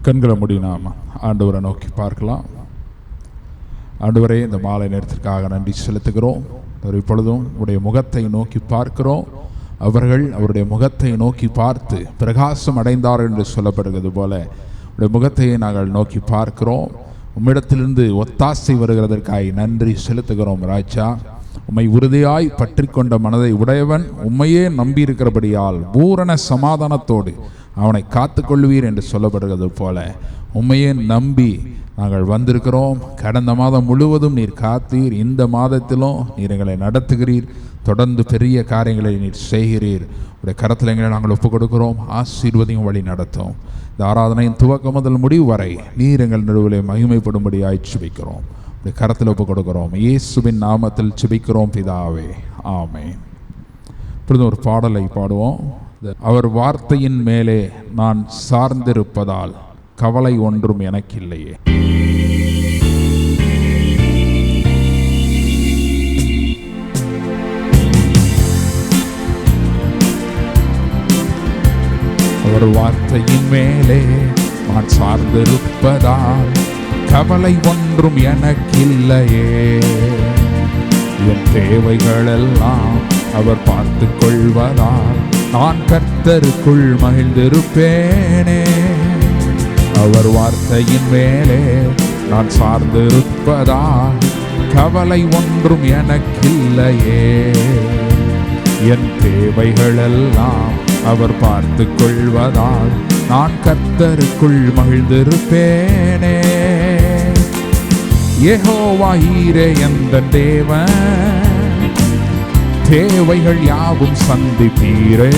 கண்களை மூடி நாம் ஆண்டவரை நோக்கி பார்க்கலாம். ஆண்டவரே, இந்த மாலை நேரத்திற்காக நன்றி செலுத்துகிறோம். இப்பொழுதும் உடைய முகத்தை நோக்கி பார்க்கிறோம். அவர்கள் அவருடைய முகத்தை நோக்கி பார்த்து பிரகாசம் அடைந்தார்கள் என்று சொல்லப்படுகிறது போல உடைய முகத்தை நாங்கள் நோக்கி பார்க்கிறோம். உம்மிடத்திலிருந்து ஒத்தாசை வருகிறதற்காக நன்றி செலுத்துகிறோம். ராஜா, உம்மை உறுதியாய் பற்றி கொண்ட மனதை உடையவன் உம்மையே நம்பியிருக்கிறபடியால் பூரண சமாதானத்தோடு அவனை காத்து கொள்வீர் என்று சொல்லப்படுகிறது போல உம்மையே நம்பி நாங்கள் வந்திருக்கிறோம். கடந்த மாதம் முழுவதும் நீர் காத்தீர். இந்த மாதத்திலும் நீர் எங்களை நடத்துகிறீர். தொடர்ந்து பெரிய காரியங்களை நீர் செய்கிறீர். உடைய கரத்தில் எங்களை நாங்கள் ஒப்புக் கொடுக்கிறோம். ஆசீர்வதியும் வழி நடத்தும். இந்த ஆராதனையின் துவக்கம் முதல் முடிவு வரை நீர் எங்கள் நடுவிலே மகிமைப்படும்படியாய் ஜெபிக்கிறோம். உடைய கரத்தில் ஒப்புக் கொடுக்கிறோம். இயேசுவின் நாமத்தில் ஜெபிக்கிறோம் பிதாவே, ஆமென். இப்பொழுது ஒரு பாடலை பாடுவோம். அவர் வார்த்தையின் மேலே நான் சார்ந்திருப்பதால் கவலை ஒன்றும் எனக்கில்லையே. அவர் வார்த்தையின் மேலே நான் சார்ந்திருப்பதால் கவலை ஒன்றும் எனக்கில்லையே. என் தேவைகளெல்லாம் அவர் பார்த்து கொள்வதால் நான் கர்த்தருக்குள் மகிழ்ந்திருப்பேனே. அவர் வார்த்தையின் மேலே நான் சார்ந்திருப்பதால் கவலை ஒன்றும் எனக்கில்லையே. என் தேவைகளெல்லாம் அவர் பார்த்து கொள்வதால் நான் கர்த்தருக்குள் மகிழ்ந்திருப்பேனே. யெகோவா ஈரே எந்தன் தேவன், தேவைகள் யாவும் சந்திப்பீரே.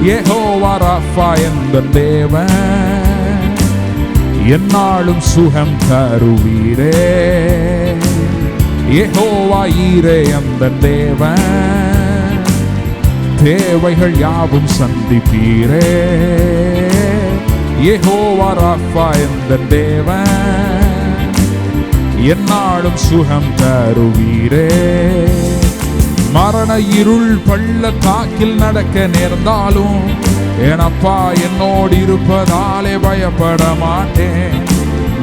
யெகோவா ராஃபா எந்தன் தேவன், எந்நாளும் சுகம் தருவீரே. யெகோவா ஈரே எந்தன் தேவன், தேவைகள் யாவும் சந்திப்பீரே. யெகோவா ராஃபா எந்தன் தேவன், எந்நாளும் சுகம் தருவீரே. மரண இருள் பள்ளத்தாக்கில் நடக்க நேர்ந்தாலும் எனப்பா என்னோடு இருப்பதாலே பயப்பட மாட்டேன்.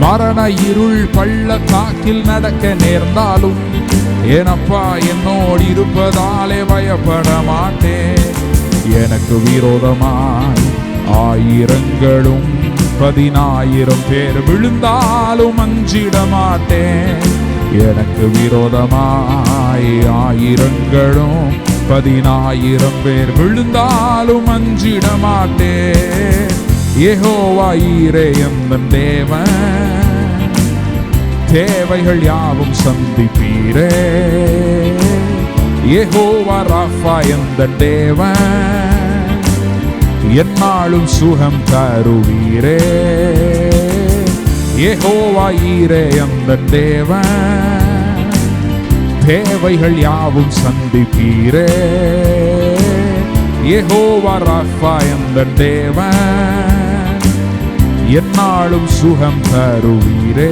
மரண இருள் பள்ளத்தாக்கில் நடக்க நேர்ந்தாலும் எனப்பா என்னோடு இருப்பதாலே பயப்பட மாட்டேன். எனக்கு விரோதமாய் ஆயிரங்களும் 10,000 பேர் விழுந்தாலும் அஞ்சிட மாட்டேன். எனக்கு விரோதமாய் ஆயிரங்களும் 10,000 பேர் விழுந்தாலும் அஞ்சிட மாட்டேன். யெகோவா ஈரே எந்தன் தேவன், தேவைகள் யாவும் சந்திப்பீரே. யெகோவா ராஃபா எந்தன் தேவன், எந்நாளும் சுகம் தருவீரே. யெகோவா ஈரே எந்தன் தேவன், தேவைகள் யாவும் சந்திப்பீரே. யெகோவா ராஃபா எந்தன் தேவன், எந்நாளும் சுகம் தருவீரே.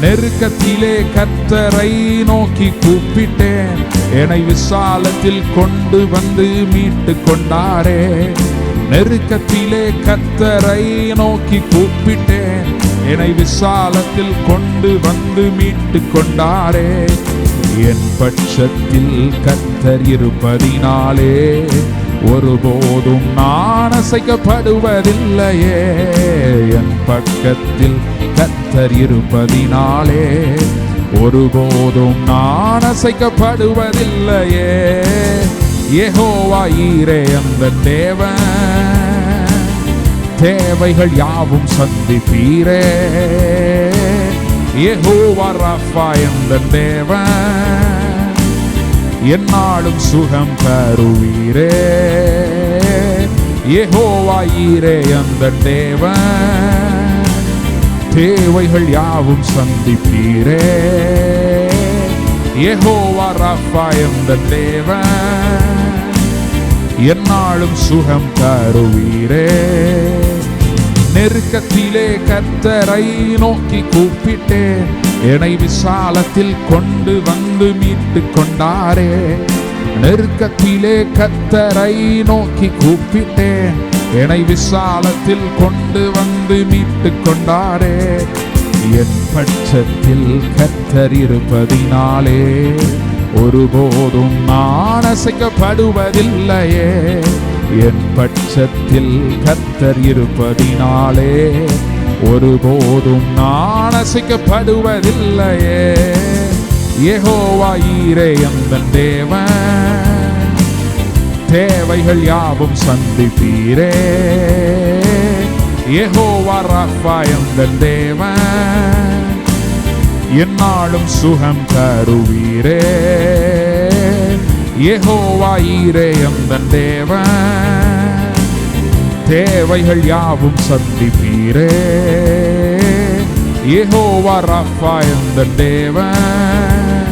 நெருக்கத்திலே கர்த்தரை நோக்கி கூப்பிட்டேன், என்னை விசாலத்தில் கொண்டு வந்து மீட்டு கொண்டாரே. நெருக்கத்திலே கர்த்தரை நோக்கி கூப்பிட்டேன், என்னை விசாலத்தில் கொண்டு வந்து மீட்டு கொண்டாரே. என் பட்சத்தில் கர்த்தர் இருப்பதினாலே ஒருபோதும் நான் அசைக்கப்படுவதில்லையே. என் பக்கத்தில் கர்த்தர் இருப்பதினாலே ஒருபோதும் நான் அசைக்கப்படுவதில்லையே. யெகோவா ஈரே எந்தன் தேவன், தேவைகள் யாவும் சந்திப்பீரே. யெகோவா ராஃபா எந்தன் தேவன், எந்நாளும் சுகம் தருவீரே. யெகோவா ஈரே எந்தன் தேவன், தேவைகள் யாவும் சந்திப்பீரே. யெகோவா ராஃபா எந்தன் தேவன், எந்நாளும் சுகம் தருவீரே. நெருக்கத்திலே கர்த்தரை நோக்கி கூப்பிட்டேன், என்னை விசாலத்தில் கொண்டு வந்து மீட்டு கொண்டாரே. நெருக்கத்திலே கர்த்தரை நோக்கி கூப்பிட்டேன், என்னை விசாலத்தில் கொண்டு வந்து மீட்டு கொண்டாரே. என் பட்சத்தில் கர்த்தர் இருப்பதினாலே ஒருபோதும் நான் அசைக்கப்படுவதில்லையே. என் பட்சத்தில் கர்த்தர் இருப்பதினாலே ஒருபோதும் நான் அசைக்கப்படுவதில்லையே. யெகோவா ஈரே எந்தன் தேவன், தேவைகள் யாவும் சந்திப்பீரே. யெகோவா ராஃபா எந்தன் தேவன், என்னாலும் சுகம் தருவீரே. யெகோவா ஈரே எந்தன் தேவன், தேவைகள் யாவும் சந்திப்பீரே. யெகோவா ராஃபா எந்தன் தேவன்,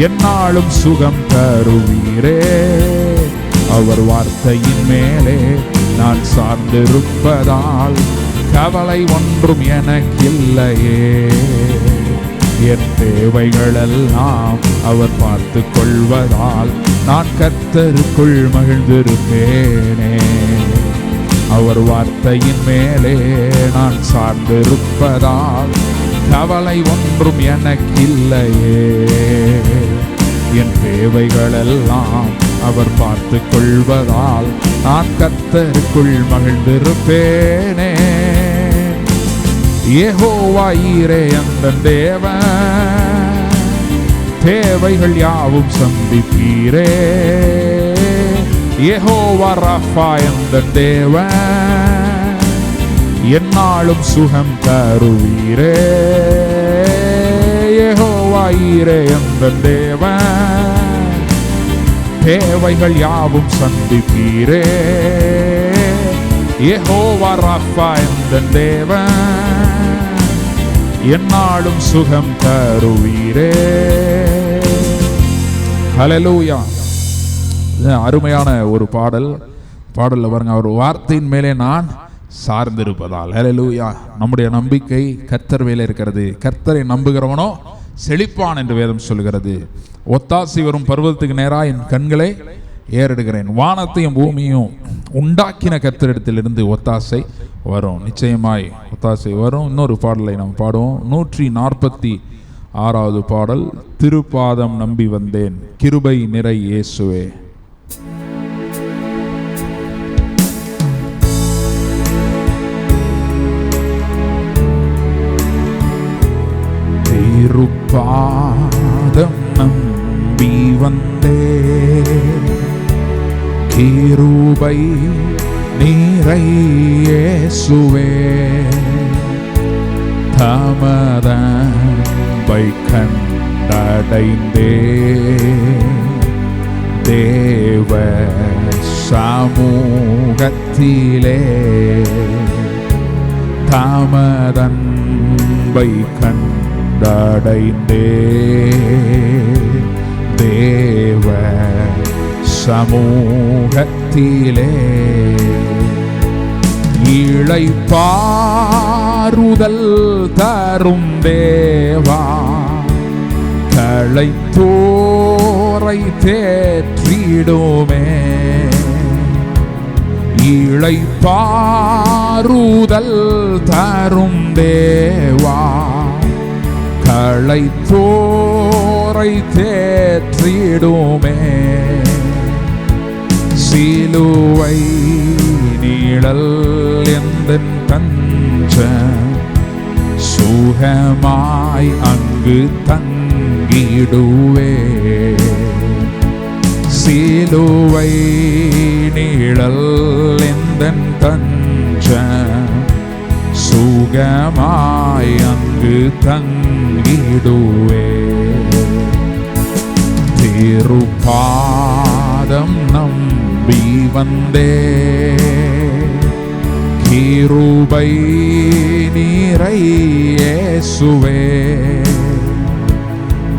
என்னாலும் சுகம் தருவீரே. அவர் வார்த்தையின் மேலே நான் சார்ந்திருப்பதால் கவலை ஒன்றும் எனக்கில்லையே. என் தேவைகளெல்லாம் அவர் பார்த்து கொள்வதால் நான் கர்த்தருக்குள் மகிழ்ந்திருப்பேனே. அவர் வார்த்தையின் மேலே நான் சார்ந்திருப்பதால் கவலை ஒன்றும் எனக்கில்லையே. என் தேவைகளெல்லாம் அவர் பார்த்து கொள்வதால் நான் கர்த்தருக்குள் மகிழ்ந்திருப்பேனே. யெகோவா ஈரே எந்தன் தேவன், தேவைகள் யாவும் சந்திப்பீரே. யெகோவா ராஃபா எந்தன் தேவன், என்னாலும் சுகம் தருவீரே. யெகோவா ஈரே எந்தன் தேவன், தேவைகள் யாவும் சந்திப்பீரே. யெகோவா ராஃபா எந்தன் தேவன், என்னாலும் சுகம் தருவீரே. ஹல்லேலூயா. அருமையான ஒரு பாடல்ல பாருங்க, அவர் வார்த்தையின் மேலே நான் சார்ந்திருப்பதால். ஹல்லேலூயா. நம்முடைய நம்பிக்கை கர்த்தர் மேலே இருக்கிறது. கர்த்தரை நம்புகிறவனோ செழிப்பான் என்று வேதம் சொல்கிறது. ஒத்தாசி வரும் பர்வதத்துக்கு நேராக என் கண்களை ஏறெடுக்கிறேன். வானத்தையும் பூமியும் உண்டாக்கின கர்த்தரிடத்திலிருந்து ஒத்தாசை வரும். நிச்சயமாய் ஒத்தாசை வரும். இன்னொரு பாடலை நாம் பாடுவோம். 146வது பாடல். திருப்பாதம் நம்பி வந்தேன், கிருபை நிறை இயேசுவே. திருப்பாதம் நம்பி வந்தேன், கிருபை நிறை இயேசுவே. தமதன்பை கண்டடைந்தே தேவ சமூகத்திலே. தமதன்பை கண்டடைந்தே தேவ சமூகத்திலே. இளைப்பாறுதல் தரும் தேவா, களைத்தோரை தேற்றிடுமே. இளைப்பாறுதல் தரும் தேவா, களைத்தோரை தேற்றிடுமே. சிலுவை நீழல் எந்தன் தஞ்சம், சுகமாய் அங்கு தங்கிடுவே. சிலுவை நீழல் எந்தன் தஞ்சம், சுகமாய் அங்கு தங்கிடுவே. திருப்பாதம் நம்பி வந்தே, கிருபை நிறை இயேசுவே.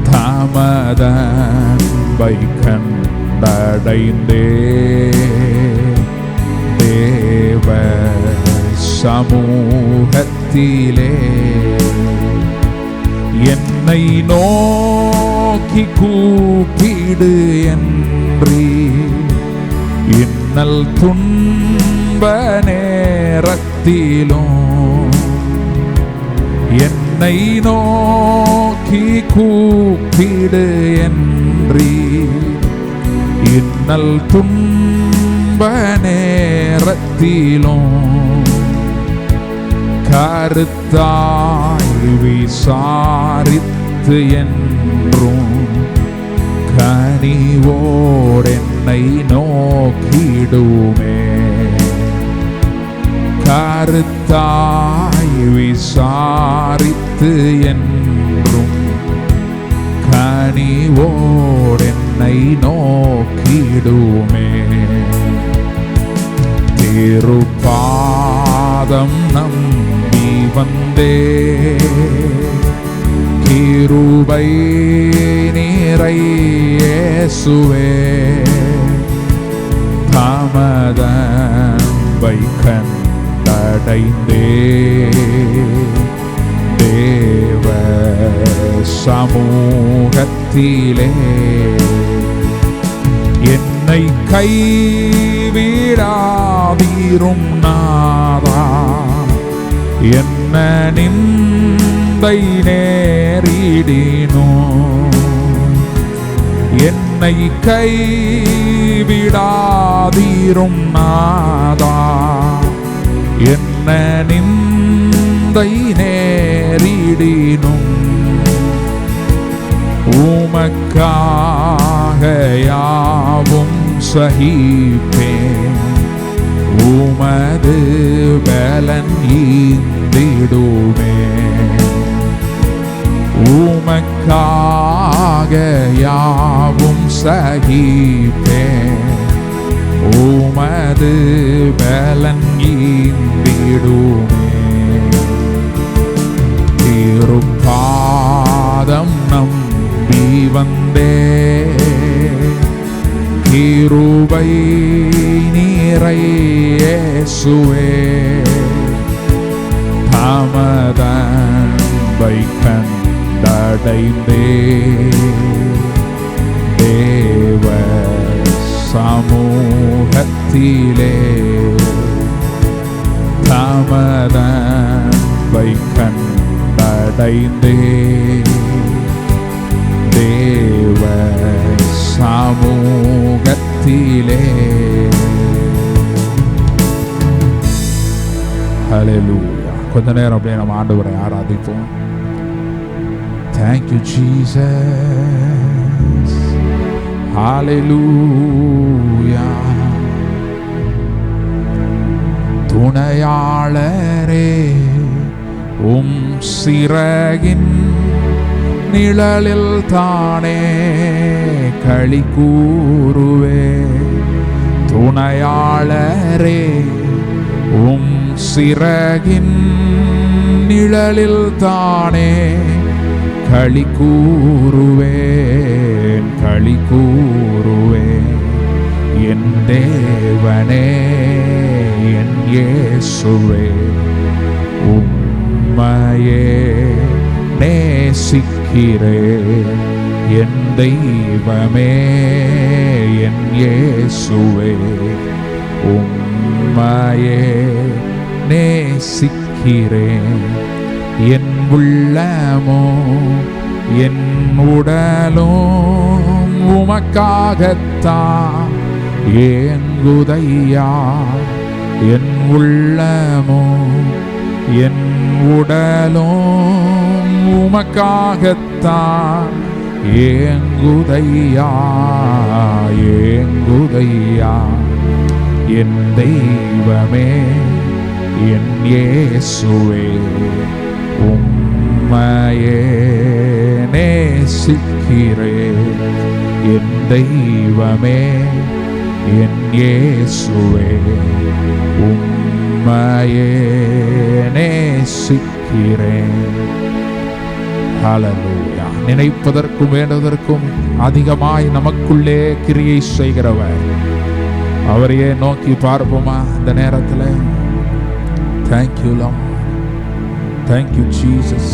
தமதன்பை கண்டடைந்தே தேவ சமூகத்திலே. என்னை நோக்கி கூப்பிடு என்றீ, இன்னல் துன்ப நேரத்திலும் என்னை நோக்கி கூப்பிடு என்றீ. இன்னல் துன்ப நேரத்திலும் கருத்தாய் விசாரித்து என்றும் கனிவோடு என்னை நோக்கிடுமே. கருத்தாய் விசாரித்து என்றும் கனிவோடு என்னை நோக்கிடுமே. திருப்பாதம் நம்பி வந்தே கிருபை நீரை இயேசுவே. தமதன்பை கண்டடைந்தே தேவ சமூகத்திலே என்னை கைவிடாதீரும் நாதா. என்ன நிந்தை நேரிடினோ என்னை கைவிடாதீரும் நாதா. என்ன நிந்தை நேரிடினும் உமக்காக யாவும் சகிப்பேன். உமது பலன் ஈந்திடுமே. உமக்காக யாவும் சகிப்பேன். உமது பலன் ஈந்திடுமே. திருப்பாதம் நம்பி வந்தே கிருபை நீரை இயேசுவே. தமதன்பை கண்டடைந்தே தேவ சமூகத்திலே தமதன்பை கண்டடைந்தே தேவ சமூகத்திலே. ஹல்லேலூயா. கொஞ்ச நேரம் அப்படியே நம்ம ஆண்டவரை ஆராதிப்போம். Thank you Jesus. Hallelujah. துணையாளரே உம் சிறகின் நிழலில் தானே களி கூறுவே. துணையாளரே உம் சிறகின் நிழலில் தானே களி கூறுவேன். களி கூறுவேன். என் தேவனே என் இயேசுவே. உம்மையே நேசிக்கிறேன். என் தெய்வமே என் இயேசுவே. உம்மையே நேசிக்கிறேன். என் உள்ளமோ என் உடலும் உமக்காகத்தான் ஏங்குதையா. என் உள்ளமோ என் உடலும் உமக்காகத்தான் ஏங்குதையா. ஏங்குதையா. என் தெய்வமே என் இயேசுவே. உம்மையே நேசிக்கிறேன். என் தெய்வமே என் இயேசுவே. உம்மையே நேசிக்கிறேன். ஹல்லேலூயா. நினைப்பதற்கும் வேண்டுவதற்கும் அதிகமாய் நமக்குள்ளே கிரியை செய்கிறவர் அவரையே நோக்கி பார்ப்போமா இந்த நேரத்தில்? Thank you Lord. Thank you Jesus.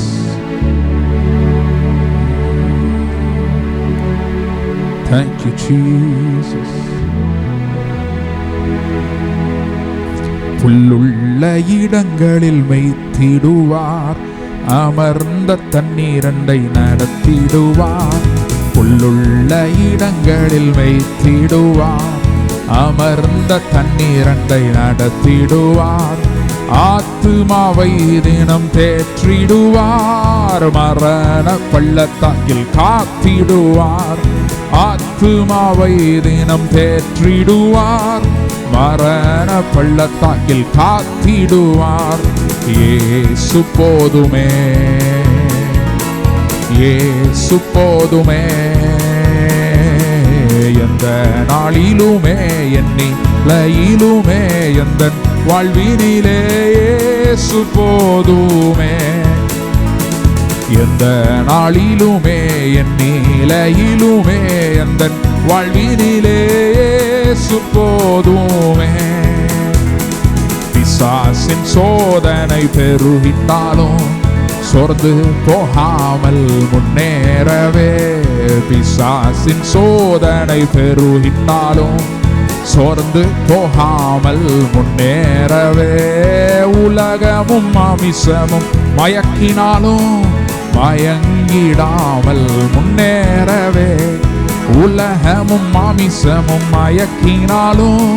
Thank you Jesus. புல்லுள்ள இடங்களில் மேய்த்திடுவார், அமர்ந்த தண்ணீரண்டை நடத்திடுவார். புல்லுள்ள இடங்களில் மேய்த்திடுவார், அமர்ந்த தண்ணீரண்டை நடத்திடுவார். ஆத்துமாவை தினம் தேற்றிடுவார், மரண பள்ளத்தாக்கில் காத்திடுவார். ஆத்துமாவை தினம் தேற்றிடுவார், மரண பள்ளத்தாக்கில் காத்திடுவார். இயேசு போதுமே, இயேசு போதுமே, எந்த நாளிலுமே எண்ணிலையிலுமே எந்த வாழ்வினிலே இயேசு போதுமே. எந்த நாளிலுமே எண்ணிலையிலுமே எந்த வாழ்வினிலே இயேசு போதுமே. பிசாசின் சோதனை பெருகிட்டாலும் சோர்ந்து போகாமல் முன்னேறவே, பிசாசின் சோதனை பெருகிட்டாலும் சோர்ந்து போகாமல் முன்னேறவே, உலகமும் மாமிசமும் மயக்கினாலும் மயங்கிடாமல் முன்னேறவே, உலகமும் மாமிசமும் மயக்கினாலும்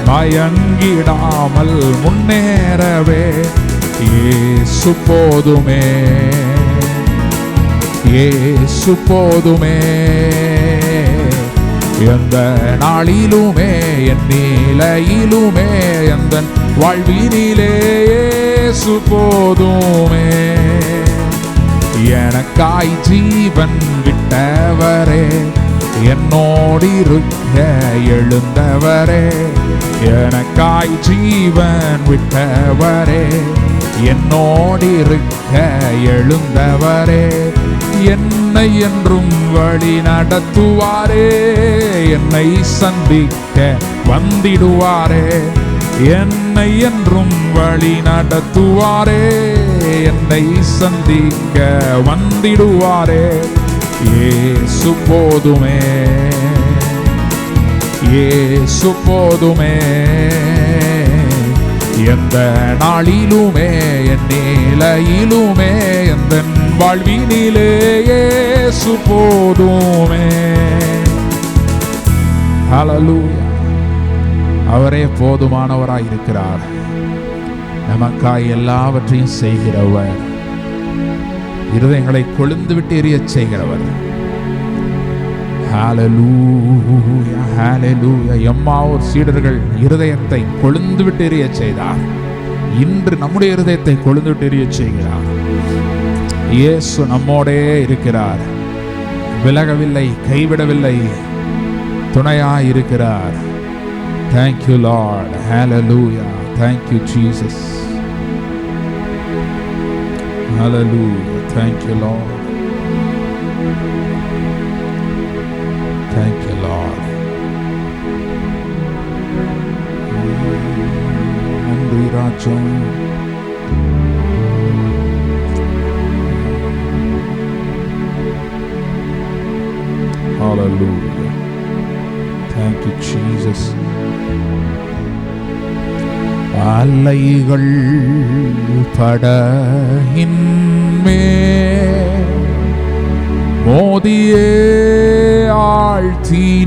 மயங்கிடாமல் முன்னேறவே, இயேசு போதுமே, இயேசு போதுமே. எந்த நாளிலுமே என் நிலையிலுமே எந்த வாழ்வினிலே இயேசு போதுமே. எனக்காய் ஜீவன் விட்டவரே, என்னோடிருக்க எழுந்தவரே, எனக்காய் ஜீவன் விட்டவரே, என்னோடிருக்க எழுந்தவரே, என்னை என்றும் வழி நடத்துவாரே, என்னை சந்திக்க வந்திடுவாரே, என்னை என்றும் வழி நடத்துவாரே, என்னை சந்திக்க வந்திடுவாரே. இயேசு போதுமே, இயேசு போதுமே, எந்த நாளிலுமே என் நிலையிலுமே எந்த வாழ்வினிலே இயேசு போதுமே. ஹல்லேலூயா. அவரே போதுமானவராய் இருக்கிறார். நமக்காய் எல்லாவற்றையும் செய்கிறவர், இருதயங்களை கொழுந்து விட்டு எரியச் செய்கிறவர். ஹல்லேலூயா, ஹல்லேலூயா. எம்மாவூர் சீடர்கள் இருதயத்தை கொழுந்து விட்டு எரியச் செய்தார். இன்று நம்முடைய இருதயத்தை கொழுந்து விட்டு எரியச் செய்கிறார். இயேசு நம்மோடே இருக்கிறார், விலகவில்லை, கைவிடவில்லை, துணையாய் இருக்கிறார். Thank you Lord. Hallelujah. Thank you Jesus. Hallelujah. Thank you Lord. Thank you Lord. நன்றி Rajam. Hallelujah. Thank you Jesus. அலைகள் படகின் மேல் மோதியே ஆழ்த்தினாலும்,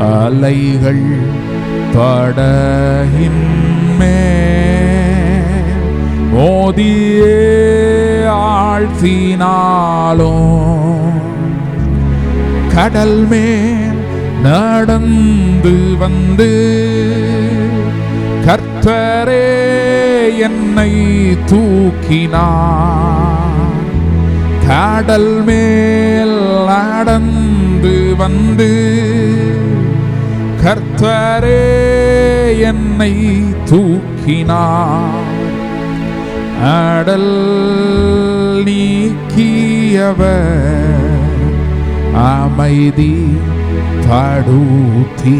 அலைகள் படகின் மேல் மோதியே ஆழ்த்தினாலும், கடல் மேல் நடந்து வந்து கர்த்தரே என்னை தூக்கினார். கடல் மேல் நடந்து வந்து கர்த்தரே என்னை தூக்கினார். அடல் நீக்கியவர் அமைதி படுத்தினார்.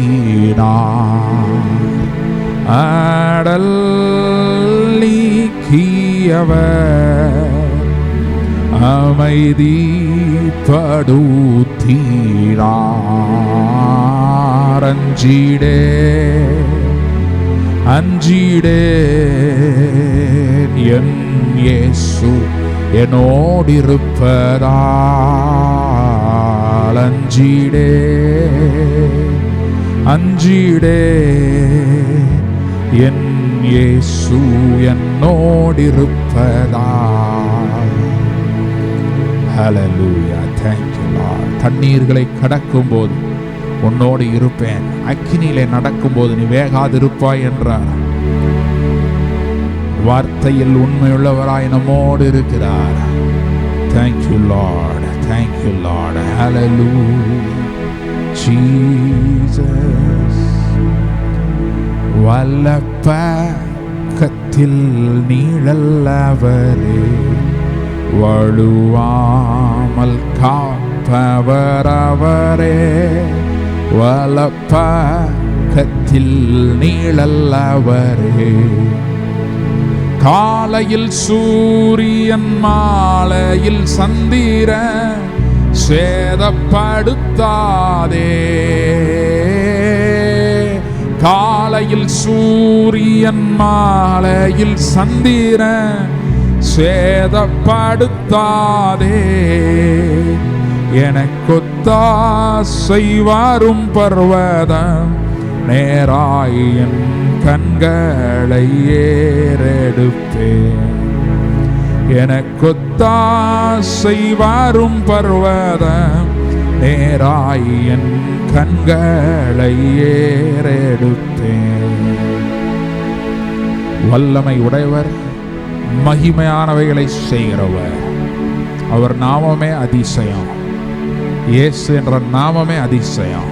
அடல் நீக்கியவர் அமைதிப்படுத்தினார். அஞ்சிடேன் என் இயேசு என்னோடிருப்பதால். அஞ்சிடேன் என் இயேசு என்னோடிருப்பதால். ஹல்லேலூயா. Thank you Lord. தண்ணீர்களை கடக்கும் போது உன்னோடு இருப்பேன், அக்கினியிலே நடக்கும் போது நீ வேகாதிருப்பாய் என்றார். வார்த்தையில் உண்மையுள்ளவராய் நம்மோடு இருக்கிறார். Thank you Lord. Thank you Lord. Hallelujah. Jesus. வலப்பக்கத்தில் நீழல்லவரே, வழுவாமல் காப்பவர் அவரே. வலப்பக்கத்தில் நீழல்லவரே, காலையில் சூரியன் மாலையில் சந்திரன் சேதப்படுத்தாதே. காலையில் சூரியன் மாலையில் சந்திரன் சேதப்படுத்தாதே. எனக்கொத்தாசை வரும் பர்வதம் நேராய் என் கண்களை ஏறெடுப்பேன். எனக்கொத்தாசை வரும் பர்வதம் நேராய் என் கண்களை ஏறெடுப்பேன். வல்லமை உடையவர், மகிமையானவைகளை செய்கிறவர். அவர் நாமமே அதிசயம். இயேசு என்ற நாமமே அதிசயம்.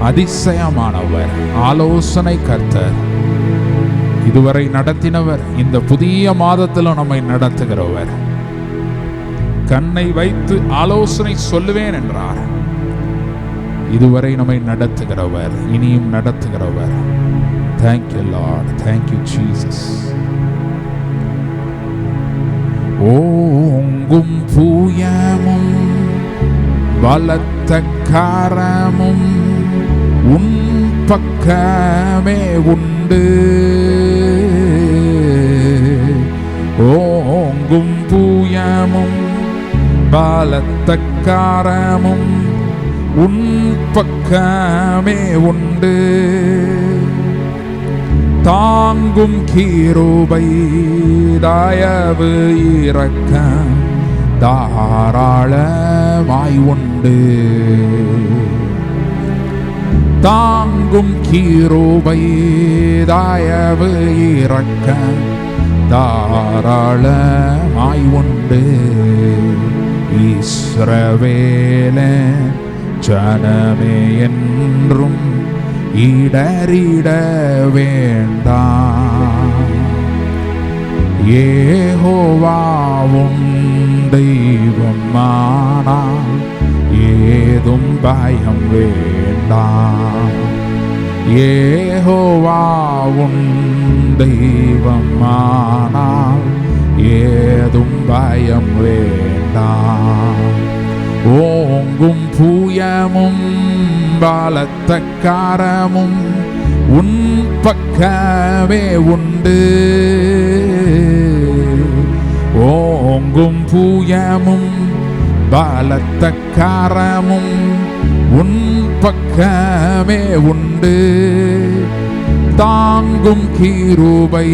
அதிசயமானவர், ஆலோசனை கர்த்தர், இதுவரை நடத்தினவர், இந்த புதிய மாதத்திலும் நம்மை நடத்துகிறவர். கண்ணை வைத்து ஆலோசனை சொல்லுவேன் என்றார். இதுவரை நம்மை நடத்துகிறவர், இனியும் நடத்துகிறவர். Thank you Lord. Thank you Jesus. ஓங்கும் பூயமும் பலத்த கரமும் உன் பக்கமே உண்டு. ஓங்கும் பூயமும் பலத்த கரமும் உன் பக்கமே உண்டு. தாங்கும் கிருபை தயவு இரக்கம் தாராளமாய் உண்டு. தாங்கும் கிருபை தயவு இரக்கம் தாராளமாய் உண்டு. இஸ்ரவேலின் ஜனமே என்றும் இடறிட வேண்டாம். யெகோவாவும் தெய்வமானால் ஏதும் பயம் வேண்டாம். யெகோவாவும் தெய்வமானால் ஏதும் பயம் வேண்டாம். ஓங்கும் பூயமும் பலத்த கரமும் உன் பக்கமே உண்டு. ஓங்கும் பூயமும் பலத்த கரமும் உன் பக்கமே உண்டு. தாங்கும் கிருபை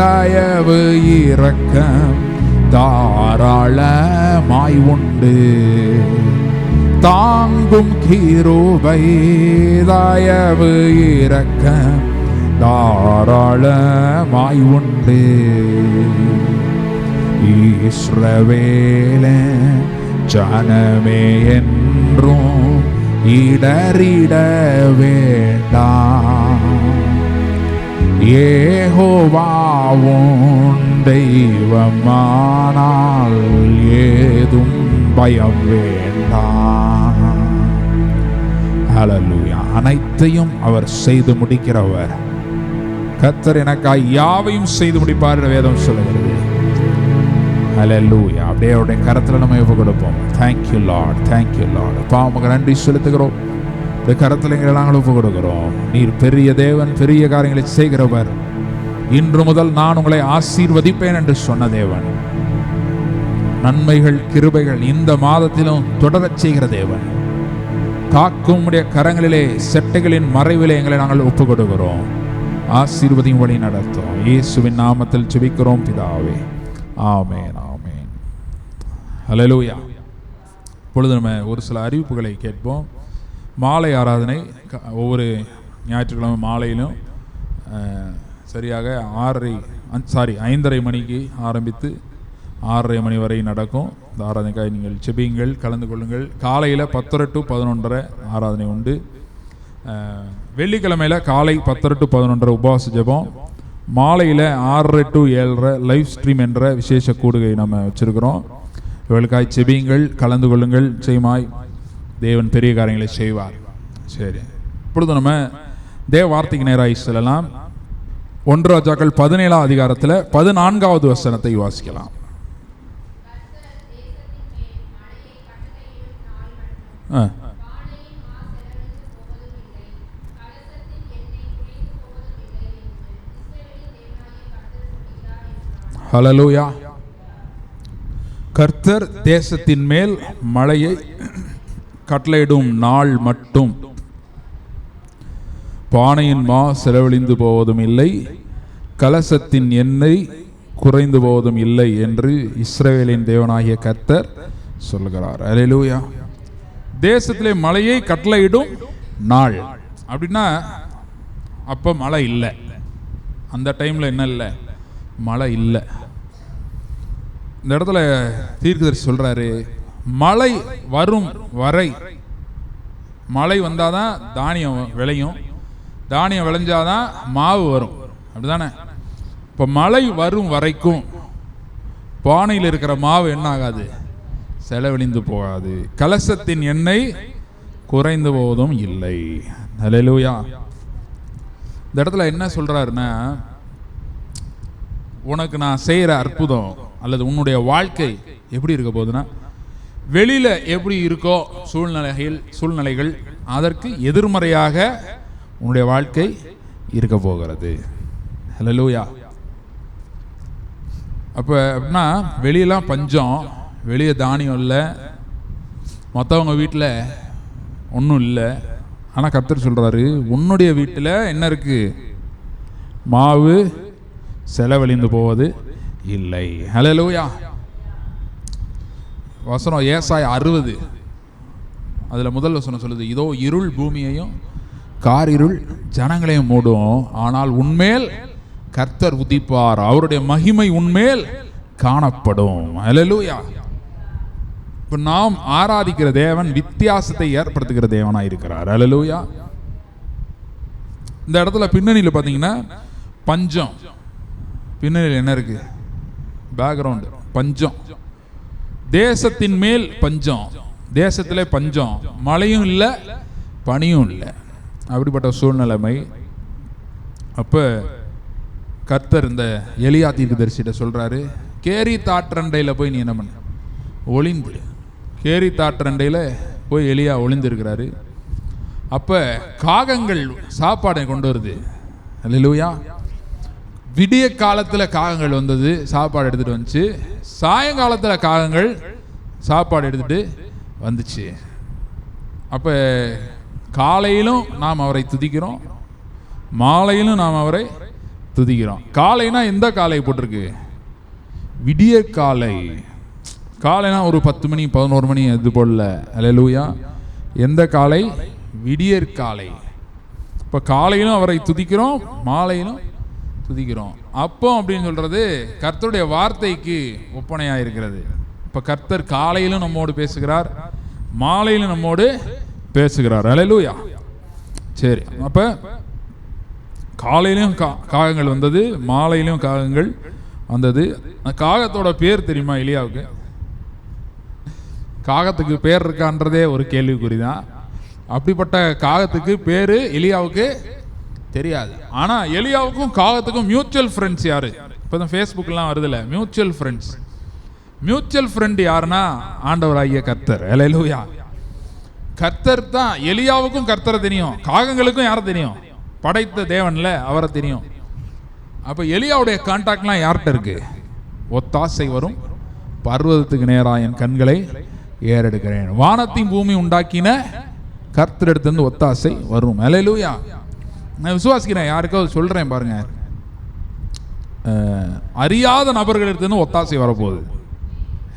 தயவு இரக்கம் தாராளமாய் உண்டு. தாங்கும் கிருபை தயவு இரக்கம் தாராளமாய் உண்டு. இஸ்ரவேலின் ஜனமே என்றும் இடறிட வேண்டாம். யெகோவாவும் தெய்வமானால் ஏதும் பயம் வேண்டாம். ஹல்லேலூயா. அனைத்தையும் அவர் செய்து முடிக்கிறவர். கர்த்தர் எனக்காய் யாவையும் செய்து முடிப்பார் வேதம் சொல்லுகிறது. ஹல்லேலூயா. அப்படியே அவருடைய கரத்தில் நம்ம ஒப்பு கொடுப்போம். Thank you Lord, thank you Lord. அப்பா உமக்கு நன்றி செலுத்துகிறோம். இந்த கரத்தில் எங்களை நாங்கள் ஒப்பு கொடுக்கிறோம். நீர் பெரிய தேவன், பெரிய காரியங்களை செய்கிறவர். இன்று முதல் நான் உங்களை ஆசீர்வதிப்பேன் என்று சொன்ன தேவன், நன்மைகள் கிருபைகள் இந்த மாதத்திலும் தொடரச் செய்கிற தேவன், காக்கும் உடைய கரங்களிலே செட்டைகளின் மறைவிலே எங்களை நாங்கள் ஒப்பு கொடுக்கிறோம். ஆசீர்வதியும் வழி நடத்தும். இயேசுவின் நாமத்தில் ஜெபிக்கிறோம் பிதாவே, ஆமென், ஆமென். ஹல்லேலூயா. இப்பொழுது நம்ம ஒரு சில அறிவிப்புகளை கேட்போம். மாலை ஆராதனை ஒவ்வொரு ஞாயிற்றுக்கிழமை மாலையிலும் சரியாக 5:30 மணிக்கு ஆரம்பித்து 6:30 மணி வரை நடக்கும். இந்த ஆராதனைக்காக நீங்கள் செபியுங்கள், கலந்து கொள்ளுங்கள். காலையில் 10:30 to 11:30 ஆராதனை உண்டு. வெள்ளிக்கிழமையில் காலை 10:30 to 11:30 உபவாச ஜெபம். மாலையில் 6:30 to 7:30 லைவ் ஸ்ட்ரீம் என்ற விசேஷ கூடுகை நம்ம வச்சுருக்கிறோம். இவர்களுக்காய் செபியுங்கள், கலந்து கொள்ளுங்கள். நிச்சயமாய் தேவன் பெரிய காரியங்களை செய்வார். சரி, இப்பொழுது நம்ம தேவ வார்த்தைக்கு நேராக செல்லலாம். 1 ராஜாக்கள் 17ஆம் அதிகாரத்தில் 14வது வசனத்தை வாசிக்கலாம். ஹல்லேலூயா. கர்த்தர் தேசத்தின் மேல் மழையை கட்டளையிடும் நாள் மட்டும் பானையின் மா செலவழிந்து போவதும் இல்லை, கலசத்தின் எண்ணெய் குறைந்து போவதும் இல்லை என்று இஸ்ரவேலின் தேவனாகிய கர்த்தர் சொல்லுகிறார். ஹல்லேலூயா. தேசத்திலே மழையை கட்டளையிடும் நாள் அப்படின்னா அப்போ மழை இல்லை. அந்த டைமில் என்ன இல்லை? மழை இல்லை. இந்த இடத்துல தீர்க்கதரிசி சொல்றாரு, மழை வரும் வரை, மழை வந்தாதான் தானியம் விளையும், தானியம் விளைஞ்சாதான் மாவு வரும், அப்படிதானே? இப்போ மழை வரும் வரைக்கும் பானையில் இருக்கிற மாவு என்ன ஆகாது? செலவழிந்து போகாது. கலசத்தின் எண்ணெய் குறைந்து போவதும் இல்லை. ஹல்லேலூயா. இந்த இடத்துல என்ன சொல்றாருன்னா, உனக்கு நான் செய்கிற அற்புதம் அல்லது உன்னுடைய வாழ்க்கை எப்படி இருக்க போகுதுன்னா, வெளியில எப்படி இருக்கோ சூழ்நிலைகள் அதற்கு எதிர்மறையாக உன்னுடைய வாழ்க்கை இருக்க போகிறது. ஹல்லேலூயா. அப்போ அப்படின்னா வெளியெல்லாம் பஞ்சம், வெளியே தானியம் இல்லை, மற்றவங்க வீட்டில் ஒன்றும் இல்லை. ஆனால் கர்த்தர் சொல்கிறாரு, உன்னுடைய வீட்டில் என்ன இருக்கு? மாவு செலவழிந்து போவது இல்லை. ஹல்லேலூயா. வசனம் ஏசாயா 60 அதில் முதல் வசனம் சொல்லுது, இதோ இருள் பூமியையும் காரிருள் ஜனங்களையும் மூடும், ஆனால் உன்மேல் கர்த்தர் உதிப்பார், அவருடைய மகிமை உன்மேல் காணப்படும். ஹல்லேலூயா. இப்போ நாம் ஆராதிக்கிற தேவன் வித்தியாசத்தை ஏற்படுத்துகிற தேவனாக இருக்கிறார். ஹல்லேலூயா. இந்த இடத்துல பின்னணியில் பார்த்தீங்கன்னா பஞ்சம், பின்னணியில் என்ன இருக்கு? பேக்ரவுண்டு பஞ்சம். தேசத்தின் மேல் பஞ்சம், தேசத்திலே பஞ்சம், மழையும் இல்லை பனியும் இல்லை, அப்படிப்பட்ட சூழ்நிலைமை. அப்போ கர்த்தர் இந்த எலியா தீர்க்கதரிசிட்ட சொல்றாரு, கேரி தாற்றண்டையில் போய் நீ என்ன பண்ண? ஒளிந்து. கேரி தாற்றண்டையில் போய் எலியா ஒளிந்திருக்கிறாரு. அப்போ காகங்கள் சாப்பாடை கொண்டு வருது. ஹல்லேலூயா. விடிய காலத்தில் காகங்கள் வந்தது, சாப்பாடு எடுத்துகிட்டு வந்துச்சு. சாயங்காலத்தில் காகங்கள் சாப்பாடு எடுத்துகிட்டு வந்துச்சு. அப்போ காலையிலும் நாம் அவரை துதிக்கிறோம், மாலையிலும் நாம் அவரை துதிக்கிறோம். காலைனா எந்த காலை போட்டிருக்கு? விடிய காலை. காலைனா ஒரு 10 மணி 11 மணி அது போடல. ஹல்லேலூயா. எந்த காலை? விடியற் காலை. இப்போ காலையிலும் அவரை துதிக்கிறோம், மாலையிலும் துதிக்கிறோம். அப்போ அப்படின்னு சொல்றது கர்த்தருடைய வார்த்தைக்கு ஒப்பனையாக இருக்கிறது. இப்போ கர்த்தர் காலையிலும் நம்மோடு பேசுகிறார், மாலையிலும் நம்மோடு பேசுகிறார். ஹல்லேலூயா. சரி, அப்போ காலையிலும் காகங்கள் வந்தது, மாலையிலும் காகங்கள் வந்தது. காகத்தோட பேர் தெரியுமா எலியாவுக்கு? காகத்துக்கு பேர் இருக்கான்றதே ஒரு கேள்விக்குறிதான். அப்படிப்பட்ட காகத்துக்கு பேரு எலியாவுக்கு தெரியாது. ஆனால் எலியாவுக்கும் காகத்துக்கும் மியூச்சுவல் ஃப்ரெண்ட்ஸ் யாரு? இப்போ தான் ஃபேஸ்புக்கெலாம் வருதுல்ல, மியூச்சுவல் ஃப்ரெண்ட்ஸ். மியூச்சுவல் ஃப்ரெண்ட் யாருன்னா ஆண்டவராகிய கர்த்தர். ஹல்லேலூயா. கர்த்தர் தான். எலியாவுக்கும் கர்த்தரை தெரியும், காகங்களுக்கும் யாரை தெரியும்? படைத்த தேவன்ல அவரை தெரியும். அப்போ எலியாவுடைய கான்டாக்ட்லாம் யார்கிட்ட இருக்கு? ஒத்தாசை வரும், பர்வதத்துக்கு நேராக என் கண்களை ஏறெடுக்கிறேன், வானத்தையும் பூமி உண்டாக்கின கர்த்தர் எடுத்து ஒத்தாசை வரும். ஹல்லேலூயா. நான் விசுவாசிக்கிறேன். யாருக்கோ சொல்றேன் பாருங்க, அறியாத நபர்கள் எடுத்து ஒத்தாசை வரப்போகுது.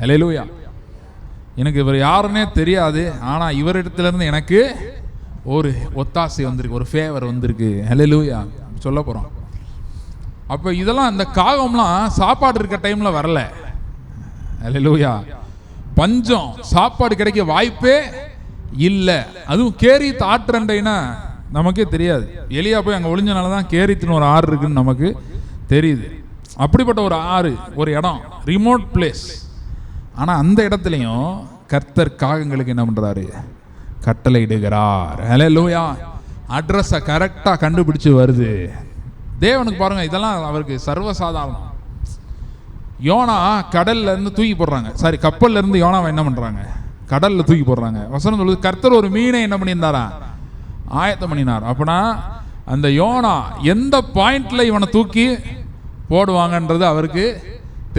ஹல்லேலூயா. எனக்கு இவர் யாருன்னே தெரியாது, ஆனால் இவரிடத்துல இருந்து எனக்கு ஒரு ஒத்தாசை வந்திருக்கு, ஒரு ஃபேவர் வந்திருக்கு. ஹல்லேலூயா சொல்ல போகிறோம். அப்போ இதெல்லாம் அந்த காகம்லாம் சாப்பாடு இருக்க டைமில் வரல. ஹல்லேலூயா. பஞ்சம், சாப்பாடு கிடைக்க வாய்ப்பே இல்லை. அதுவும் கேரித் ஆற்றண்டைனா நமக்கே தெரியாது. எலியா போய் அங்கே ஒளிஞ்சனால தான் கேரித்துன்னு ஒரு ஆறு இருக்குன்னு நமக்கு தெரியுது. அப்படிப்பட்ட ஒரு ஆறு, ஒரு இடம், ரிமோட் பிளேஸ். ஆனால் அந்த இடத்துலையும் கர்த்தர் காகங்களுக்கு என்ன பண்ணுறாரு? கட்டளை இடுகிறார். ஹல்லேலூயா. அட்ரஸை கரெக்டாக கண்டுபிடிச்சு வருது. தேவனுக்கு பாருங்க, இதெல்லாம் அவருக்கு சர்வசாதாரணம். யோனா கடல்ல இருந்து தூக்கி போடுறாங்க, சாரி கப்பல்ல இருந்து யோனாவை என்ன பண்றாங்க? கடல்ல தூக்கி போடுறாங்க. வசனம் சொல்லுது, கர்த்தர் ஒரு மீனை என்ன பண்ணியிருந்தாரா? ஆயத்தம் பண்ணினார். அப்படின்னா அந்த யோனா எந்த பாயிண்ட்ல இவனை தூக்கி போடுவாங்கன்றது அவருக்கு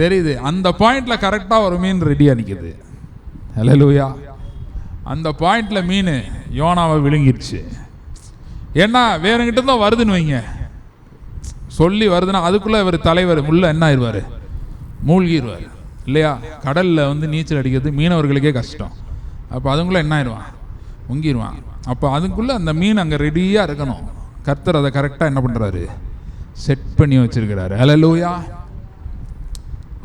தெரியுது. அந்த பாயிண்ட்ல கரெக்டா ஒரு மீன் ரெடியா நிக்குது. ஹல்லேலூயா. அந்த பாயிண்ட்ல மீன் யோனாவை விழுங்கிருச்சு. ஏன்னா வேறங்கிட்ட தான் வருதுன்னு வைங்க, சொல்லி வருதுன்னா அதுக்குள்ள இவர் தலைவர் உள்ள என்ன ஆயிடுவாரு? மூழ்கிடுவார் இல்லையா? கடல்ல நீச்சல் அடிக்கிறது மீனவர்களுக்கே கஷ்டம். அப்போ அதுக்குள்ள என்ன ஆயிடுவான்? முங்கிடுவான். அப்போ அதுக்குள்ள அந்த மீன் அங்கே ரெடியா இருக்கணும். கர்த்தர் அதை கரெக்டாக என்ன பண்றாரு? செட் பண்ணி வச்சிருக்கிறாரு. ஹல்லேலூயா.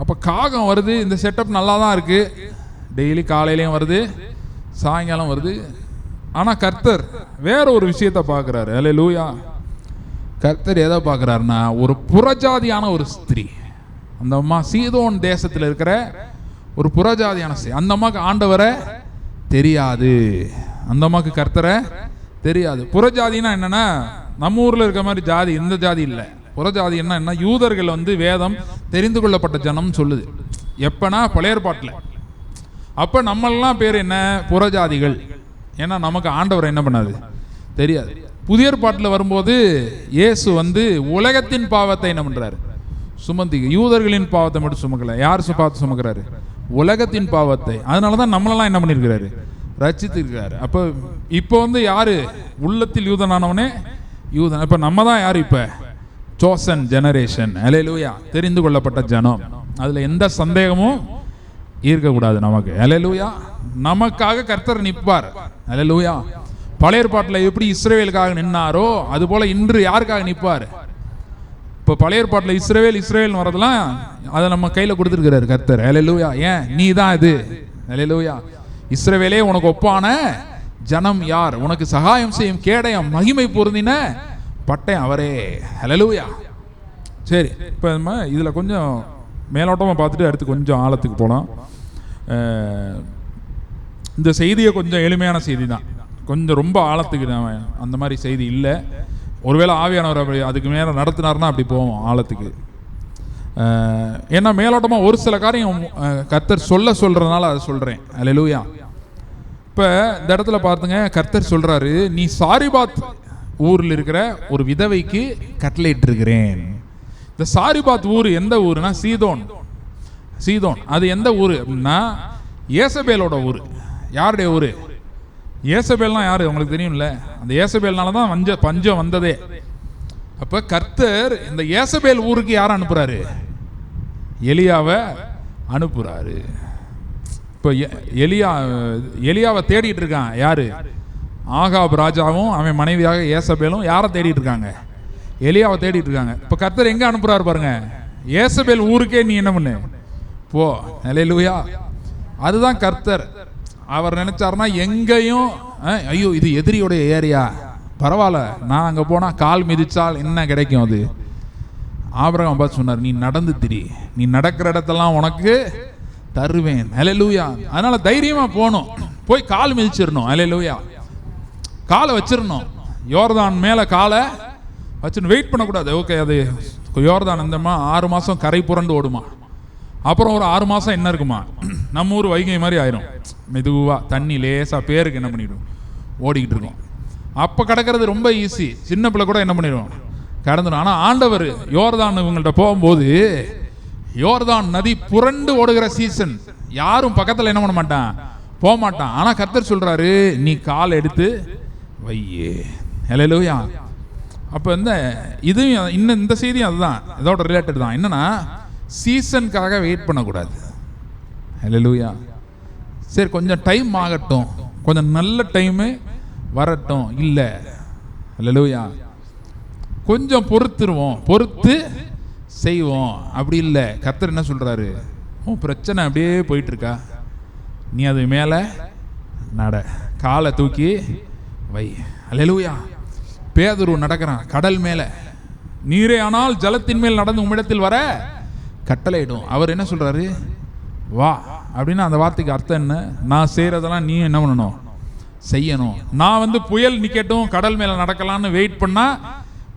அப்போ காகம் வருது. இந்த செட்டப் நல்லா தான் இருக்கு. டெய்லி காலையிலையும் வருது, சாயங்காலம் வருது. ஆனால் கர்த்தர் வேற ஒரு விஷயத்தை பார்க்குறாரு. ஹல்லேலூயா. கர்த்தர் எதை பார்க்குறாருன்னா, ஒரு புறஜாதியான ஒரு ஸ்திரீ. அந்த அம்மா சீதோன் தேசத்தில் இருக்கிற ஒரு புறஜாதியான ஸ்திரீ. அந்த அம்மாவுக்கு ஆண்டவரை தெரியாது, அந்த அம்மாவுக்கு கர்த்தரை தெரியாது. புறஜாதினா என்னன்னா, நம்ம ஊரில் இருக்கிற மாதிரி ஜாதி, இந்த ஜாதி இல்லை. புறஜாதி என்ன? யூதர்கள் வேதம் தெரிந்து கொள்ளப்பட்ட ஜனம் சொல்லுது. எப்பனா பழைய ஏற்பாட்டில். அப்போ நம்மளாம் பேர் என்ன? புறஜாதிகள். ஏன்னா நமக்கு ஆண்டவரை என்ன பண்ணாது? தெரியாது. புதிய ஏற்பாட்டில் வரும்போது இயேசு உலகத்தின் பாவத்தை என்ன பண்றாரு? சுமந்தி. யூதர்களின் பாவத்தை மட்டும் சுமக்கல. யார் பாவத்தை சுமக்கிறாரு? உலகத்தின் பாவத்தை. அதனாலதான் நம்மளெல்லாம் என்ன பண்ணிருக்கிறாரு? ரட்சித்திருக்கிறாரு. அப்போ இப்போ யாரு உள்ளத்தில் யூதனானவனே யூதன். இப்ப நம்ம தான் யாரு? இப்ப சோசன் ஜெனரேஷன். ஹல்லேலூயா. தெரிந்து கொள்ளப்பட்ட ஜனம். அதுல எந்த சந்தேகமும் இருக்கக்கூடாது நமக்கு. ஹல்லேலூயா. நமக்காக கர்த்தர் நிற்பார். ஹல்லேலூயா. பழைய ஏற்பாட்டில் எப்படி இஸ்ரவேலுக்காக நின்னாரோ அது போல இன்று யாருக்காக நிற்பார்? இப்போ பழைய ஏற்பாட்டில் இஸ்ரவேல் வரதெல்லாம் அதை நம்ம கையில் கொடுத்துருக்கிறாரு கர்த்தர். ஹல்லேலூயா. ஏன்? நீ தான் இது. ஹல்லேலூயா. இஸ்ரவேலே உனக்கு ஒப்பான ஜனம் யார்? உனக்கு சகாயம் செய்யும் கேடயம் மகிமை பொருந்தின பட்டயம் அவரே. ஹல்லேலூயா. சரி, இப்போ நம்ம இதில் கொஞ்சம் மேலோட்டமாக பார்த்துட்டு அடுத்து கொஞ்சம் ஆழத்துக்கு போகலாம். இந்த செய்தியை கொஞ்சம் எளிமையான செய்தி தான், கொஞ்சம் ரொம்ப ஆழத்துக்கு அந்த மாதிரி செய்தி இல்லை. ஒருவேளை ஆவியானவர் அப்படி அதுக்கு மேலே நடத்தினார்னா அப்படி போவோம் ஆழத்துக்கு. ஏன்னா மேலோட்டமாக ஒரு சில காரியம் கர்த்தர் சொல்றதுனால அதை சொல்கிறேன். ஹல்லேலூயா. இப்போ இந்த இடத்துல பார்த்துங்க, கர்த்தர் சொல்கிறாரு, நீ சாரிபாத் ஊரில் இருக்கிற ஒரு விதவைக்கு கட்டளையிட்டு இருக்கிறேன். இந்த சாரிபாத் ஊர் எந்த ஊருனா சீதோன். அது எந்த ஊர் அப்படின்னா ஏசபேலோட ஊர். யாருடைய ஊர்? ஏசபேல்னா யாரு உங்களுக்கு தெரியும்ல? அந்த ஏசபேல்னால தான் பஞ்சம் வந்ததே. அப்ப கர்த்தர் இந்த ஏசபேல் ஊருக்கு யாரை அனுப்புறாரு? எலியாவை அனுப்புறாரு. இப்போ எலியாவை தேடிட்டு இருக்கான் யாரு? ஆகாப் ராஜாவும் அவன் மனைவியாக ஏசபேலும் யாரை தேடிட்டு இருக்காங்க? எலியாவை தேடிட்டு இருக்காங்க. இப்போ கர்த்தர் எங்க அனுப்புறாரு பாருங்க, ஏசபேல் ஊருக்கே நீ என்ன பண்ணு போ. ஹல்லேலூயா. அதுதான் கர்த்தர். அவர் நினைச்சாருன்னா எங்கேயும் ஐயோ இது எதிரியோடைய ஏரியா, பரவாயில்ல நான் அங்கே போனால் கால் மிதிச்சால் என்ன கிடைக்கும்? அது ஆபிரகாம் பார்த்து சொன்னார், நீ நடந்து திரி, நீ நடக்கிற இடத்தெல்லாம் உனக்கு தருவேன். ஹல்லேலூயா. அதனால தைரியமா போகணும், போய் கால் மிதிச்சிடணும். ஹல்லேலூயா. காலை வச்சிடணும், யோர்தான் மேலே காலை வச்சுன்னு வெயிட் பண்ணக்கூடாது. ஓகே, அது யோர்தான் இந்த 6 மாதம் கரை புரண்டு ஓடுமா, அப்புறம் ஒரு 6 மாதம் என்ன இருக்குமா, நம்ம ஊர் வைகை மாதிரி ஆயிரும். மெதுவாக தண்ணி லேசாக பேருக்கு என்ன பண்ணிடும், ஓடிக்கிட்டு இருக்கோம். அப்போ கடக்கிறது ரொம்ப ஈஸி, சின்ன பிள்ளை கூட என்ன பண்ணிடும், கடந்துடும். ஆனால் ஆண்டவர் யோர்தான் இவங்கள்ட்ட போகும்போது யோர்தான் நதி புரண்டு ஓடுகிற சீசன், யாரும் பக்கத்தில் என்ன பண்ண மாட்டான், போக மாட்டான். ஆனால் கர்த்தர் சொல்கிறாரு, நீ கால் எடுத்து வையே. ஹல்லேலூயா. அப்போ இதுவும் இன்னும் இந்த செய்தியும் அதுதான், இதோட ரிலேட்டட் தான். என்னன்னா, சீசனுக்காக வெயிட் பண்ணக்கூடாது. ஹல்லேலூயா. சரி கொஞ்சம் டைம் ஆகட்டும், கொஞ்சம் நல்ல டைமு வரட்டும், இல்லை. ஹல்லேலூயா. கொஞ்சம் பொறுத்துருவோம், பொறுத்து செய்வோம், அப்படி இல்லை. கர்த்தர் என்ன சொல்கிறாரு, உன் பிரச்சனை அப்படியே போயிட்டுருக்கா, நீ அது மேலே நட, காலை தூக்கி வை. ஹல்லேலூயா. பேதுரு நடக்கிறான் கடல் மேலே, நீரே ஆனால் ஜலத்தின் மேல் நடந்து உம்மிடத்தில் வர கட்டளையிடும். அவர் என்ன சொல்கிறாரு, வா அப்படின்னா அந்த வார்த்தைக்கு அர்த்தம் என்ன, நான் செய்கிறதெல்லாம் நீ என்ன பண்ணணும், செய்யணும். நான் புயல் நிற்கட்டும் கடல் மேலே நடக்கலான்னு வெயிட் பண்ணால்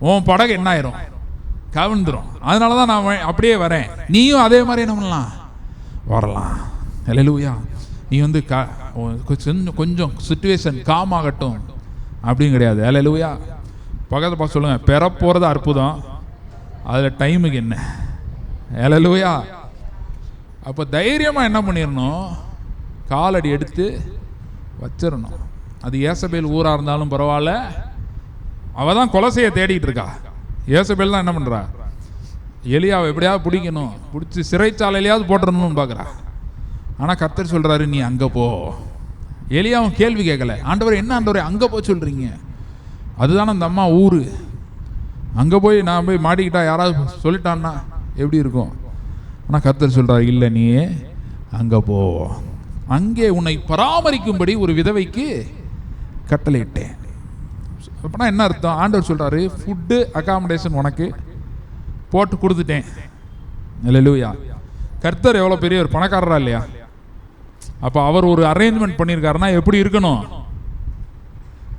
உன் படகு என்ன ஆயிரும், கவிழ்ந்துடும். அதனால தான் நான் அப்படியே வரேன், நீயும் அதே மாதிரி என்ன பண்ணலாம், வரலாம். ஹல்லேலூயா. நீ கொஞ்சம் சிச்சுவேஷன் காம் ஆகட்டும் அப்படின்னு கிடையாது. ஹல்லேலூயா. பக்கத்தை பார்த்து சொல்லுங்க, பெற போகிறது அற்புதம், அதில் டைமுக்கு என்ன. ஹல்லேலூயா. அப்போ தைரியமாக என்ன பண்ணிடணும், காலடி எடுத்து வச்சிடணும். அது ஏசபேல் ஊராக இருந்தாலும் பரவாயில்ல, அவள் தான் கொலசையை தேடிட்டு இருக்கா. ஏசபேல் தான் என்ன பண்ணுறா, எலியாவை எப்படியாவது பிடிக்கணும், பிடிச்சி சிறைச்சாலையிலையாவது போட்டுறணும்னு பார்க்குறா. ஆனால் கர்த்தர் சொல்கிறாரு, நீ அங்கே போ. எலியாவும் கேள்வி கேட்கல, ஆண்டவர் என்ன ஆண்டவரே அங்கே போய் சொல்கிறீங்க, அதுதானே அந்த அம்மா ஊர், அங்கே போய் நான் போய் மாட்டிக்கிட்டா யாராவது சொல்லிட்டான்னா எப்படி இருக்கும். ஆனால் கர்த்தர் சொல்கிறார், இல்லை நீ அங்கே போ, அங்கே உன்னை பராமரிக்கும்படி ஒரு விதவைக்கு கட்டளையிட்டேன். அப்படின்னா என்ன அர்த்தம், ஆண்டவர் சொல்கிறாரு, ஃபுட்டு அகாமடேஷன் உனக்கு போட்டு கொடுத்துட்டேன். ஹல்லேலூயா. கர்த்தர் எவ்வளோ பெரிய ஒரு பணக்காரரா இல்லையா. அப்போ அவர் ஒரு அரேஞ்ச்மெண்ட் பண்ணியிருக்காருன்னா எப்படி இருக்கணும்,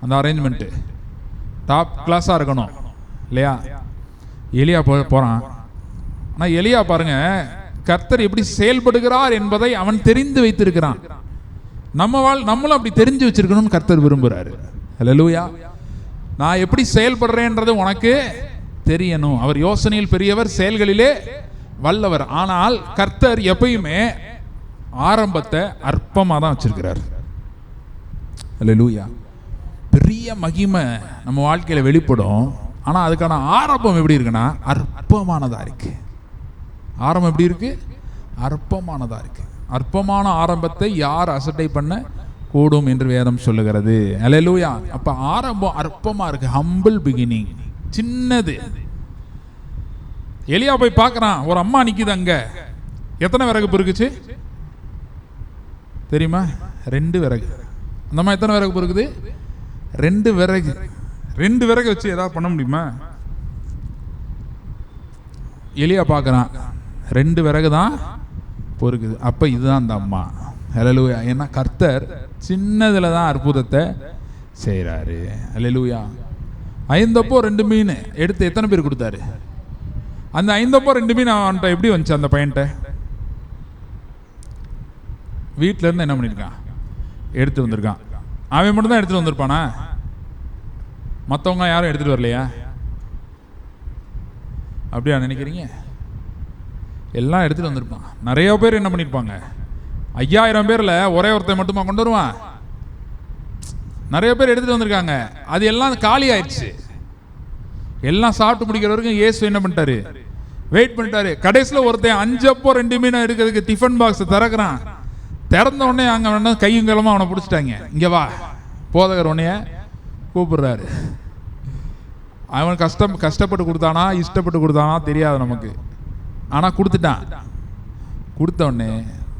அந்த அரேஞ்ச்மெண்ட்டு டாப் கிளாஸாக இருக்கணும் இல்லையா. எலியா போகிறான். ஆனால் எலியா பாருங்க, கர்த்தர் எப்படி செயல்படுகிறார் என்பதை அவன் தெரிந்து வைத்திருக்கிறான். நம்மளும் அப்படி தெரிஞ்சு வச்சிருக்கணும்னு கர்த்தர் விரும்புகிறாரு. ஹல்லேலூயா. நான் எப்படி செயல்படுறேன்றது உனக்கு தெரியணும். அவர் யோசனையில் பெரியவர், செயல்களிலே வல்லவர். ஆனால் கர்த்தர் எப்பயுமே ஆரம்பத்தை அற்பமாக தான் வச்சிருக்கிறார். ஹல்லேலூயா. பெரிய மகிமை நம்ம வாழ்க்கையில் வெளிப்படும், ஆனால் அதுக்கான ஆரம்பம் எப்படி இருக்குன்னா அற்பமானதாக இருக்கு. ஆரம்பம் எப்படி இருக்கு, அற்பமானதாக இருக்கு. அற்பமான ஆரம்பத்தை யார் அசட்டை பண்ண கூடும் என்று வேதம் சொல்லுகிறது. ஹல்லேலூயா. அப்போ ஆரம்பம் அற்பமாக இருக்கு, ஹம்பிள் பிகினிங், சின்னது. எலியா போய் பார்க்குறான், ஒரு அம்மா நிற்குது அங்கே. எத்தனை விறகு பொறுக்குச்சு தெரியுமா, 2 விறகு. அந்த அம்மா எத்தனை விறகு பொறுக்குது, 2 விறகு. 2 விறகு வச்சு ஏதாவது பண்ண முடியுமா. எலியா பார்க்குறான், 2 விறகு தான் பொறுக்குது. அப்போ இதுதான் அந்த அம்மா. ஹல்லேலூயா. ஏன்னா கர்த்தர் சின்னதில் தான் அற்புதத்தை செய்கிறாரு. ஹல்லேலூயா. 5 அப்போ 2 மீன் எடுத்து எத்தனை பேர் கொடுத்தாரு. அந்த 5 அப்போ 2 மீன் அவன்கிட்ட எப்படி வந்துச்சு, அந்த பையன்கிட்ட வீட்டில இருந்து என்ன பண்ணியிருக்கான், எடுத்து வந்திருக்கான். அவன் மட்டும் தான் எடுத்துட்டு வந்திருப்பானா, மற்றவங்க யாரும் எடுத்துட்டு வரலையா, அப்படியா நினைக்கிறீங்க. எல்லாம் எடுத்துட்டு வந்திருப்பான். நிறைய பேர் என்ன பண்ணியிருப்பாங்க, 5000 பேர்ல ஒரே ஒருத்தன் மட்டுமா கொண்டு வருவான். நிறைய பேர் எடுத்துட்டு வந்திருக்காங்க. அது எல்லாம் காலி ஆயிடுச்சு. எல்லாம் சாப்பிட்டு முடிக்கிற வரைக்கும் இயேசு என்ன பண்ணிட்டாரு, வெயிட் பண்ணிட்டாரு. கடைசியில் ஒருத்தன் 5 அப்போ 2 மீன் எடுக்கிறதுக்கு டிஃபன் பாக்ஸ் திறக்கிறான். திறந்த உடனே அங்கே வேணா கையும் களமா அவனை பிடிச்சிட்டாங்க. இங்கே வா, போதகர் உன்னைய கூப்பிடுறாரு. அவன் கஷ்டப்பட்டு கொடுத்தானா இஷ்டப்பட்டு கொடுத்தானா தெரியாது நமக்கு, ஆனால் கொடுத்துட்டான். கொடுத்த உடனே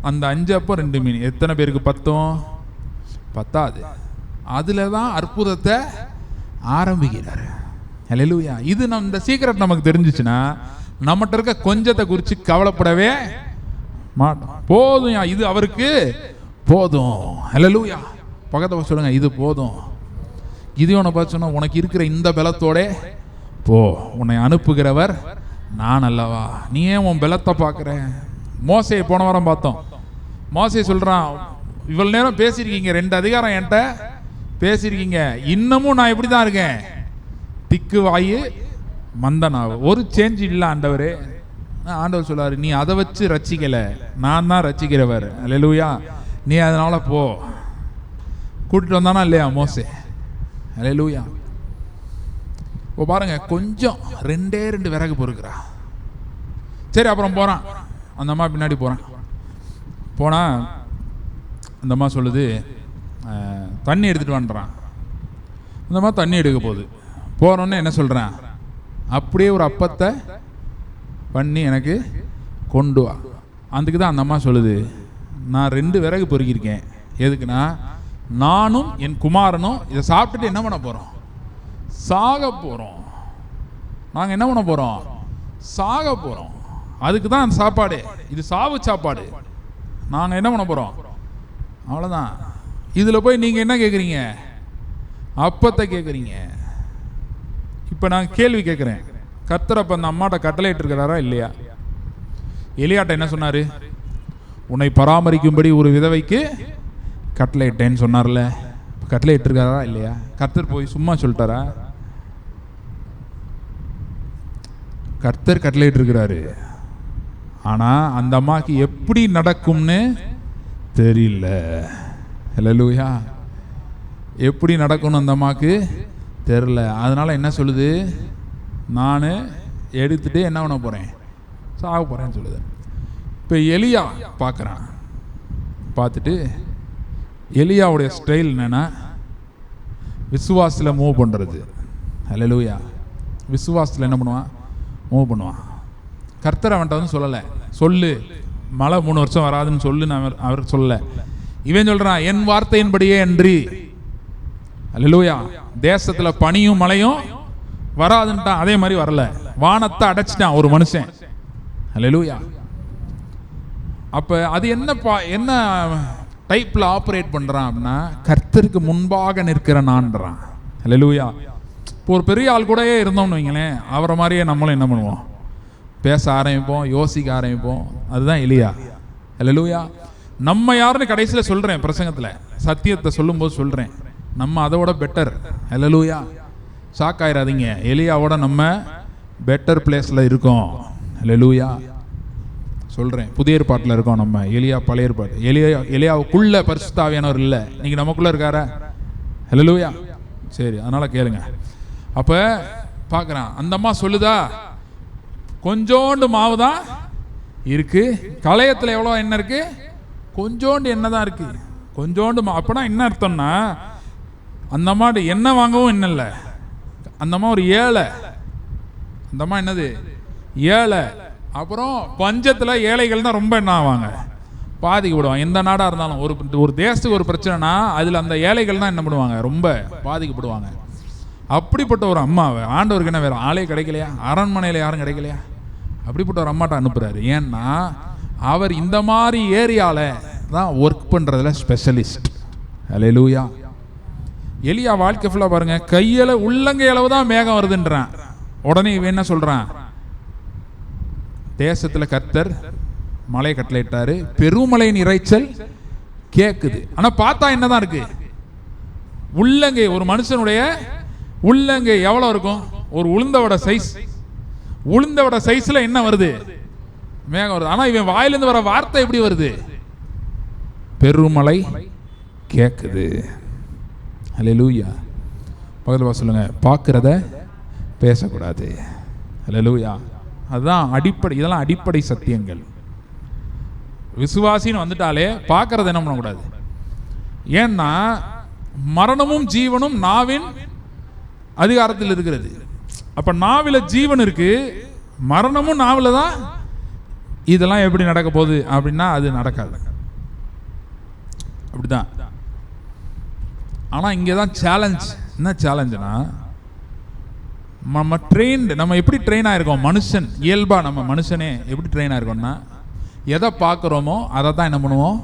அந்த 5 அப்போ 2 மீன் எத்தனை பேருக்கு பத்தாது. அதில் தான் அற்புதத்தை ஆரம்பிக்கிறார். ஹல்லேலூயா. இது இந்த சீக்கிரம் நமக்கு தெரிஞ்சிச்சுன்னா நம்மகிட்ட இருக்க கொஞ்சத்தை குறித்து கவலைப்படவே மாட்டோம். போதும், இது அவருக்கு போதும். ஹல்லேலூயா. பக்கத்தை சொல்லுங்க, இது போதும். கிதியோனை பார்த்து சொன்னா, உனக்கு இருக்கிற இந்த பலத்தோட போ, உன்னை அனுப்புகிறவர் நான் அல்லவா, நீ ஏன் உன் பலத்தை பார்க்குற, மோசே போன வாரம் பார்த்தோம். மோசே சொல்கிறான், இவ்வளோ நேரம் பேசியிருக்கீங்க, 2 அதிகாரம் என்கிட்ட பேசியிருக்கீங்க, இன்னமும் நான் இப்படி தான் இருக்கேன், திக்கு வாயு மந்தனாவு, ஒரு சேஞ்ச் இல்லை ஆண்டவரே. ஆண்டவர் சொல்றாரு, நீ அதை வச்சு ரட்சிக்கலை, நான் தான் ரட்சிக்கிறவர். அல்லேலூயா. நீ அதனால போ. கூட்டிட்டு வந்தானா இல்லையா மோசே? அல்லேலூயா. இப்போ பாருங்க, கொஞ்சம் 2 விறகு பொறுக்கிறா. சரி, அப்புறம் போகிறான். அந்த அம்மா பின்னாடி போனால் அந்த அம்மா சொல்லுது, தண்ணி எடுத்துகிட்டு வந்துடுறான். அந்த அம்மா தண்ணி எடுக்க போகுது. போகிறோன்னே என்ன சொல்கிறேன், அப்படியே ஒரு அப்பத்தை பண்ணி எனக்கு கொண்டு வா. அதுக்கு தான் அந்த அம்மா சொல்லுது, நான் 2 விறகு பொறுக்கியிருக்கேன். எதுக்குன்னா, நானும் என் குமாரனும் இதை சாப்பிட்டுட்டு என்ன பண்ண போகிறோம், சாக போகிறோம். நாங்கள் என்ன பண்ண போகிறோம், சாக போகிறோம். அதுக்கு தான் அந்த சாப்பாடு, இது சாவு சாப்பாடு. நாங்கள் என்ன பண்ண போகிறோம், அவ்வளோதான். இதில் போய் நீங்கள் என்ன கேட்குறீங்க, அப்பத்தை கேட்குறீங்க. இப்போ நான் கேள்வி கேட்குறேன், கர்த்தர் அப்போ அந்த அம்மாட்ட கட்டளையிட்டு இருக்கிறாரா இல்லையா? எலியாட்ட என்ன சொன்னார், உன்னை பராமரிக்கும்படி ஒரு விதவைக்கு கட்டளையிட்டேன்னு சொன்னார்ல, கட்டளையிட்டு இருக்காரா இல்லையா? கர்த்தர் போய் சும்மா சொல்லிட்டாரா? கர்த்தர் கட்டளையிட்டு இருக்கிறாரு. ஆனால் அந்த அம்மாவுக்கு எப்படி நடக்கும்னு தெரியல. அல்லேலூயா. எப்படி நடக்கும்னு அந்த அம்மாவுக்கு தெரில. அதனால் என்ன சொல்லுது, நான் எடுத்துகிட்டு என்ன பண்ண போகிறேன், சாக போகிறேன்னு சொல்லுது. இப்போ எலியா பார்க்குறான். பார்த்துட்டு எலியாவுடைய ஸ்டைல் என்னென்னா, விசுவாசத்தில் மூவ் பண்ணுறது. அல்லேலூயா. விசுவாசத்தில் என்ன பண்ணுவான், மூவ் பண்ணுவான். கர்த்தர் அவன்கிட்ட வந்து சொல்லலை, சொல்லு மழை 3 வருஷம் வராதுன்னு சொல்லுன்னு அவர் சொல்லலை. இவன் சொல்கிறான், என் வார்த்தையின்படியே அன்றி. அல்லேலூயா. தேசத்தில் பனியும் மழையும் வராதுன்ட்டான். அதே மாதிரி வரல, வானத்தை அடைச்சிட்டான் ஒரு மனுஷன். அல்லேலூயா. அப்போ அது என்ன டைப்பில் ஆப்ரேட் பண்ணுறான் அப்படின்னா, கர்த்தருக்கு முன்பாக நிற்கிற நான்றான். அல்லேலூயா. இப்போ ஒரு பெரிய ஆள் கூடயே இருந்தோம்னு வைங்களேன், அவரை மாதிரியே நம்மளும் என்ன பண்ணுவோம், பேச ஆரம்பிப்போம், யோசிக்க ஆரம்பிப்போம். அதுதான் எலியா. அல்லேலூயா. நம்ம யாருன்னு கடைசியில் சொல்கிறேன், பிரசங்கத்தில் சத்தியத்தை சொல்லும்போது சொல்கிறேன், நம்ம அதோட பெட்டர். அல்லேலூயா. ஷாக் ஆயிடாதீங்க, எலியாவோட நம்ம பெட்டர் பிளேஸில் இருக்கோம். அல்லேலூயா. சொல்கிறேன், புதிய ஏற்பாட்டில் இருக்கோம் நம்ம. எலியா பழைய ஏற்பாடு. எலியாவுக்குள்ள பரிசுத்த ஆவியானவர் இல்லை, இன்னைக்கு நமக்குள்ளே இருக்காரா? அல்லேலூயா. சரி, அதனால் கேளுங்க. அப்போ பார்க்குறான், அந்த அம்மா சொல்லுதா, கொஞ்சோண்டு மாவு தான் இருக்கு, களையத்தில் எவ்வளோ எண்ணெய் இருக்கு, கொஞ்சோண்டு எண்ணெய் தான் இருக்கு, கொஞ்சோண்டு அப்போனா என்ன அர்த்தம்னா, அந்த அம்மாட்ட எண்ணெய் வாங்கவும் என்ன இல்லை. அந்த அம்மா ஒரு ஏழை. அந்த அம்மா என்னது, ஏழை. அப்புறம் பஞ்சத்தில் ஏழைகள் தான் ரொம்ப என்ன ஆவாங்க, பாதிக்கப்படுவாங்க. எந்த நாடாக இருந்தாலும் ஒரு தேசத்துக்கு ஒரு பிரச்சனைனா அதில் அந்த ஏழைகள் தான் என்ன பண்ணுவாங்க, ரொம்ப பாதிக்கப்படுவாங்க. அப்படிப்பட்ட ஒரு அம்மாவை ஆண்டவருக்கு என்ன வேறு ஆளே கிடைக்கலையா, அரண்மனையில் யாரும் கிடைக்கலையா, அப்படிப்பட்ட ஒரு அம்மாட்ட அனுப்புகிறாரு. ஏன்னா அவர் இந்த மாதிரி ஏரியாவில் தான் ஒர்க் பண்ணுறதுல ஸ்பெஷலிஸ்ட். அல்லேலூயா. எலியா வாழ்க்கை ஃபுல்லாக பாருங்க, கையில் உள்ளங்கை அளவு தான் மேகம் வருதுன்றான். உடனே இவன் என்ன சொல்கிறான், தேசத்தில் கர்த்தர் மழை கட்டளையிட்டாரு, பெருமழையின் இறைச்சல் கேட்குது. ஆனால் பார்த்தா என்னதான் இருக்கு, உள்ளங்கை. ஒரு மனுஷனுடைய உள்ளங்கை எவ்வளோ இருக்கும், ஒரு உளுந்தோட சைஸ். உளுந்தோட சைஸில் என்ன வருது, மேகம் வருது. ஆனால் இவன் வாயிலிருந்து வர வார்த்தை எப்படி வருது, பெருமழை கேட்குது. அல்லேலூயா. பக்கத்தில் சொல்லுங்க, பார்க்கிறத பேசக்கூடாது. அல்லேலூயா. அதுதான் அடிப்படை. இதெல்லாம் அடிப்படை சத்தியங்கள். விசுவாசின்னு வந்துட்டாலே பார்க்கறத என்ன பண்ணக்கூடாது. ஏன்னா மரணமும் ஜீவனும் நாவின் அதிகாரத்தில் இருக்கிறது. அப்ப நாவில ஜீவன் இருக்கு, மரணமும் நாவில தான். இதெல்லாம் எப்படி நடக்க போகுது அப்படின்னா அது நடக்காது. அப்படிதான். ஆனா இங்கதான் சேலஞ்ச். என்ன சேலஞ்சுனா, நம்ம ட்ரெயின்டு, நம்ம எப்படி ட்ரெயின் ஆயிருக்கோம், மனுஷன் இயல்பா நம்ம மனுஷனே எப்படி ட்ரெயின் ஆயிருக்கோம்னா, எதை பார்க்குறோமோ அதை தான் என்ன பண்ணுவோம்,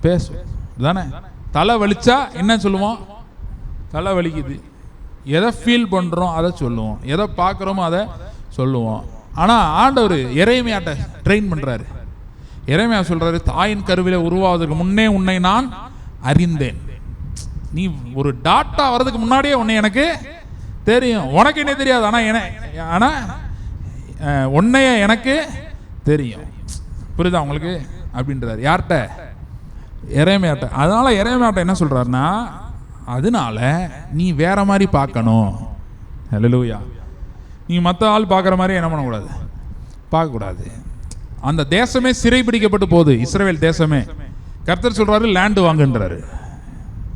பேசுவோம். தானே? தலை வலிச்சா என்ன சொல்லுவோம், தலை வலிக்குது. எதை ஃபீல் பண்ணுறோம் அதை சொல்லுவோம், எதை பார்க்குறோமோ அதை சொல்லுவோம். ஆனால் ஆண்டவர் எரேமியாட்ட ட்ரெயின் பண்ணுறாரு. எரேமியா சொல்றாரு, தாயின் கருவில உருவாவதற்கு முன்னே உன்னை நான் அறிந்தேன். நீ ஒரு டாட்டா வர்றதுக்கு முன்னாடியே உன்னை எனக்கு தெரியும். உனக்கு என்ன தெரியாது, ஆனா உன்னைய எனக்கு தெரியும். புரியுதா உங்களுக்கு அப்படின்றாரு. யார்கிட்ட? எரேமியாட்ட. அதனால எரேமியாட்ட என்ன சொல்றாருன்னா, அதனால நீ வேற மாதிரி பார்க்கணும். ஹல்லேலூயா. நீ மற்ற ஆள் பார்க்குற மாதிரி என்ன பண்ணக்கூடாது, பார்க்கக்கூடாது. அந்த தேசமே சிறை பிடிக்கப்பட்டு போகுது, இஸ்ரவேல் தேசமே. கர்த்தர் சொல்றாரு லேண்டு வாங்குன்றாரு.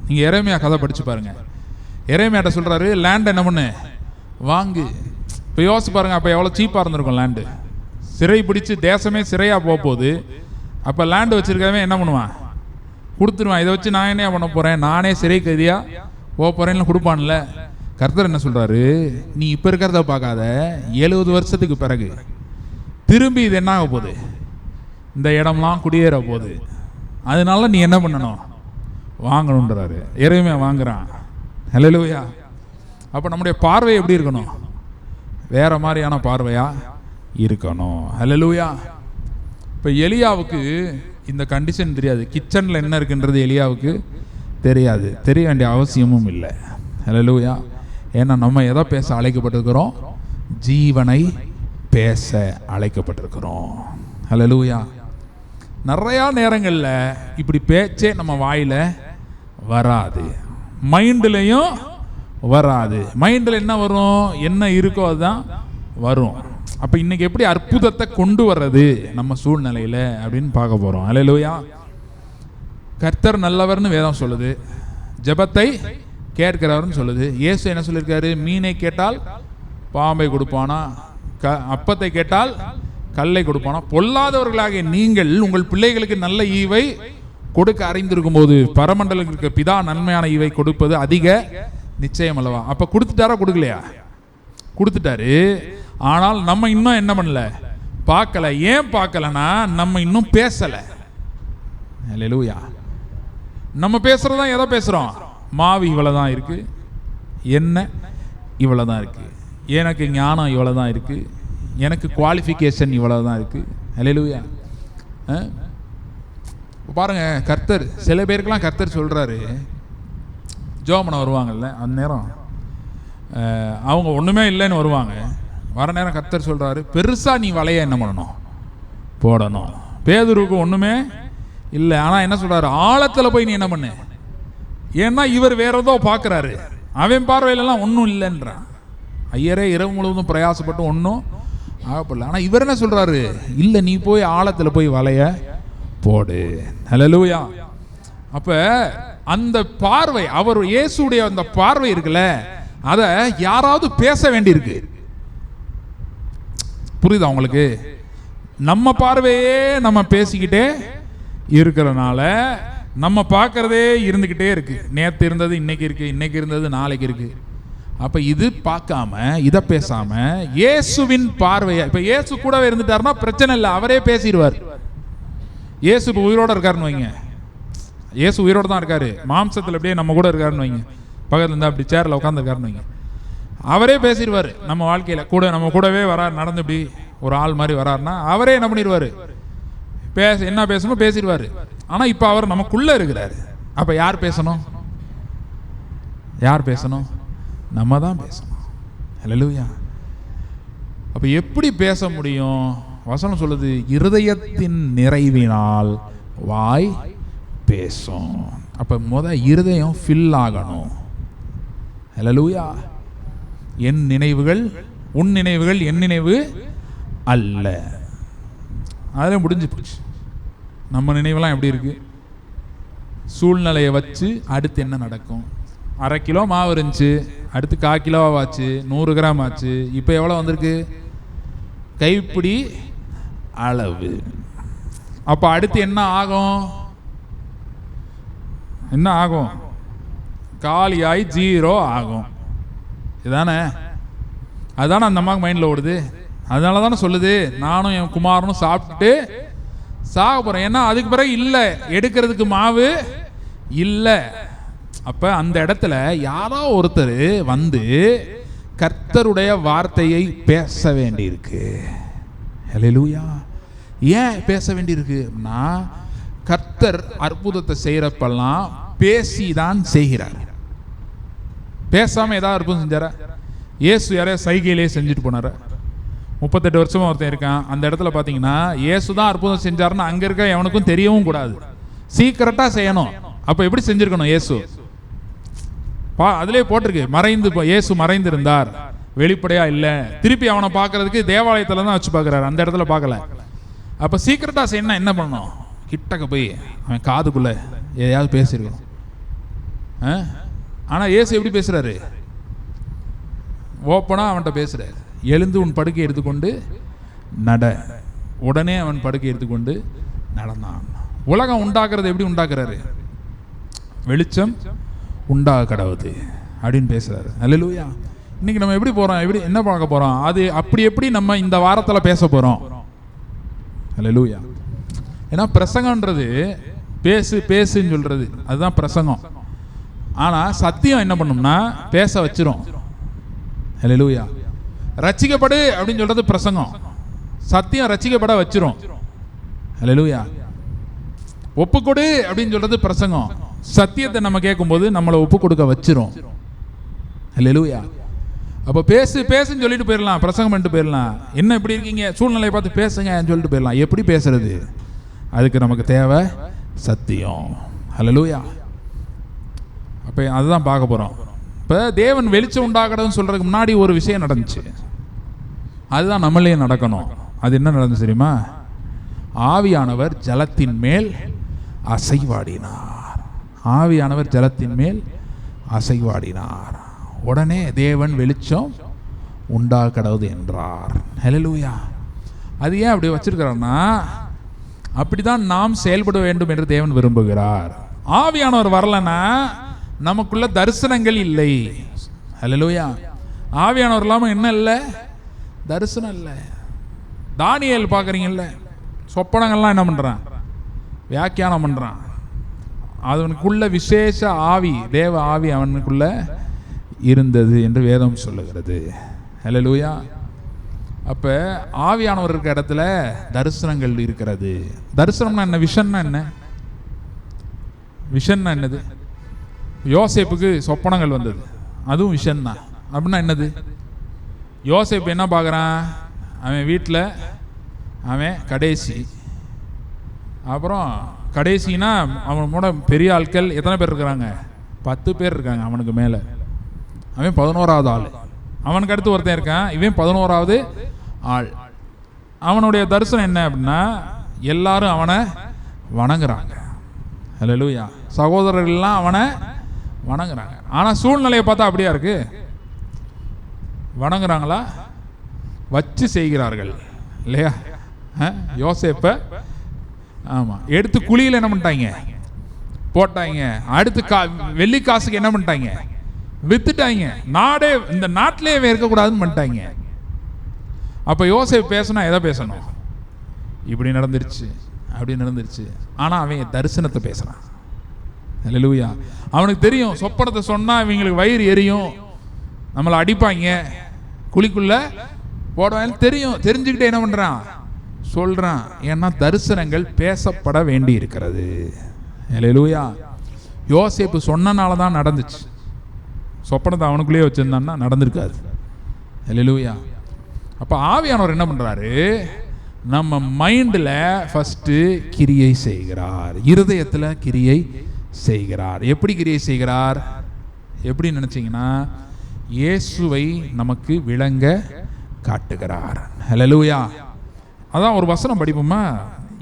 நீங்க எரேமியா கதை படிச்சு பாருங்க. எரேமியாட்ட சொல்றாரு லேண்ட் என்ன பண்ணு, வாங்கு. இப்போ யோசிச்சு பாருங்க, அப்போ எவ்வளோ சீப்பாக இருந்திருக்கும் லேண்டு. சிறை பிடிச்சு தேசமே சிறையாக போக போகுது. அப்போ லேண்டு வச்சிருக்கவே என்ன பண்ணுவான், கொடுத்துருவான். இதை வச்சு நான் என்ன பண்ண போகிறேன், நானே சிறை கைதியாக போக போகிறேன்னு கொடுப்பான்ல. கர்த்தர் என்ன சொல்கிறாரு, நீ இப்போ இருக்கிறத பார்க்காத, 70 வருஷத்துக்கு பிறகு திரும்பி இது என்ன ஆக போகுது, இந்த இடம்லாம் குடியேற போகுது. அதனால நீ என்ன பண்ணணும், வாங்கணுன்றாரு. எருமையா வாங்குறான். ஹல்லேலூயா. அப்போ நம்முடைய பார்வை எப்படி இருக்கணும், வேற மாதிரியான பார்வையா இருக்கணும். ஹல்லேலூயா. இப்போ எலியாவுக்கு இந்த கண்டிஷன் தெரியாது. கிச்சனில் என்ன இருக்குன்றது எலியாவுக்கு தெரியாது, தெரிய வேண்டிய அவசியமும் இல்லை. ஹல்லேலூயா. ஏன்னா நம்ம எதை பேச அழைக்கப்பட்டிருக்கிறோம், ஜீவனை பேச அழைக்கப்பட்டிருக்கிறோம். ஹல்லேலூயா. நிறையா நேரங்களில் இப்படி பேச்சே நம்ம வாயில் வராது, மைண்ட்லையும் வராது. மைண்டில் என்ன வரும், என்ன இருக்கோ அதுதான் வரும். அப்போ இன்னைக்கு எப்படி அற்புதத்தை கொண்டு வர்றது நம்ம சூழ்நிலையில் அப்படின்னு பார்க்க போகிறோம். ஹல்லேலூயா. கர்த்தர் நல்லவர்னு வேதம் சொல்லுது, ஜெபத்தை கேட்கிறவர்னு சொல்லுது. இயேசு என்ன சொல்லியிருக்காரு, மீனை கேட்டால் பாம்பை கொடுப்பானா, அப்பத்தை கேட்டால் கல்லை கொடுப்பானா. பொல்லாதவர்களாகிய நீங்கள் உங்கள் பிள்ளைகளுக்கு நல்ல ஈவை கொடுக்க அறிந்திருக்கும் போது பரமண்டலுக்கு பிதா நன்மையான ஈவை கொடுப்பது அதிக நிச்சயம் அல்லவா. அப்ப கொடுத்துட்டாரா, கொடுக்கலையா? கொடுத்துட்டாரு. ஆனால் நம்ம இன்னும் என்ன பண்ணல, பார்க்கல. ஏன் பார்க்கலன்னா நம்ம இன்னும் பேசல. ஹல்லேலூயா. நம்ம பேசுறதுதான் எதை பேசுறோம், மாவு இவ்வளவுதான் இருக்கு, என்ன இவ்வளவுதான் இருக்கு, எனக்கு ஞானம் இவ்வளவுதான் இருக்கு, எனக்கு குவாலிஃபிகேஷன் இவ்வளவுதான் இருக்கு. ஹல்லேலூயா. பாருங்க, கர்த்தர் சில பேருக்கெல்லாம் கர்த்தர் சொல்றாரு, ஜோமனை வருவாங்கல்ல, அந்த நேரம் அவங்க ஒன்றுமே இல்லைன்னு வருவாங்க. வர நேரம் கர்த்தர் சொல்கிறாரு, பெருசாக நீ வலைய என்ன பண்ணணும், போடணும். பேதுருக்கு ஒன்றுமே இல்லை, ஆனால் என்ன சொல்கிறாரு, ஆழத்தில் போய் நீ என்ன பண்ணு. ஏன்னா இவர் வேற ஏதோ பார்க்குறாரு, அவன் பார்வையிலலாம் ஒன்றும் இல்லைன்றான். ஐயரே இரவு முழுவதும் பிரயாசப்பட்டு ஒன்றும் ஆகப்படல. ஆனால் இவர் என்ன சொல்கிறாரு, இல்லை நீ போய் ஆழத்தில் போய் வலைய போடு. ஹல்லேலூயா. அப்போ அந்த பார்வை, அவர் இயேசுடைய அந்த பார்வை இருக்குல்ல, அதை யாராவது பேச வேண்டியிருக்கு. புரியுதா உங்களுக்கு? நம்ம பார்வையே நம்ம பேசிக்கிட்டே இருக்கிறனால நம்ம பார்க்கறதே இருந்துக்கிட்டே இருக்கு. நேற்று இருந்தது இன்னைக்கு இருக்கு, இன்னைக்கு இருந்தது நாளைக்கு இருக்கு. அப்ப இது பார்க்காம, இதை பேசாம இயேசுவின் பார்வையை, இப்ப இயேசு கூடவே இருந்துட்டாருன்னா பிரச்சனை இல்லை, அவரே பேசிடுவார். இயேசு இப்போ உயிரோட இருக்காருன்னு வைங்க, இயேசு உயிரோடு தான் இருக்காரு, மாம்சத்தில் அப்படியே நம்ம கூட இருக்காருன்னு வைங்க, பக்கத்துல இருந்தா அப்படி சேரில் உட்காந்துருக்காருன்னு வைங்க, அவரே பேசிடுவார். நம்ம வாழ்க்கையில் கூட நம்ம கூடவே வரார், நடந்து இப்படி ஒரு ஆள் மாதிரி வராருன்னா அவரே என்ன பண்ணிடுவார், என்ன பேசணும் பேசிடுவார். ஆனால் இப்போ அவர் நமக்குள்ளே இருக்கிறாரு. அப்போ யார் பேசணும், யார் பேசணும், நம்ம தான் பேசணும். ஹல்லேலூயா. அப்போ எப்படி பேச முடியும்? வசனம் சொல்லுது, இருதயத்தின் நிறைவினால் வாய் பேசும். அப்ப இருதயம் ஃபில் ஆகணும். ஹல்லேலூயா. என் நினைவுகள் உன் நினைவுகள் என் நினைவு அல்ல. அதில் முடிஞ்சு போச்சு. நம்ம நினைவெல்லாம் எப்படி இருக்கு, சூழ்நிலையை வச்சு அடுத்து என்ன நடக்கும். 1/2 கிலோ மாவு இருந்துச்சு, அடுத்து 1/4 கிலோவாச்சு, 100 கிராம் ஆச்சு, இப்போ எவ்வளோ வந்திருக்கு, கைப்பிடி அளவு. அப்போ அடுத்து என்ன ஆகும், என்ன ஆகும், காலியாய் 0 ஆகும். இதுதானே, அதுதானே அந்த அம்மாவுக்கு மைண்டில் ஓடுது. அதனால தானே சொல்லுது, நானும் என் குமாரனும் சாப்பிட்டுட்டு சாக போகிறேன். ஏன்னா அதுக்கு பிறகு இல்லை, எடுக்கிறதுக்கு மாவு இல்லை. அப்போ அந்த இடத்துல யாரோ ஒருத்தர் வந்து கர்த்தருடைய வார்த்தையை பேச வேண்டியிருக்கு. ஹல்லேலூயா. ஏன் பேச வேண்டியிருக்குன்னா, கர்த்தர் அற்புதத்தை செய்கிறப்பெல்லாம் பேசி தான் செய்கிறார். பேசாமல் ஏதாவது அற்புதம் செஞ்சாரா? இயேசு யாரையா சைகையிலே செஞ்சுட்டு போனார? 38 வருஷமா ஒருத்தன் இருக்கான். அந்த இடத்துல பார்த்தீங்கன்னா இயேசு தான் அற்புதம் செஞ்சாருன்னு அங்கே இருக்க எவனுக்கும் தெரியவும் கூடாது, சீக்கிரட்டாக செய்யணும். அப்போ எப்படி செஞ்சுருக்கணும்? இயேசு அதிலே போட்டிருக்கு, மறைந்து இயேசு மறைந்து இருந்தார், வெளிப்படையா இல்லை. திருப்பி அவனை பார்க்கறதுக்கு தேவாலயத்தில் தான் வச்சு பார்க்குறாரு, அந்த இடத்துல பார்க்கல. அப்போ சீக்கிரட்டாக செய்யணும் என்ன பண்ணணும்? கிட்டக்க போய் அவன் காதுக்குள்ள எதையாவது பேசியிருக்கணும். ஆனால் இயேசு எப்படி பேசுறாரு? ஓப்பனாக அவன்கிட்ட பேசுறாரு. எழுந்து உன் படுக்கை எடுத்துக்கொண்டு நட. உடனே அவன் படுக்கை எடுத்துக்கொண்டு நடந்தான். உலகம் உண்டாக்குறது எப்படி உண்டாக்குறாரு? வெளிச்சம் உண்டாக கடவுது அப்படின்னு பேசுறாரு. அல்லேலூயா. இன்னைக்கு நம்ம எப்படி போறோம், எப்படி என்ன பார்க்க போறோம்? அது அப்படி எப்படி நம்ம இந்த வாரத்தில் பேச போறோம்? அல்லேலூயா. ஏன்னா பிரசங்கன்றது பேசு பேசுன்னு சொல்றது, அதுதான் பிரசங்கம். ஆனால் சத்தியம் என்ன பண்ணும்னா பேச வச்சிரும். அல்லேலூயா. ரட்சிக்கப்படு அப்படின்னு சொல்றது பிரசங்கம், சத்தியம் ரட்சிக்கப்பட வச்சிரும். அல்லேலூயா. ஒப்புக்கொடு அப்படின்னு சொல்றது பிரசங்கம், சத்தியத்தை நம்ம கேட்கும்போது நம்மளை ஒப்பு கொடுக்க வச்சிரும். அல்லேலூயா. அப்போ பேசு பேசுன்னு சொல்லிட்டு போயிடலாம், பிரசங்கம் பண்ணிட்டு போயிடலாம். என்ன இப்படி இருக்கீங்க, சூழ்நிலையை பார்த்து பேசுங்கன்னு சொல்லிட்டு போயிடலாம். எப்படி பேசுறது? அதுக்கு நமக்கு தேவை சத்தியம். அல்லேலூயா. அப்போ அதுதான் பார்க்க போகிறோம். இப்போ தேவன் வெளிச்சம் உண்டாகணும்னு சொல்கிறதுக்கு முன்னாடி ஒரு விஷயம் நடந்துச்சு, அதுதான் நம்மளே நடக்கணும். அது என்ன நடந்துச்சு தெரியுமா? ஆவியானவர் ஜலத்தின் மேல் அசைவாடினார். ஆவியானவர் ஜலத்தின் மேல் அசைவாடினார். உடனே தேவன் வெளிச்சம் உண்டாக கடவுது என்றார். ஹல்லேலூயா. அது ஏன் அப்படி வச்சிருக்கிறார்னா, அப்படிதான் நாம் செயல்பட வேண்டும் என்று தேவன் விரும்புகிறார். ஆவியானவர் வரலன்னா நமக்குள்ள தரிசனங்கள் இல்லை. ஹல்லேலூயா. ஆவியானவர் இல்லாமல் என்ன இல்லை? தரிசனம் இல்லை. தானியேல் பார்க்குறீங்கல்ல, சொப்பனங்கள்லாம் என்ன பண்ணுறான்? வியாக்கியானம் பண்ணுறான். அவனுக்குள்ள விசேஷ ஆவி, தேவ ஆவி அவனுக்குள்ள இருந்தது என்று வேதம் சொல்லுகிறது. ஹல்லேலூயா. அப்போ ஆவியானவர் இருக்கிற இடத்துல தரிசனங்கள் இருக்கிறது. தரிசனம்னா என்ன? விஷன்னா என்ன? விஷன்னா என்னது? யோசேப்புக்கு சொப்பனங்கள் வந்தது, அதுவும் விஷன் தான். அப்படின்னா என்னது? யோசேப்பு என்ன பார்க்குறான்? அவன் வீட்டில் அவன் கடைசி. அப்புறம் கடைசினா அவனோட பெரிய ஆட்கள் எத்தனை பேர் இருக்கிறாங்க? 10 பேர் இருக்காங்க அவனுக்கு மேலே. அவன் 11வது ஆள். அவனுக்கு அடுத்து ஒருத்தன் இருக்கான், இவன் 11வது ஆள். அவனுடைய தரிசனம் என்ன அப்படின்னா, எல்லாரும் அவனை வணங்குறாங்க. ஹல்லேலூயா. சகோதரர்கள்லாம் அவனை வணங்குறாங்க. ஆனால் சூழ்நிலையை பார்த்தா அப்படியா இருக்கு? வணங்குறாங்களா? வச்சு செய்கிறார்கள் இல்லையா? யோசேப்பை ஆமாம் எடுத்து குழியில் என்ன பண்ணிட்டாங்க? போட்டாங்க. அடுத்து வெள்ளி காசுக்கு என்ன பண்ணிட்டாங்க? வித்துட்டாங்க. நாடே இந்த நாட்டிலே இருக்கக்கூடாதுன்னு பண்ணிட்டாங்க. அப்போ யோசேப்பு பேசினா எதை பேசணும்? இப்படி நடந்துருச்சு, அப்படி நடந்துருச்சு. ஆனால் அவன் தரிசனத்தை பேசுகிறான். அல்லேலூயா. அவனுக்கு தெரியும், சொப்பனத்தை சொன்னால் இவங்களுக்கு வயிறு எரியும், நம்மளை அடிப்பாங்க, குழிக்குள்ள போடுவாங்க தெரியும். தெரிஞ்சுக்கிட்டே என்ன பண்ணுறான்? சொல்கிறான். ஏன்னா தரிசனங்கள் பேசப்பட வேண்டி இருக்கிறது. அல்லேலூயா. யோசேப்பு சொன்னனால தான் நடந்துச்சு. சொப்பனத்தை அவனுக்குள்ளேயே வச்சுருந்தான்னா நடந்திருக்காது. அல்லேலூயா. அப்போ ஆவியானவர் என்ன பண்ணுறாரு? நம்ம மைண்டில் ஃபஸ்ட்டு கிரியை செய்கிறார், இருதயத்தில் கிரியை செய்கிறார். எப்படி கிரியை செய்கிறார்? எப்படி நினச்சிங்கன்னா, இயேசுவை நமக்கு விளங்க காட்டுகிறார். ஹல்லேலூயா. அதான் ஒரு வசனம் படிப்போமா?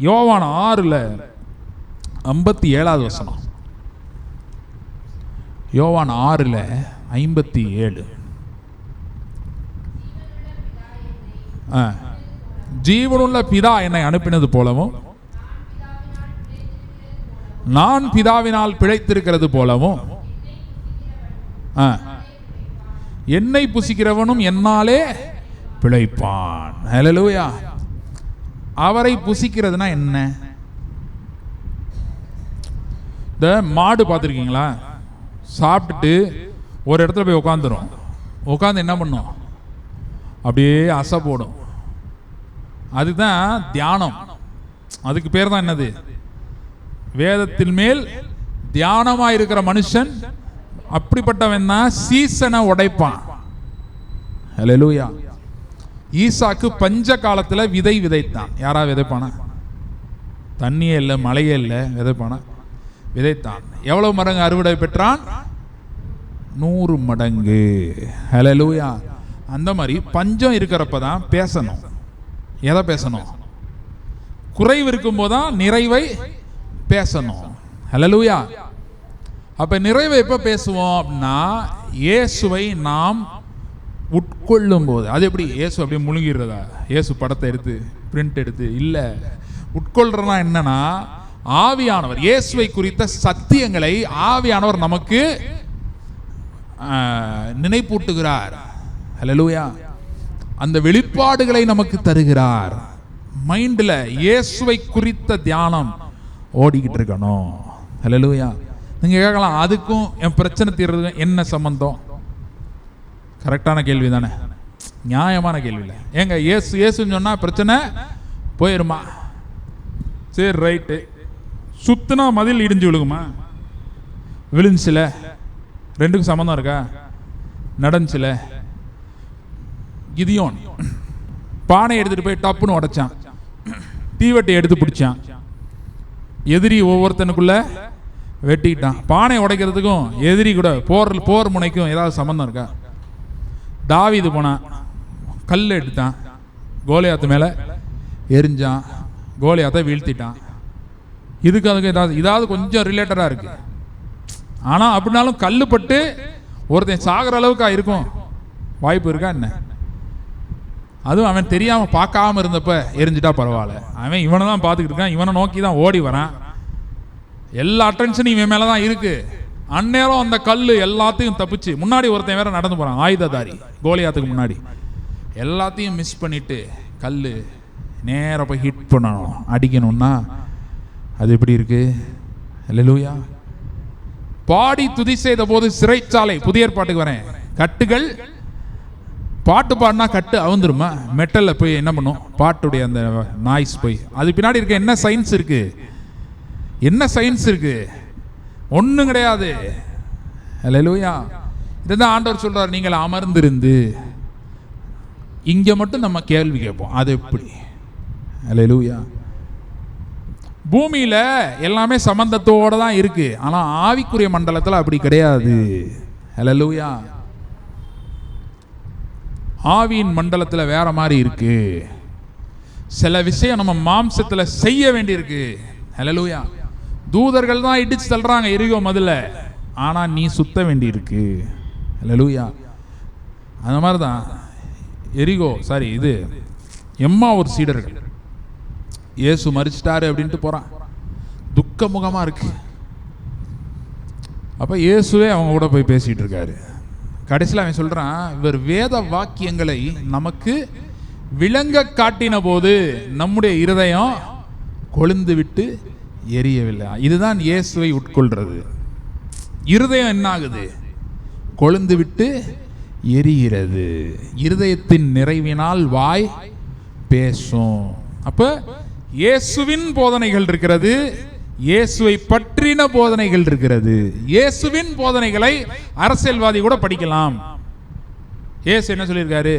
யோவான் 6:57 வசனம். யோவான் 6:57. ஜீவனுள்ள பிதா என்னை அனுப்பினது போலவும் நான் பிதாவினால் பிழைத்திருக்கிறது போலவும் என்னை புசிக்கிறவனும் என்னாலே பிழைப்பான். ஹல்லேலூயா. அவரை புசிக்கிறதுனா என்ன? இந்த மாடு பார்த்துருக்கீங்களா? சாப்பிட்டுட்டு ஒரு இடத்துல போய் உட்காந்துரும். உட்காந்து என்ன பண்ணும்? அப்படியே அசை போடும். அதுதான் தியானம். அதுக்கு பேர் தான் என்னது? வேதத்தின் மேல் தியானமாக இருக்கிற மனுஷன் அப்படிப்பட்டவன் தான் சீசனை உடைப்பான். ஹல்லேலூயா. ஈசாக்கு பஞ்ச காலத்துல விதை விதைத்தான். யாரா விதைப்பானா? தண்ணியே இல்லை, மழையே இல்லை, விதைப்பானா? விதைத்தான். எவ்வளவு மடங்கு அறுவடை பெற்றான்? 100 மடங்கு. ஹல்லேலூயா. அந்த மாதிரி பஞ்சம் இருக்கிறப்ப தான் பேசணும். எதை பேசணும்? குறைவு இருக்கும்போது தான் நிறைவை பேசணும். ஹல்லேலூயா. அப்ப நிறைவை எப்ப பேசுவோம் அப்படின்னா, இயேசுவை நாம் உட்கொள்ளும் போது. அது எப்படி? இயேசு அப்படியே முழுகிறதா? இயேசு படத்தை எடுத்து பிரிண்ட் எடுத்து இல்ல. உட்கொள்றதுனா என்னன்னா, ஆவியானவர் இயேசுவை குறித்த சத்தியங்களை ஆவியானவர் நமக்கு நினைப்பூட்டுகிறார். ஹல்லேலூயா. அந்த வெளிப்பாடுகளை நமக்கு தருகிறார். மைண்ட்ல இயேசுவை குறித்த தியானம் ஓடிக்கிட்டு இருக்கணும். ஹல்லேலூயா. நீங்க கேட்கலாம், அதுக்கும் என் பிரச்சனை தீர்றதுக்கும் என்ன சம்பந்தம்? கரெக்டான கேள்வி தானே, நியாயமான கேள்வி இல்லை. ஏங்க இயேசுன்னு சொன்னா பிரச்சனை போயிருமா? சரி, ரைட்டு. சுத்தினா மதில் இடிஞ்சு விழுகுமா? விழுந்துச்சுல. ரெண்டுக்கும் சம்பந்தம் இருக்கா? நடந்துச்சுல. கிதியோன் பானை எடுத்துட்டு போய் டப்புன்னு உடைச்சான், தீவெட்டி எடுத்து பிடிச்சான், எதிரி ஒவ்வொருத்தனுக்குள்ள வெட்டிக்கிட்டான். பானை உடைக்கிறதுக்கும் எதிரி கூட போர் முனைக்கும் ஏதாவது சம்பந்தம் இருக்கா? தாவீது போனான், கல் எடுத்தான், கோலியாத்து மேல எரிஞ்சான், கோலியாத்தை வீழ்த்திட்டான். அதுக்கு இதாவது கொஞ்சம் ரிலேட்டடா இருக்கு. ஆனா அப்படின்னாலும் கல்லு பட்டு ஒருத்தன் சாகிற அளவுக்கா இருக்கும் வாய்ப்பு இருக்கா என்ன? அதுவும் அவன் தெரியாம பார்க்காம இருந்தப்ப எரிஞ்சிட்டா பரவாயில்ல. அவன் இவனை தான் பார்த்துக்கிட்டு இருக்கான், இவனை நோக்கி தான் ஓடி வரான், எல்லா அட்டென்ஷனும் இவன் மேலதான் இருக்கு. அந்நேரம் அந்த கல்லு எல்லாத்தையும் தப்பிச்சு, முன்னாடி ஒருத்தன் வேற நடந்து போறான், ஆயுததாரி, கோலியாத்துக்கு முன்னாடி. எல்லாத்தையும் மிஸ் பண்ணிட்டு கல்லு நேர போய் ஹிட் பண்ணணும், அடிக்கணும்னா அது எப்படி இருக்கு? ஹல்லேலூயா. பாடி துதி செய்த போது சிறைச்சாலை, புதிய ஏற்பாட்டுக்கு வரேன், கட்டுகள். பாட்டு பாடினா கட்டு அவுந்துருமா? மெட்டல்ல போய் என்ன பண்ணும்? பாட்டுடைய அந்த நாய்ஸ் போய். அது பின்னாடி இருக்க என்ன சயின்ஸ் இருக்கு? என்ன சயின்ஸ் இருக்கு? ஒன்றும் கிடையாது. ஹல்லேலூயா. இதுதான் ஆண்டவர் சொல்றார், நீங்கள் அமர்ந்திருந்து. இங்க மட்டும் நம்ம கேள்வி கேட்போம், அது எப்படி? ஹல்லேலூயா. பூமியில எல்லாமே சம்பந்தத்தோட தான் இருக்கு, ஆனா ஆவிக்குரிய மண்டலத்தில் அப்படி கிடையாது. ஹல்லேலூயா. ஆவியின் மண்டலத்தில் வேற மாதிரி இருக்கு. சில விஷயம் நம்ம மாம்சத்துல செய்ய வேண்டி இருக்கு. ஹல்லேலூயா. தூதர்கள் தான் இடிச்சு தள்ளுறாங்க எரிகோ மதுல, ஆனா நீ சுத்த வேண்டி இருக்கு. ஹல்லேலூயா. அந்த மாதிரிதான் இது எம்மா ஒரு சீடர்கள், இயேசு மரிச்சிட்டாரு அப்படின்ட்டு போறான், துக்க முகமா இருக்கு. அப்ப இயேசுவே அவங்க கூட போய் பேசிட்டு இருக்காரு. கடைசியில் அவன் சொல்றான், இவர் வேத வாக்கியங்களை நமக்கு விளங்க காட்டின போது நம்முடைய இருதயம் கொழுந்து விட்டு எரியவில்லை. இதுதான் இயேசுவை உட்கொள்றது. இருதயம் என்ன ஆகுது? கொழுந்து விட்டு எரிகிறது. இருதயத்தின் நிறைவினால் வாய் பேசும். அப்ப இயேசுவின் போதனைகள் இருக்கிறது, இயேசுவை பற்றின போதனைகள் இருக்கிறது. இயேசுவின் போதனைகளை அரசியல்வாதி கூட படிக்கலாம். இயேசு என்ன சொல்லியிருக்காரு?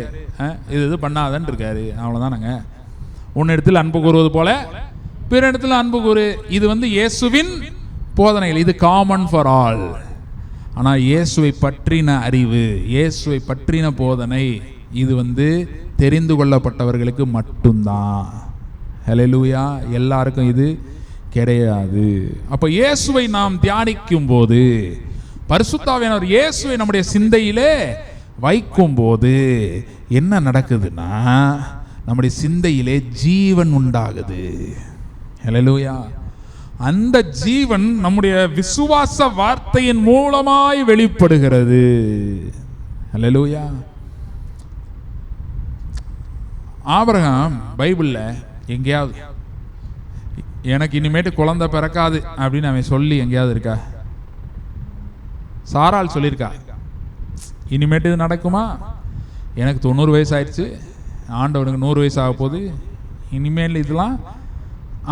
இது பண்ணாதன்னு இருக்காரு, அவ்வளவுதானங்க. உன் இடத்துல அன்பு கூறுவது போல பிற இடத்துல அன்பு கூறு. இது இயேசுவின் போதனைகள், இது காமன் ஃபார் ஆல். ஆனா இயேசுவை பற்றின அறிவு, இயேசுவை பற்றின போதனை, இது தெரிந்து கொள்ளப்பட்டவர்களுக்கு மட்டும்தான். ஹல்லேலூயா. எல்லாருக்கும் இது கிடையாது. அப்ப இயேசுவை நாம் தியானிக்கும் போது, பரிசுத்த ஆவியானவர் இயேசுவை நம்முடைய சிந்தையிலே வைக்கும் போது என்ன நடக்குதுன்னா, நம்முடைய சிந்தையிலே ஜீவன் உண்டாகுது. ஹல்லேலூயா. அந்த ஜீவன் நம்முடைய விசுவாச வார்த்தையின் மூலமாய் வெளிப்படுகிறது. ஹல்லேலூயா. ஆபிரகாம் பைபிள்ல எங்கேயாவது எனக்கு இனிமேட்டு குழந்தை பிறக்காது அப்படின்னு அவன் சொல்லி எங்கேயாவது இருக்கா? சாராள் சொல்லியிருக்கா, இனிமேட்டு இது நடக்குமா? எனக்கு 90 வயசு ஆயிடுச்சு, ஆண்டவனுக்கு 100 வயசு ஆக போகுது, இனிமேல் இதெல்லாம்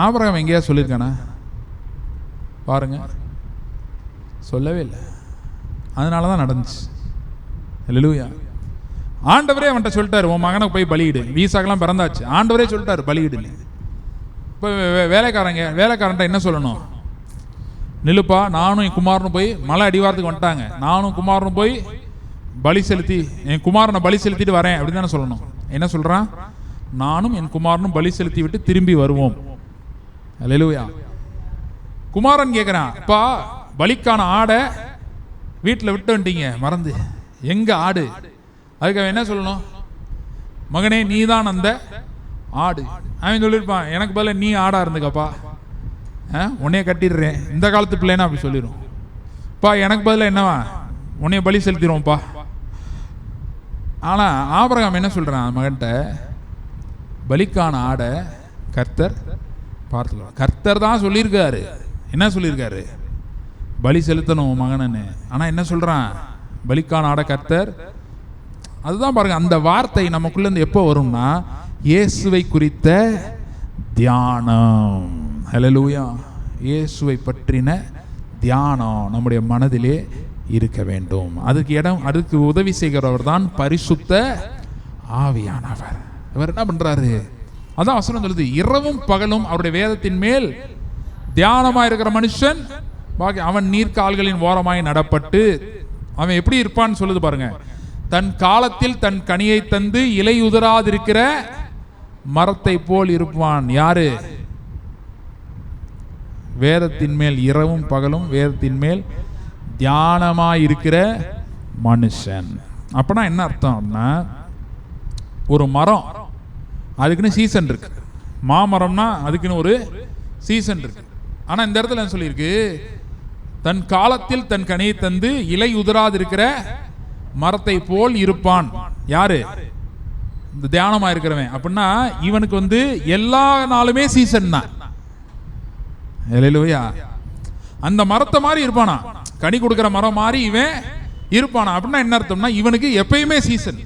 ஆபிரகாம் எங்கேயா சொல்லியிருக்கானா பாருங்க, சொல்லவே இல்லை. அதனால தான் நடந்துச்சு. அல்லேலூயா. ஆண்டவரே அவன்கிட்ட சொல்லிட்டாரு, உன் மகனை போய் பலியிடு. வீசாக்கெல்லாம் பிறந்தாச்சு, ஆண்டவரே சொல்லிட்டாரு பலியிடு. இப்போ வேலைக்காரன்ட்ட என்ன சொல்லணும்? நிலுப்பா, நானும் என் குமாரனும் போய் மலை அடிவாரத்துக்கு வந்துட்டாங்க, நானும் குமாரனும் போய் பலி செலுத்தி என் குமாரனை பலி செலுத்திட்டு வரேன் அப்படின்னு தானே சொல்லணும். என்ன சொல்கிறான்? நானும் என் குமாரனும் பலி செலுத்தி விட்டு திரும்பி வருவோம். அல்லேலூயா. குமாரன் கேட்குறான், அப்பா பலிக்கான ஆடை வீட்டில் விட்டு வந்துட்டீங்க மறந்து, எங்க ஆடு? அதுக்கு அவன் என்ன சொல்லணும்? மகனே நீ தான் அந்த ஆடு. அவன் சொல்லியிருப்பான், எனக்கு பதில் நீ ஆடா இருந்துக்கப்பா, உன்னைய கட்டிடுறேன். இந்த காலத்து பிள்ளைன்னா அப்படி சொல்லிடும். பா எனக்கு பதில் என்னவா, உன்னைய பலி செலுத்திடுவோம்ப்பா. ஆனால் ஆபிரகாம் என்ன சொல்கிறான் மகன்கிட்ட? பலிக்கான ஆடை கர்த்தர் பார்த்துக்கலாம். கர்த்தர் தான் சொல்லியிருக்காரு. என்ன சொல்லியிருக்காரு? பலி செலுத்தணும் மகனன்னு. ஆனால் என்ன சொல்கிறான்? பலிக்கான ஆடை கர்த்தர். அதுதான் பாருங்க, அந்த வார்த்தை நமக்குள்ளேருந்து எப்போ வரும்னா, இயேசுவை குறித்த தியானம். ஹல்லேலூயா. இயேசுவை பற்றின தியானம் நம்முடைய மனதிலே இருக்க வேண்டும். அதுக்கு உதவி செய்கிறவர் தான் பரிசுத்த ஆவியானவர். இவர் என்ன பண்றாரு? அதான் வசனம் சொல்லுது, இரவும் பகலும் அவருடைய வேதத்தின் மேல் தியானமா இருக்கிற மனுஷன் அவன் நீர்க்கால்களின் ஓரமாய் நடப்பட்டு. அவன் எப்படி இருப்பான்னு சொல்லுது பாருங்க. தன் காலத்தில் தன் கனியை தந்து இலை உதிராதிருக்கிற மரத்தை போல் இருப்பான். யாரு? வேதத்தின் மேல் இரவும் பகலும் வேதத்தின் மேல் தியானமாயிருக்கிற மனுஷன். அப்படின்னா என்ன அர்த்தம் அப்படின்னா, ஒரு மரம் அதுக்குன்னு சீசன் இருக்கு. மாமரம்னா அதுக்குன்னு ஒரு சீசன் இருக்கு. ஆனா இந்த இடத்துல என்ன சொல்லியிருக்கு? தன் காலத்தில் தன் கனியை தந்து இலை உதிராதிருக்கிற மரத்தை போல் இருப்பான். யாரு? இந்த தியானமா இருக்கிறவன். அப்படின்னா இவனுக்கு எல்லா நாளுமே சீசன் தான். அல்லேலூயா. அந்த மரத்தை மாதிரி இருப்பானா, கனி கொடுக்கிற மரம் மாதிரி இவன் இருப்பானா. அப்படின்னா என்ன அர்த்தம்னா, இவனுக்கு எப்பயுமே சீசன்.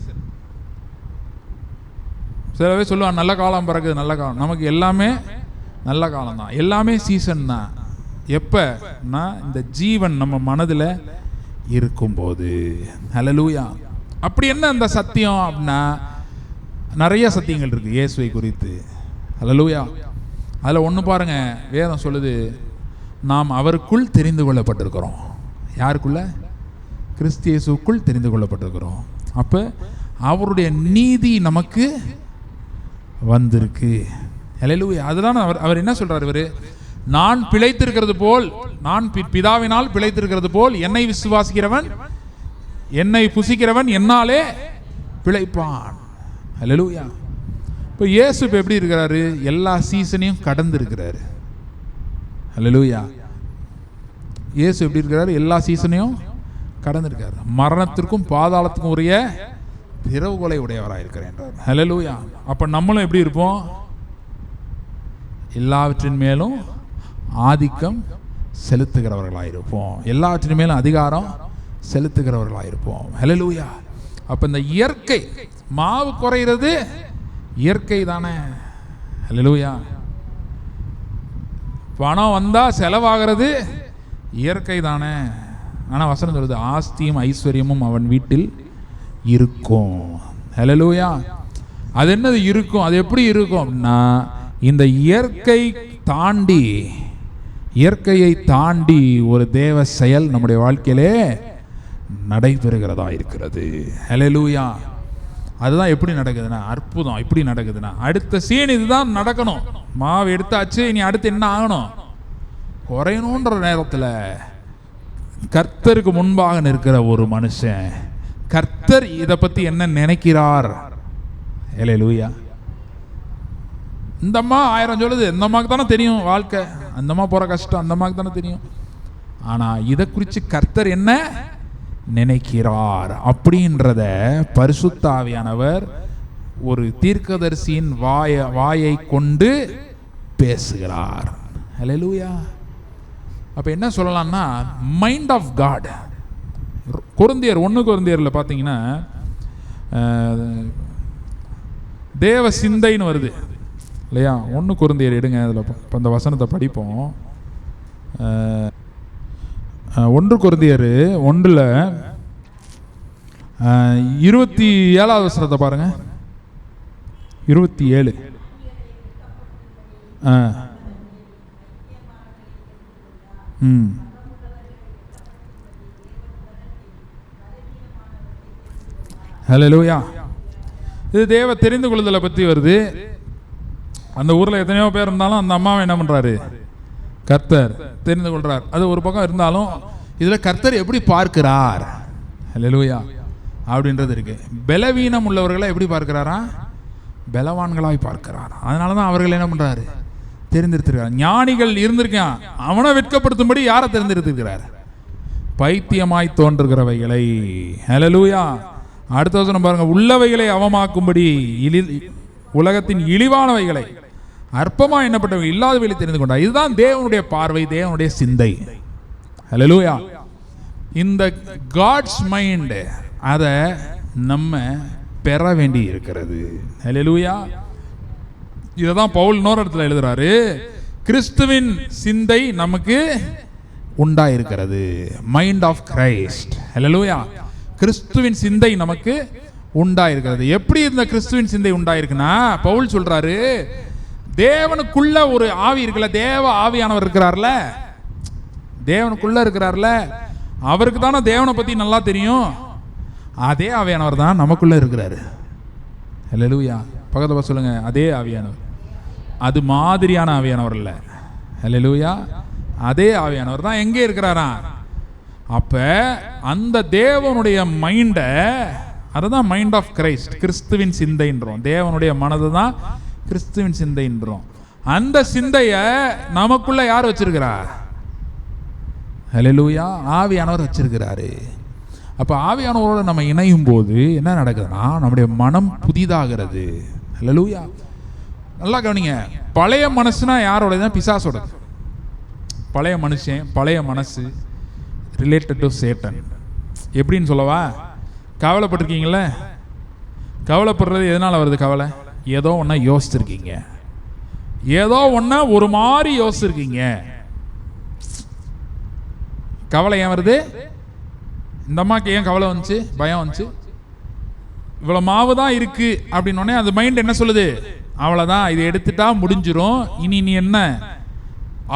சிலவே சொல்லுவான், நல்ல காலம் பிறகு நல்ல காலம். நமக்கு எல்லாமே நல்ல காலம் தான், எல்லாமே சீசன் தான். எப்பன்னா இந்த ஜீவன் நம்ம மனதில் இருக்கும்போது. ஹல்லேலூயா. அப்படி என்ன அந்த சத்தியம் அப்படின்னா, நிறைய சத்தியங்கள் இருக்கு இயேசுவை குறித்து. ஹல்லேலூயா. அதில் ஒன்று பாருங்க, வேதம் சொல்லுது, நாம் அவருக்குள் தெரிந்து கொள்ளப்பட்டிருக்கிறோம். யாருக்குள்ள? கிறிஸ்து இயேசுக்குள் தெரிந்து கொள்ளப்பட்டிருக்கிறோம். அப்போ அவருடைய நீதி நமக்கு வந்திருக்கு. ஹல்லேலூயா. அதுதான் அவர் என்ன சொல்றாரு? இவர், நான் பிழைத்திருக்கிறது போல், நான் பிதாவினால் பிழைத்திருக்கிறது போல் என்னை விசுவாசிக்கிறவன், என்னை புசிக்கிறவன் என்னாலே பிழைப்பான். ஹல்லேலூயா. இப்போ இயேசு இப்போ எப்படி இருக்கிறாரு? எல்லா சீசனையும் கடந்து இருக்கிறாரு. ஹல்லேலூயா. இயேசு எப்படி இருக்கிறாரு? எல்லா சீசனையும் கடந்திருக்காரு. மரணத்திற்கும் பாதாளத்துக்கும் உரிய திறவுகோலை உடையவராக இருக்கிறேன். ஹல்லேலூயா. அப்போ நம்மளும் எப்படி இருப்போம்? எல்லாவற்றின் மேலும் ஆதிக்கம் செலுத்துகிறவர்களாயிருப்போம். எல்லாவற்றின் மேலும் அதிகாரம் செலுத்துகிறவர்களாயிருப்போம். ஹல்லேலூயா. அப்போ இந்த இயற்கை, மாவு குறைகிறது இயற்கை தானே. ஹல்லேலூயா. பணம் வந்தால் செலவாகிறது இயற்கை தானே. ஆனால் வசனம் சொல்லுது, ஆஸ்தியும் ஐஸ்வர்யமும் அவன் வீட்டில் இருக்கும். ஹல்லேலூயா. அது என்னது இருக்கும்? அது எப்படி இருக்கும் அப்படின்னா, இந்த இயற்கையை தாண்டி ஒரு தேவ செயல் நம்முடைய வாழ்க்கையிலே நடைபெறுகிறதா இருக்கிறது. ஹல்லேலூயா. அதுதான் எப்படி நடக்குதுன்னா, அற்புதம் எப்படி நடக்குதுன்னா, அடுத்த சீன் இதுதான் நடக்கணும். மாவு எடுத்தாச்சு, இனி அடுத்து என்ன ஆகணும்? குறையணுன்ற நேரத்தில் கர்த்தருக்கு முன்பாக நிற்கிற ஒரு மனுஷன், கர்த்தர் இதை பற்றி என்ன நினைக்கிறார்? ஹல்லேலூயா. இந்த அம்மா 1000 சொல்லுது, இந்த அம்மாவுக்கு தானே தெரியும் வாழ்க்கை, அந்த அம்மா போகிற கஷ்டம் அந்த அம்மாவுக்கு தானே தெரியும். ஆனால் இதை குறித்து கர்த்தர் என்ன நினைக்கிறார் அப்படின்றத பரிசுத்த ஆவியானவர் ஒரு தீர்க்கதரிசியின் வாயை கொண்டு பேசுகிறார். ஹல்லேலூயா. அப்போ என்ன சொல்லலாம்னா, மைண்ட் ஆஃப் காட். கொரிந்தியர் 1 கொரிந்தியரில் பார்த்தீங்கன்னா தேவ சிந்தைன்னு வருது. இல்லையா? 1 கொரிந்தியர் எடுங்க, அதில் இப்போ அந்த வசனத்தை படிப்போம். 1 கொரிந்தியர் 1 27வது வசனத்தை பாருங்க. 27. ஹல்லேலூயா. இது தேவ தெரிந்து கொள்ளுதலை பற்றி வருது. அந்த ஊரில் எத்தனையோ பேர் இருந்தாலும் அந்த அம்மாவை என்ன பண்ணுறாரு? கர்த்தர் தெரிந்து கொள்றார். அது ஒரு பக்கம் இருந்தாலும் இதில் கர்த்தர் எப்படி பார்க்கிறார், ஹல்லேலூயா, அப்படின்றது இருக்கு. பலவீனம் உள்ளவர்களை எப்படி பார்க்கிறாரா? பலவான்களாய் பார்க்கிறார். அதனால தான் அவர்கள் என்ன பண்ணுறாரு? தெரிந்தெடுத்திருக்கிறார். ஞானிகள் இருந்திருக்கான், அவனை வெட்கப்படுத்தும்படி யாரை தெரிந்தெடுத்திருக்கிறார்? பைத்தியமாய் தோன்றுகிறவைகளை. ஹல்லேலூயா. அடுத்த வசனம் பாருங்க. உள்ளவைகளை அவமாக்கும்படி உலகத்தின் இழிவானவைகளை அற்பமா எண்ணப்பட்டவை இல்லாதவைகளை தெரிந்து கொண்டார். இதுதான் தேவனுடைய பார்வை, தேவனுடைய சிந்தை. ஹல்லேலூயா. இந்த காட்ஸ் மைண்ட் அதை நம்ம பெற வேண்டி இருக்கிறது. ஹல்லேலூயா. இதைதான் பவுல் இன்னொரு இடத்துல எழுதுறாரு. கிறிஸ்துவின் சிந்தை நமக்கு உண்டாயிருக்கிறது. Mind of Christ. ஹல்லேலூயா. கிறிஸ்துவின் சிந்தை நமக்கு உண்டாயிருக்கிறது. எப்படி இந்த கிறிஸ்துவின் சிந்தை உண்டாயிருக்குன்னா, பவுல் சொல்றாரு, தேவனுக்குள்ள ஒரு ஆவி இருக்குல்ல, தேவ ஆவியானவர் இருக்கிறார்ல, தேவனுக்குள்ள இருக்கிறார்ல, அவருக்கு தானே தேவனை பத்தி நல்லா தெரியும். அதே ஆவியானவர் தான் நமக்குள்ள இருக்கிறாரு. ஹல்லேலூயா. பக்கத்துல சொல்லுங்க, அதே ஆவியானவர். அது மாதிரியான ஆவியானவர் இல்ல. ஹல்லேலூயா. அதே ஆவியானவர் தான் எங்கே இருக்கிறாரா? அப்ப அந்த தேவனுடைய மைண்ட, அதுதான் மைண்ட் ஆஃப் கிரைஸ்ட், கிறிஸ்துவின் சிந்தைன்றோம். தேவனுடைய மனது தான் கிறிஸ்துவின் சிந்தைன்றோம். அந்த சிந்தைய நமக்குள்ள யார் வச்சிருக்கிறார்? ஹல்லேலூயா. ஆவியானவர் வச்சிருக்கிறாரு. அப்ப ஆவியானவரோட நம்ம இணையும் போது என்ன நடக்குதுன்னா, நம்முடைய மனம் புதிதாகிறது. ஹல்லேலூயா. நல்லா கவனிங்க. பழைய மனசுனா யாரோடதான்? பிசாசோட. பழைய மனுஷன், பழைய மனசு ரிலேட்டட் டு சேட்டன். எப்படின்னு சொல்லவா? கவலைப்பட்டிருக்கீங்கள? கவலைப்படுறது எதனால வருது? கவலை ஏதோ ஒன்றை யோசிச்சிருக்கீங்க, ஏதோ ஒன்றை ஒரு மாதிரி யோசிச்சிருக்கீங்க. கவலை ஏன் வருது? இந்த அம்மாக்கு ஏன் கவலை வந்துச்சு, பயம் வந்துச்சு? இவ்வளோ மாவு தான் இருக்கு அப்படின்னோடனே அந்த மைண்ட் என்ன சொல்லுது? அவ்வளோதான், இதை எடுத்துட்டா முடிஞ்சிரும், இனி நீ என்ன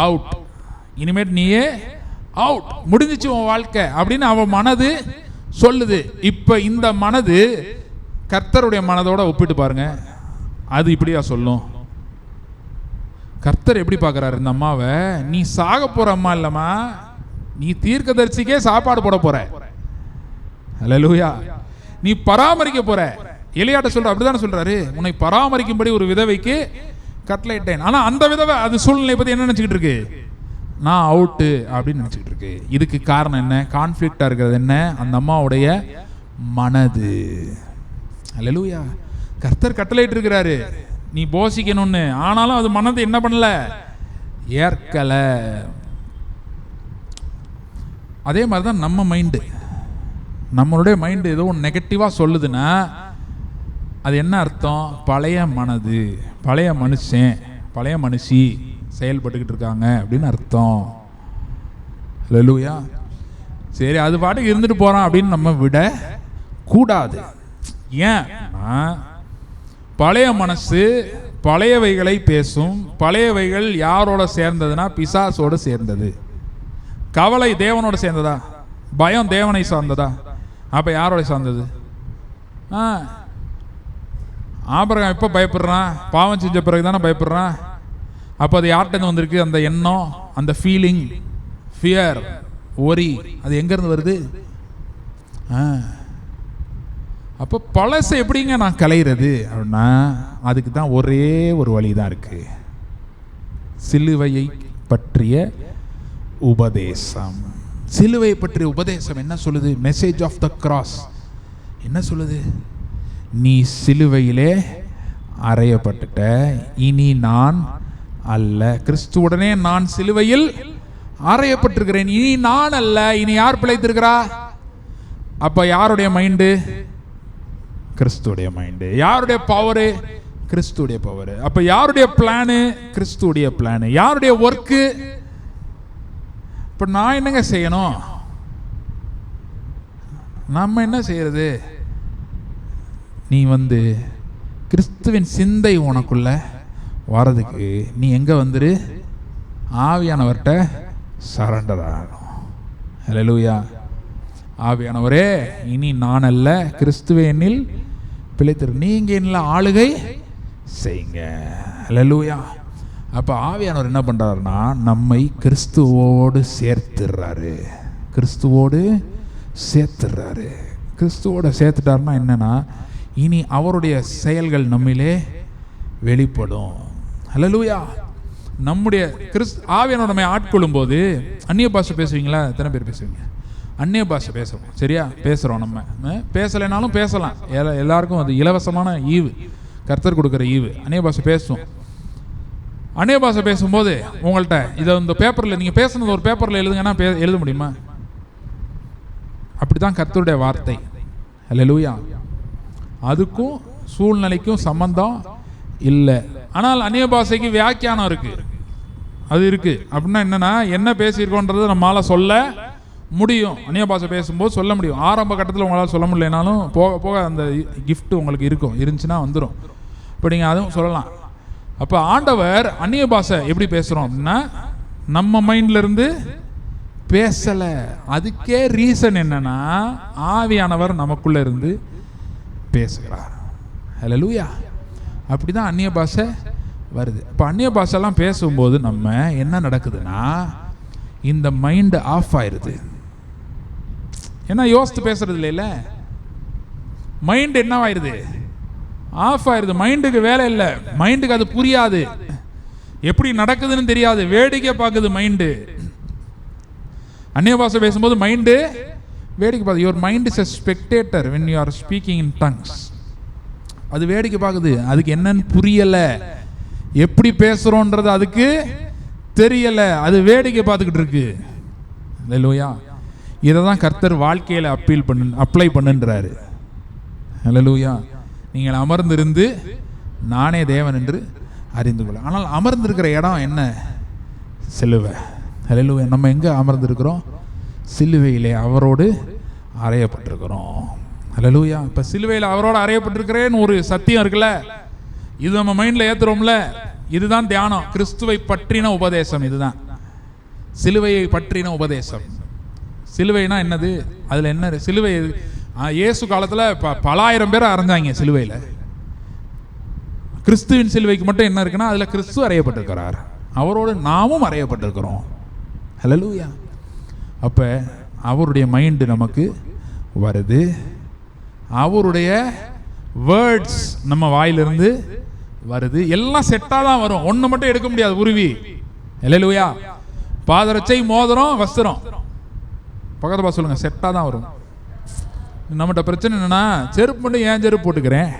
அவுட், இனிமேட் நீயே அவுட், முடிஞ்சிச்சு உன் வாழ்க்கை அப்படின்னு அவன் மனது சொல்லுது. இப்ப இந்த மனது கர்த்தருடைய மனதோட ஒப்பிட்டு பாருங்க, அது இப்படியா சொல்லும்? கர்த்தர் எப்படி பார்க்கறாரு இந்த அம்மாவை? நீ சாக போற அம்மா இல்லம்மா, நீ தீர்க்கதரிசிக்கே சாப்பாடு போட போற. ஹல்லேலூயா. நீ பராமரிக்க போற. எலியாட்ட சொல்ற, அப்படிதானே சொல்றாரு, உன்னை பராமரிக்கும்படி ஒரு விதவைக்கு கட்டளையிட்டேன். ஆனா அந்த விதவை அது சூழ்நிலை பத்தி என்ன நினைச்சுக்கிட்டு இருக்கு? நான் அவுட்டு அப்படின்னு நினைச்சுக்கிட்டு இருக்கு. இதுக்கு காரணம் என்ன? கான்ஃபிளிக்டா இருக்கிறது என்ன? அந்த அம்மாவுடைய மனது. ஹல்லேலூயா. கர்த்தர் கட்டளையிட்டு இருக்கிறாரு நீ போசிக்கணும்னு, ஆனாலும் அது மனது என்ன பண்ணல? ஏற்கல. அதே மாதிரிதான் நம்ம மைண்டு. நம்மளுடைய மைண்டு ஏதோ நெகட்டிவா சொல்லுதுன்னா அது என்ன அர்த்தம்? பழைய மனது, பழைய மனுஷன், பழைய மனுஷி செயல்பட்டுக்கிட்டு இருக்காங்க அப்படின்னு அர்த்தம். ஹல்லேலூயா. சரி, அது பாட்டுக்கு இருந்துட்டு போறான் அப்படின்னு நம்ம விட கூடாது. ஏன்? பழைய மனசு பழையவைகளை பேசும். பழையவைகள் யாரோட சேர்ந்ததுன்னா பிசாசோட சேர்ந்தது. கவலை தேவனோட சேர்ந்ததா? பயம் தேவனை சார்ந்ததா? அப்ப யாரோட சார்ந்தது? ஆபிரகாம் எப்ப பயப்படுறான்? பாவம் செஞ்ச பிறகு தானே பயப்படுறான். அப்போ அது யார்கிட்ட வந்திருக்கு? அந்த எண்ணம், அந்த ஃபீலிங், ஃபியர், ஒரி, அது எங்கேருந்து வருது? அப்போ பழசை எப்படிங்க நான் கலையிறது அப்படின்னா, அதுக்கு தான் ஒரே ஒரு வழி தான் இருக்கு. சிலுவையை பற்றிய உபதேசம். சிலுவையை பற்றிய உபதேசம் என்ன சொல்லுது? மெசேஜ் ஆஃப் த கிராஸ் என்ன சொல்லுது? நீ சிலுவையிலே அறையப்பட்டுட்ட, இனி நான் அல்ல, கிறிஸ்துவுடனே நான் சிலுவையில் அறையப்பட்டிருக்கிறேன், இனி நான் அல்ல, இனி யார் பிழைத்திருக்கிறா? அப்ப யாருடைய மைண்டு? கிறிஸ்துடைய மைண்டு. யாருடைய பவரு? கிறிஸ்துடைய பவர். அப்ப யாருடைய பிளானு? கிறிஸ்துடைய பிளானு. யாருடைய ஒர்க்கு? இப்ப நான் என்னங்க செய்யணும்? நம்ம என்ன செய்யறது? நீ கிறிஸ்துவின் சிந்தை உனக்குள்ள வரதுக்கு நீ எங்க வந்துரு? ஆவியானவர்கிட்ட சரண்டர் ஆகணும். ஹல்லேலூயா. ஆவியானவரே, இனி நான் அல்ல, கிறிஸ்துவே என்னில் பிழைத்திரு, நீங்க என்னில் ஆளுகை செய்யுங்க. ஹல்லேலூயா. அப்ப ஆவியானவர் என்ன பண்றாருன்னா நம்மை கிறிஸ்துவோடு சேர்த்துறாரு. கிறிஸ்துவோடு சேர்த்துறாரு. கிறிஸ்துவோட சேர்த்துட்டாருன்னா என்னன்னா, இனி அவருடைய செயல்கள் நம்மிலே வெளிப்படும். ஹல்லேலூயா. நம்முடைய ஆவியானவர் நம்மை ஆட்கொள்ளும் போது அந்நிய பாஷை பேசுவீங்களா? எத்தனை பேர் பேசுவீங்க? அந்நிய பாஷை பேசுகிறோம், சரியா? பேசுகிறோம். நம்ம பேசலைனாலும் பேசலாம். எல்லாருக்கும் அது இலவசமான ஈவு, கர்த்தர் கொடுக்குற ஈவு. அந்நிய பாஷை பேசுவோம். அந்நிய பாஷை பேசும்போது உங்கள்கிட்ட இதை இந்த பேப்பரில் நீங்கள் பேசுனது ஒரு பேப்பரில் எழுதுங்கன்னா எழுத முடியுமா? அப்படி தான் கர்த்தருடைய வார்த்தை. ஹல்லேலூயா. அதுக்கும் சூழ்நிலைக்கும் சம்பந்தம் இல்லை. ஆனால் அந்நிய பாஷைக்கு வியாக்கியானம் இருக்கு, அது இருக்கு. அப்படின்னா என்னன்னா, என்ன பேசியிருக்கோன்றது நம்மளால சொல்ல முடியும். அந்நிய பாஷை பேசும்போது சொல்ல முடியும். ஆரம்ப கட்டத்தில் உங்களால் சொல்ல முடியலனாலும் போக போக அந்த கிஃப்ட் உங்களுக்கு இருந்துச்சுன்னா வந்துடும். இப்போ நீங்கள் அதுவும் சொல்லலாம். அப்போ ஆண்டவர் அந்நிய பாஷை எப்படி பேசுகிறோம் அப்படின்னா, நம்ம மைண்ட்ல இருந்து பேசலை. அதுக்கே ரீசன் என்னன்னா, ஆவியானவர் நமக்குள்ள இருந்து பேசுகிறார். ஹல்லேலூயா. அப்படி தான் அந்நிய பாஷை வருது. இப்போ அந்நிய பாஷெல்லாம் பேசும்போது நம்ம என்ன நடக்குதுன்னா, இந்த மைண்டு ஆஃப் ஆயிடுது. ஏன்னா யோசித்து பேசுறது இல்லைல்ல, மைண்டு என்ன ஆயிடுது? ஆஃப் ஆயிடுது. மைண்டுக்கு வேலை இல்லை, மைண்டுக்கு அது புரியாது, எப்படி நடக்குதுன்னு தெரியாது, வேடிக்கை பார்க்குது மைண்டு. அந்நிய பாஷை பேசும்போது மைண்டு வேடிக்கை பார்க்குது. Your mind is a spectator when you are speaking in tongues. அது வேடிக்கை பார்க்குது, அதுக்கு என்னன்னு புரியலை, எப்படி பேசுகிறோன்றது அதுக்கு தெரியலை, அது வேடிக்கை பார்த்துக்கிட்டு இருக்கு. ஹல்லேலூயா. இதை தான் கர்த்தர் வாழ்க்கையில் அப்ளை பண்ணுன்றாரு. ஹல்லேலூயா. நீங்கள் அமர்ந்திருந்து நானே தேவன் என்று அறிந்து கொள்ள. ஆனால் அமர்ந்திருக்கிற இடம் என்ன? சிலுவை. ஹல்லேலூயா. நம்ம எங்கே அமர்ந்திருக்கிறோம்? சிலுவையிலே அவரோடு அறையப்பட்டிருக்கிறோம். ஹல்லேலூயா. இப்போ சிலுவையில் அவரோடு அறையப்பட்டிருக்கிறேன்னு ஒரு சத்தியம் இருக்குல்ல, இது நம்ம மைண்டில் ஏற்றுறோம்ல. இதுதான் தியானம், கிறிஸ்துவை பற்றின உபதேசம். இதுதான் சிலுவையை பற்றின உபதேசம். சிலுவைனா என்னது? அதில் என்ன சிலுவை? இயேசு காலத்தில் பல ஆயிரம் பேர் அரைஞ்சாங்க சிலுவையில். கிறிஸ்துவின் சிலுவைக்கு மட்டும் என்ன இருக்குன்னா, அதில் கிறிஸ்து அறையப்பட்டிருக்கிறார், அவரோடு நாமும் அறையப்பட்டிருக்கிறோம். ஹல்லேலூயா. அப்போ அவருடைய மைண்டு நமக்கு வருது, அவருடைய வேர்ட்ஸ் நம்ம வாயிலிருந்து வருது. எல்லாம் செட்டாக தான் வரும், ஒன்று மட்டும் எடுக்க முடியாது உருவி. ஹல்லேலூயா. பாதரட்சை, மோதிரம், வஸ்திரம், பக்கத்து பா சொல்லுங்க, செட்டாக தான் வரும். நம்மகிட்ட பிரச்சனை என்னன்னா, செருப்பு மட்டும் ஏன் செருப்பு போட்டுக்கிறேன்,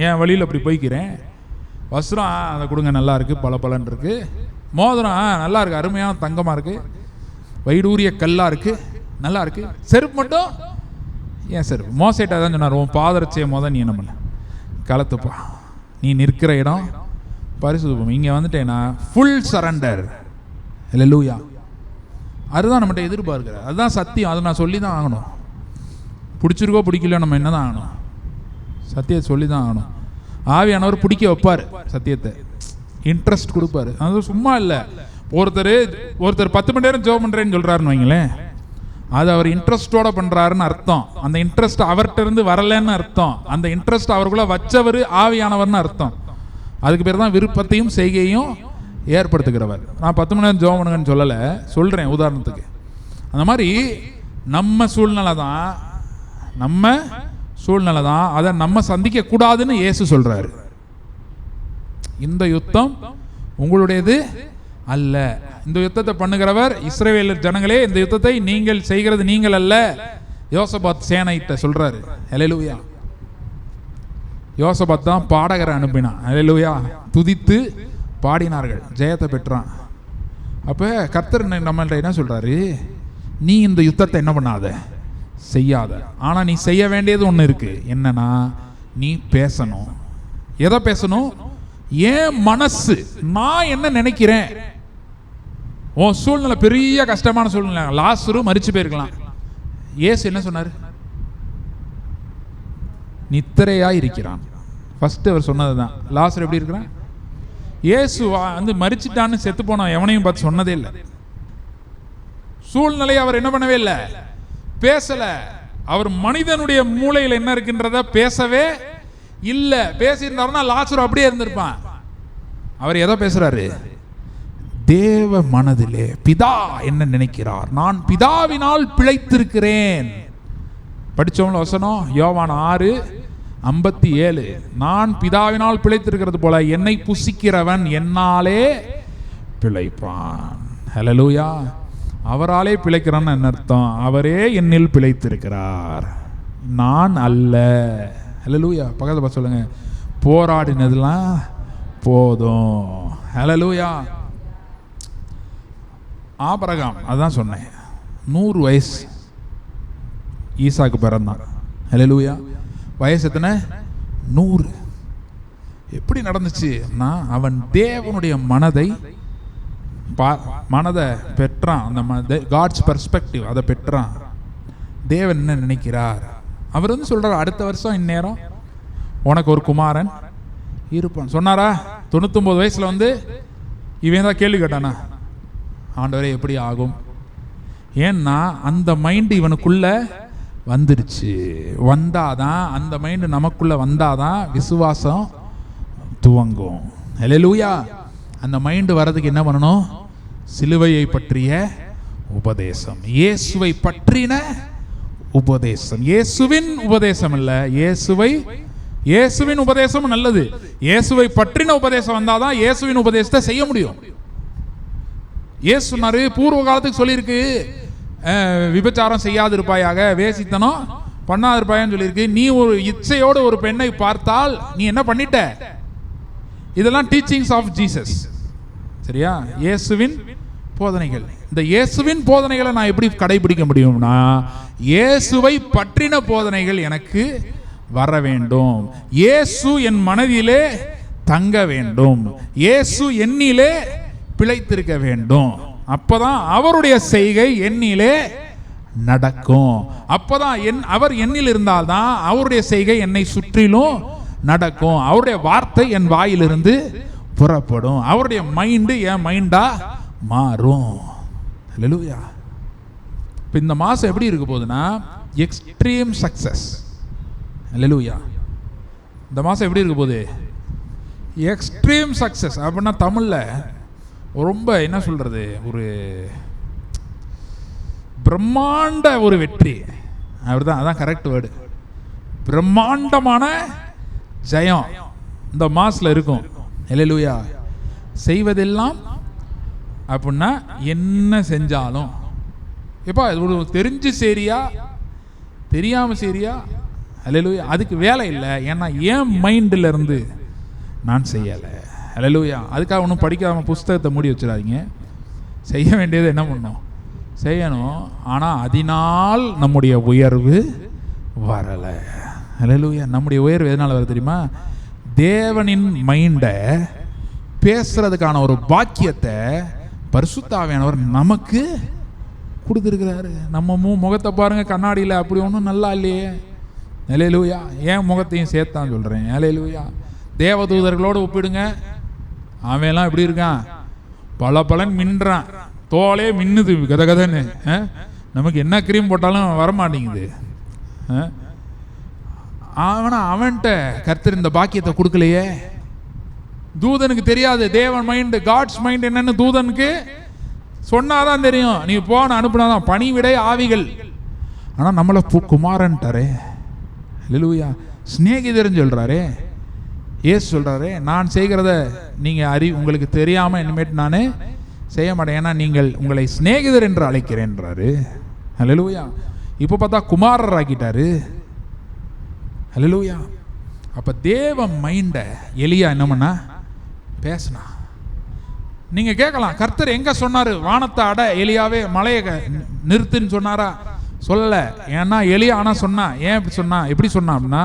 ஏன் வழியில் அப்படி போய்க்கிறேன். வஸ்திரம் அதை கொடுங்க, நல்லா இருக்கு, பல பலன் இருக்கு. மோதிரம் நல்லா இருக்கு, அருமையான தங்கமாக இருக்கு, வைடூரிய கல்லாக இருக்கு, நல்லா இருக்கு. செருப்பு மட்டும் ஏன் செருப்பு? மோசைட்டா தான் சொன்னார், உன் பாதரட்சையை மோத நீ என்ன பண்ண, கலத்துப்பா, நீ நிற்கிற இடம் பரிசுத்தம். இங்கே வந்துட்டேன்னா ஃபுல் சரண்டர். ஹல்லேலூயா. அதுதான் நம்மகிட்ட எதிர்பார்க்கிறார், அதுதான் சத்தியம். அதை நான் சொல்லி தான் ஆகணும். பிடிச்சிருக்கோ பிடிக்கலையோ நம்ம என்ன தான் ஆகணும்? சத்தியத்தை சொல்லி தான் ஆகணும். ஆவியானவர் பிடிக்க வைப்பார், சத்தியத்தை இன்ட்ரெஸ்ட் கொடுப்பாரு. அது சும்மா இல்லை. ஒருத்தர் 10 மணி நேரம் ஜெபம் பண்ணுறேன்னு சொல்கிறாருன்னு வைங்களேன், அது அவர் இன்ட்ரெஸ்டோட பண்ணுறாருன்னு அர்த்தம். அந்த இன்ட்ரெஸ்ட் அவர்கிட்ட இருந்து வரலன்னு அர்த்தம். அந்த இன்ட்ரெஸ்ட் அவருக்குள்ள வச்சவர் ஆவியானவர்னு அர்த்தம். அதுக்கு பேர் தான் விருப்பத்தையும் செய்கையும் ஏற்படுத்துகிறவர். நான் 10 மணி நேரம் ஜெபம் பண்ணுங்கன்னு சொல்லலை, சொல்கிறேன் உதாரணத்துக்கு. அந்த மாதிரி நம்ம சூழ்நிலை தான் அதை நம்ம சந்திக்க கூடாதுன்னு இயேசு சொல்றாரு. இந்த யுத்தம் உங்களுடையது அல்ல. இந்த யுத்தத்தை பண்ணுகிறவர் இஸ்ரவேலர் ஜனங்களே, இந்த யுத்தத்தை நீங்கள் செய்கிறது நீங்கள் அல்ல. யோசபாத் சேனைட்ட சொல்றாரு. ஹல்லேலூயா. யோசபாத் தான் பாடகரை அனுப்பினான். ஹல்லேலூயா. துதித்து பாடினார்கள், ஜெயத்தை பெற்றான். அப்போ கர்த்தர் நம்மள்ட்ட என்ன சொல்றாரு? நீ இந்த யுத்தத்தை என்ன பண்ணாத, செய்யாத. ஆனால் நீ செய்ய வேண்டியது ஒன்று இருக்கு. என்னன்னா, நீ பேசணும். எதை பேசணும்? ஏன் மனசு, நான் என்ன நினைக்கிறேன். உன் சூழ்நிலை பெரிய கஷ்டமான சூழ்நிலை, லாசரு மரிச்சு போயிருக்கலாம். இயேசு என்ன சொன்னார்? நித்திரையா இருக்கிறான். ஃபர்ஸ்ட் அவர் சொன்னதுதான். லாசரு எப்படி இருக்கிறான்? இயேசு வந்து மரிச்சிட்டான்னு செத்து போன எவனையும் பார்த்து சொன்னதே இல்லை. சூழ்நிலையை அவர் என்ன பண்ணவே இல்லை, பேசல. அவர் மனிதனுடைய மூளையில் என்ன இருக்கின்றத பேசவே இல்லை. பேசியிருந்தாருன்னா லாசரு அப்படியே இருந்திருப்பான். அவர் எதை பேசுறாரு? தேவ மனதிலே பிதா என்ன நினைக்கிறார், நான் பிதாவினால் பிழைத்திருக்கிறேன். படிச்சவங்கள வசனம் யோவான் 6:57. நான் பிதாவினால் பிழைத்திருக்கிறது போல என்னை புசிக்கிறவன் என்னாலே பிழைப்பான். ஹல்லேலூயா. அவராலே பிழைக்கிறான்னு என்ன அர்த்தம்? அவரே என்னில் பிழைத்திருக்கிறார், நான் அல்ல. ஹல்லேலூயா. பக்கத்துல பார்த்து சொல்லுங்க, போராடினதுலாம் போதும். ஹல்லேலூயா. ஆபிரகாம், அதான் சொன்னேன், 100 வயசு ஈசாக்கு பிறந்தான். ஹல்லேலூயா. வயசு எத்தனை? 100. எப்படி நடந்துச்சுன்னா, அவன் தேவனுடைய மனதை பெற்றான். அந்த காட்ஸ் பெர்ஸ்பெக்டிவ் அதை பெற்றான். தேவன் என்ன நினைக்கிறார்? அவர் வந்து சொல்றார், அடுத்த வருஷம் இந்நேரம் உனக்கு ஒரு குமாரன் இருப்பான் சொன்னாரா? 99 வயசுல வந்து இவன் தான் கேள்வி கேட்டானா, ஆண்டவரே எப்படி ஆகும்? ஏன்னா அந்த மைண்ட் இவனுக்குள்ள வந்துடுச்சு. வந்தாதான், அந்த மைண்ட் நமக்குள்ள வந்தாதான் விசுவாசம் துவங்கும். ஹல்லேலூயா. அந்த மைண்ட் வர்றதுக்கு என்ன பண்ணணும்? சிலுவையை பற்றிய உபதேசம், இயேசுவை பற்றின உபதேசம். இயேசுவின் உபதேசம் இல்ல, இயேசுவின் உபதேசம் நல்லது. இயேசுவை பற்றின உபதேசம் வந்தாதான் இயேசுவின் உபதேசத்தை செய்ய முடியும். இயேசு சொன்னாரு, பூர்வ காலத்துக்கு சொல்லியிருக்கு, விபச்சாரம் செய்யாதிருப்பாயாக, வேசித்தனம் பண்ணாதிருப்பாயான்னு சொல்லியிருக்கு. நீ ஒரு இச்சையோடு ஒரு பெண்ணை பார்த்தால் நீ என்ன பண்ணிட்ட? இதெல்லாம் டீச்சிங்ஸ் ஆஃப் ஜீசஸ். சரியா? இயேசுவின் போதனைகள். இந்த இயேசுவின் போதனைகளை நான் எப்படி கடைபிடிக்க முடியும்னா, இயேசுவை பற்றின போதனைகள் எனக்கு வர வேண்டும். இயேசு என் மனதிலே தங்க வேண்டும். இயேசு என்னிலே பிழைத்திருக்க வேண்டும். அப்பதான் அவருடைய செய்கை என்னிலே நடக்கும். அப்பதான் அவர் என்னில் இருந்தால்தான் அவருடைய செய்கை என்னை சுற்றிலும் நடக்கும். அவருடைய வார்த்தை என் வாயிலிருந்து புறப்படும். அவருடைய மைண்டு என் மைண்டா மாறும். ஹல்லேலூயா. இப்போ இந்த மாசம் எப்படி இருக்க போகுதுன்னா, எக்ஸ்ட்ரீம் சக்சஸ். ஹல்லேலூயா. இந்த மாசம் எப்படி இருக்க போகுது? Extreme success. அப்படின்னா தமிழ்ல ரொம்ப என்ன சொல்றது, ஒரு பிரம்மாண்ட ஒரு வெற்றி. அப்படிதான், அதான் கரெக்ட் வேர்டு. பிரம்மாண்டமான ஜெயம் இந்த மாசத்துல இருக்கும். ஹல்லேலூயா. செய்வதெல்லாம் அப்படின்னா என்ன செஞ்சாலும், எப்பா இது தெரிஞ்சு சரியா தெரியாம சரியா, ஹல்லேலூயா, அதுக்கு வேலை இல்லை. ஏன்னா என் மைண்ட்ல இருந்து நான் செய்யலை. ஹல்லேலூயா. அதுக்காக ஒன்றும் படிக்காம புஸ்தகத்தை மூடி வச்சிடாதீங்க. செய்ய வேண்டியது என்ன பண்ணணும்? செய்யணும். ஆனால் அதனால் நம்முடைய உயர்வு வரலை. ஹல்லேலூயா. நம்முடைய உயர்வு எதனால் வருது தெரியுமா? தேவனின் மைண்டை பேசுறதுக்கான ஒரு பாக்கியத்தை பரிசுத்த ஆவியானவர் நமக்கு கொடுத்துருக்கிறாரு. நம்ம முகத்தை பாருங்க கண்ணாடியில், அப்படி ஒன்றும் நல்லா இல்லையே. ஹல்லேலூயா. ஏன் முகத்தையும் சேர்த்தான் சொல்கிறேன். ஹல்லேலூயா. தேவதூதர்களோடு ஒப்பிடுங்க, அவன்லாம் எப்படி இருக்கான்? பலன் மின்றான், தோலே மின்னுது கதகதன்னு. நமக்கு என்ன கிரீம் போட்டாலும் வரமாட்டேங்குது. அவன்கிட்ட கர்த்தர் இந்த பாக்கியத்தை கொடுக்கலையே. தூதனுக்கு தெரியாது தேவன் மைண்ட், காட்ஸ் மைண்ட் என்னன்னு தூதனுக்கு சொன்னாதான் தெரியும். நீ போன அனுப்புனாதான் பணிவிடை ஆவிகள். ஆனால் நம்மளை குமாரன்ட்டாரே. ஹல்லேலூயா. சிநேகிதர்னு சொல்றாரே. ஏசு சொல்றாரு, நான் செய்கிறத நீங்க உங்களுக்கு தெரியாம இனிமேட்டு நான் செய்ய மாட்டேன், ஏன்னா நீங்கள் உங்களை சிநேகிதர் என்று அழைக்கிறேன்றாரு. ஹல்லேலூயா. இப்போ பார்த்தா குமாரர் ஆக்கிட்டாரு. ஹல்லேலூயா. அப்ப தேவ மைண்ட எலியா என்ன பண்ணா? பேசினா. நீங்க கேட்கலாம், கர்த்தர் எங்க சொன்னாரு வானத்தை அட எலியாவே மலையை நிறுத்துன்னு சொன்னாரா? சொல்லல. ஏன்னா எலியா ஆனா சொன்னா. ஏன் இப்படி சொன்னா? எப்படி சொன்னா அப்படின்னா,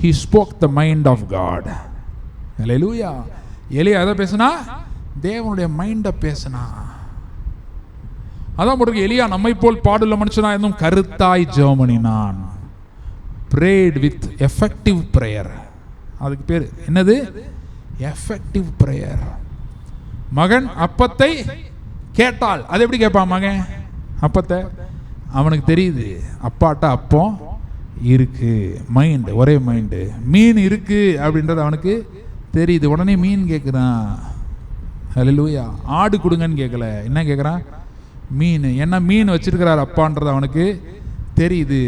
he spoke the mind of God. ஹல்லேலூயா. எலியா எதை பேசுனா? தேவனுடைய மைண்டை பேசுனா. அதான் போட்டிருக்கு, எலியா நம்மை போல் பாடுள்ள மனுஷனா இருந்தும் கருத்தாய் ஜெபம் பண்ணினான். prayed with effective prayer. அதுக்கு பேர் என்னது? effective prayer. மகன் அப்பத்தை கேட்டால், அது எப்படி கேட்பான் மகன் அப்பத்தை? அவனுக்கு தெரியுது அப்பாட்ட அப்பம் இருக்கு, மைண்டு ஒரே மைண்டு. மீன் இருக்கு அப்படின்றது அவனுக்கு தெரியுது, உடனே மீன் கேட்குறான். ஹல்லேலூயா. ஆடு கொடுங்கன்னு கேட்கல, என்ன கேட்குறான்? மீன். என்ன மீன் வச்சிருக்கிறார் அப்பான்றது அவனுக்கு தெரியுது.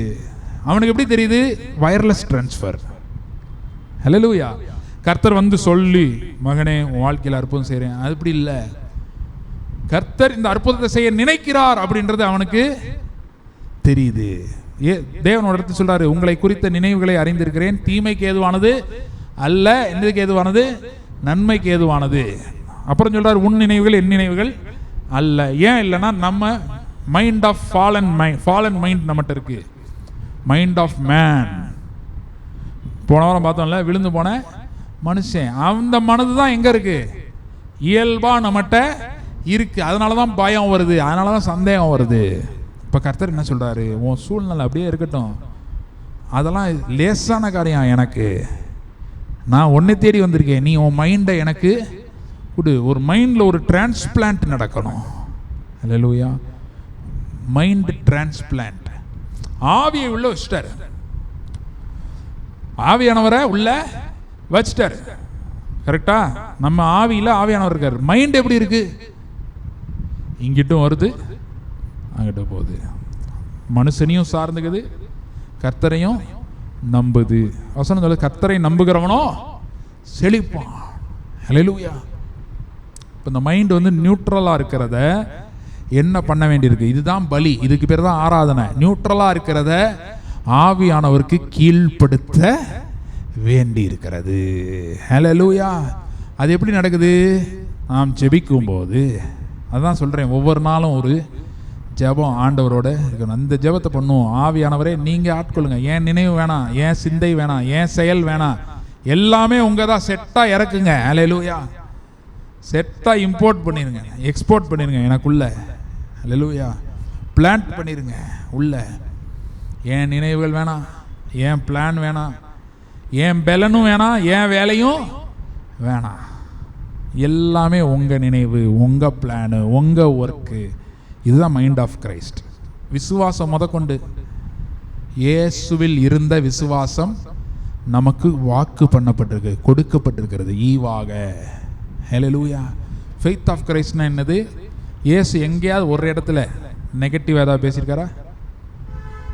அவனுக்கு எப்படி தெரியுது? Wireless transfer. ஹல்லேலூயா. கர்த்தர் வந்து சொல்லி, மகனே உன் வாழ்க்கையில் அற்புதம் செய்கிறேன், அது இப்படி இல்லை. கர்த்தர் இந்த அற்புதத்தை செய்ய நினைக்கிறார் அப்படின்றது அவனுக்கு தெரியுது. தேவனோட இடத்துல சொல்றாரு, உங்களை குறித்த நினைவுகளை அறிந்திருக்கிறேன், தீமைக்கு ஏதுவானது அல்ல, என்னதுக்கு ஏதுவானது? நன்மைக்கு ஏதுவானது. அப்புறம் சொல்றாரு, உன் நினைவுகள் என் நினைவுகள் அல்ல. ஏன் இல்லைன்னா, நம்ம மைண்ட் ஆஃப் ஃபாலன் மைண்ட் நம்மகிட்ட இருக்கு, மைண்ட் ஆஃப் மேன். போன வாரம் பார்த்தோம்ல, விழுந்து போன மனுஷன், அந்த மனது தான் எங்க இருக்கு? இயல்பா நம்மகிட்ட இருக்கு. அதனாலதான் பயம் வருது, அதனாலதான் சந்தேகம் வருது. இப்ப கர்த்தர் என்ன சொல்றாரு? உன் சூழ்நிலை அப்படியே இருக்கட்டும், அதெல்லாம் லேசான காரியம். எனக்கு நான் உன்னை தேடி வந்திருக்கேன், நீ உன் மைண்டை எனக்கு கொடு. ஒரு மைண்டில் ஒரு டிரான்ஸ்பிளான்ட் நடக்கணும். ஹல்லேலூயா. Mind transplant. ஆவியை உள்ள வச்சிட்டார், ஆவியானவரை உள்ள வச்சிட்டார். கரெக்டா? நம்ம ஆவியில் ஆவியானவர் இருக்கார். மைண்ட் எப்படி இருக்கு? இங்கிட்டும் வருது, அங்கிட்ட போகுது. மனுஷனையும் சார்ந்துக்குது, கர்த்தரையும் நம்புது. வசனம் சொல்லுது, கர்த்தரை நம்புகிறவனோ செழிப்பான். ஹல்லேலூயா. இப்போ இந்த மைண்ட் வந்து நியூட்ரலாக இருக்கிறத என்ன பண்ண வேண்டியிருக்கு? இதுதான் பலி, இதுக்கு பேர் தான் ஆராதனை. நியூட்ரலாக இருக்கிறத ஆவியானவருக்கு கீழ்ப்படுத்த வேண்டி இருக்கிறது. ஹல்லேலூயா. அது எப்படி நடக்குது? நாம் ஜெபிக்கும் போது. அதான் சொல்கிறேன், ஒவ்வொரு நாளும் ஒரு ஜெபம் ஆண்டவரோட இருக்கணும். அந்த ஜெபத்தை பண்ணுவோம். ஆவியானவரே நீங்கள் ஆட்கொள்ளுங்க, ஏன் நினைவு வேணாம், ஏன் சிந்தை வேணாம், ஏன் செயல் வேணாம், எல்லாமே உங்கள் தான் செட்டாக இறக்குங்க. ஹல்லேலூயா. செட்டாக இம்போர்ட் பண்ணிடுங்க, எக்ஸ்போர்ட் பண்ணிடுங்க எனக்குள்ள. ஹல்லேலூயா. பிளான்ட் பண்ணிடுங்க உள்ள. ஏன் நினைவுகள் வேணாம், ஏன் பிளான் வேணாம், ஏன் பலனும் வேணாம், ஏன் வேலையும் வேணாம். எல்லாமே உங்கள் நினைவு, உங்கள் பிளானு, உங்கள் ஒர்க்கு. இதுதான் மைண்ட் ஆஃப் கிரைஸ்ட். விசுவாசம் முதற்கொண்டு, இயேசுவில் இருந்த விசுவாசம் நமக்கு வாக்கு பண்ணப்பட்டிருக்கு, கொடுக்கப்பட்டிருக்கிறது ஈவாக. ஹல்லேலூயா. ஃபெய்த் ஆஃப் கிரைஸ்ட்னா என்னது? இயேசு எங்கேயாவது ஒரு இடத்துல நெகட்டிவ் ஏதாவது பேசியிருக்காரா?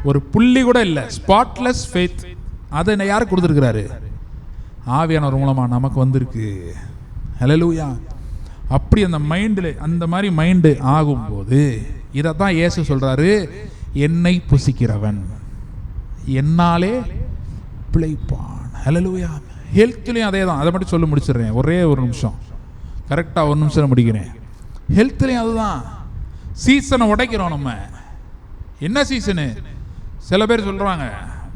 ஒரு புள்ளி கூட இல்லை. Spotless faith. அதை யார் கொடுத்துருக்கிறாரு? ஆவியானவர் மூலமாக நமக்கு வந்திருக்கு. ஹல்லேலூயா. அப்படி அந்த மைண்டில் அந்த மாதிரி மைண்டு ஆகும்போது இதை தான் இயேசு சொல்கிறாரு, என்னை புசிக்கிறவன் என்னாலே பிழைப்பான். ஹல்லேலூயா. ஹெல்த்லேயும் அதே தான். அதை மட்டும் சொல்லி முடிச்சிடுறேன், ஒரே ஒரு நிமிஷம், கரெக்டாக ஒரு நிமிஷம் முடிக்கிறேன். ஹெல்த்லேயும் அதுதான். சீசனை உடைக்கிறோம் நம்ம. என்ன சீசனு? சில பேர் சொல்கிறாங்க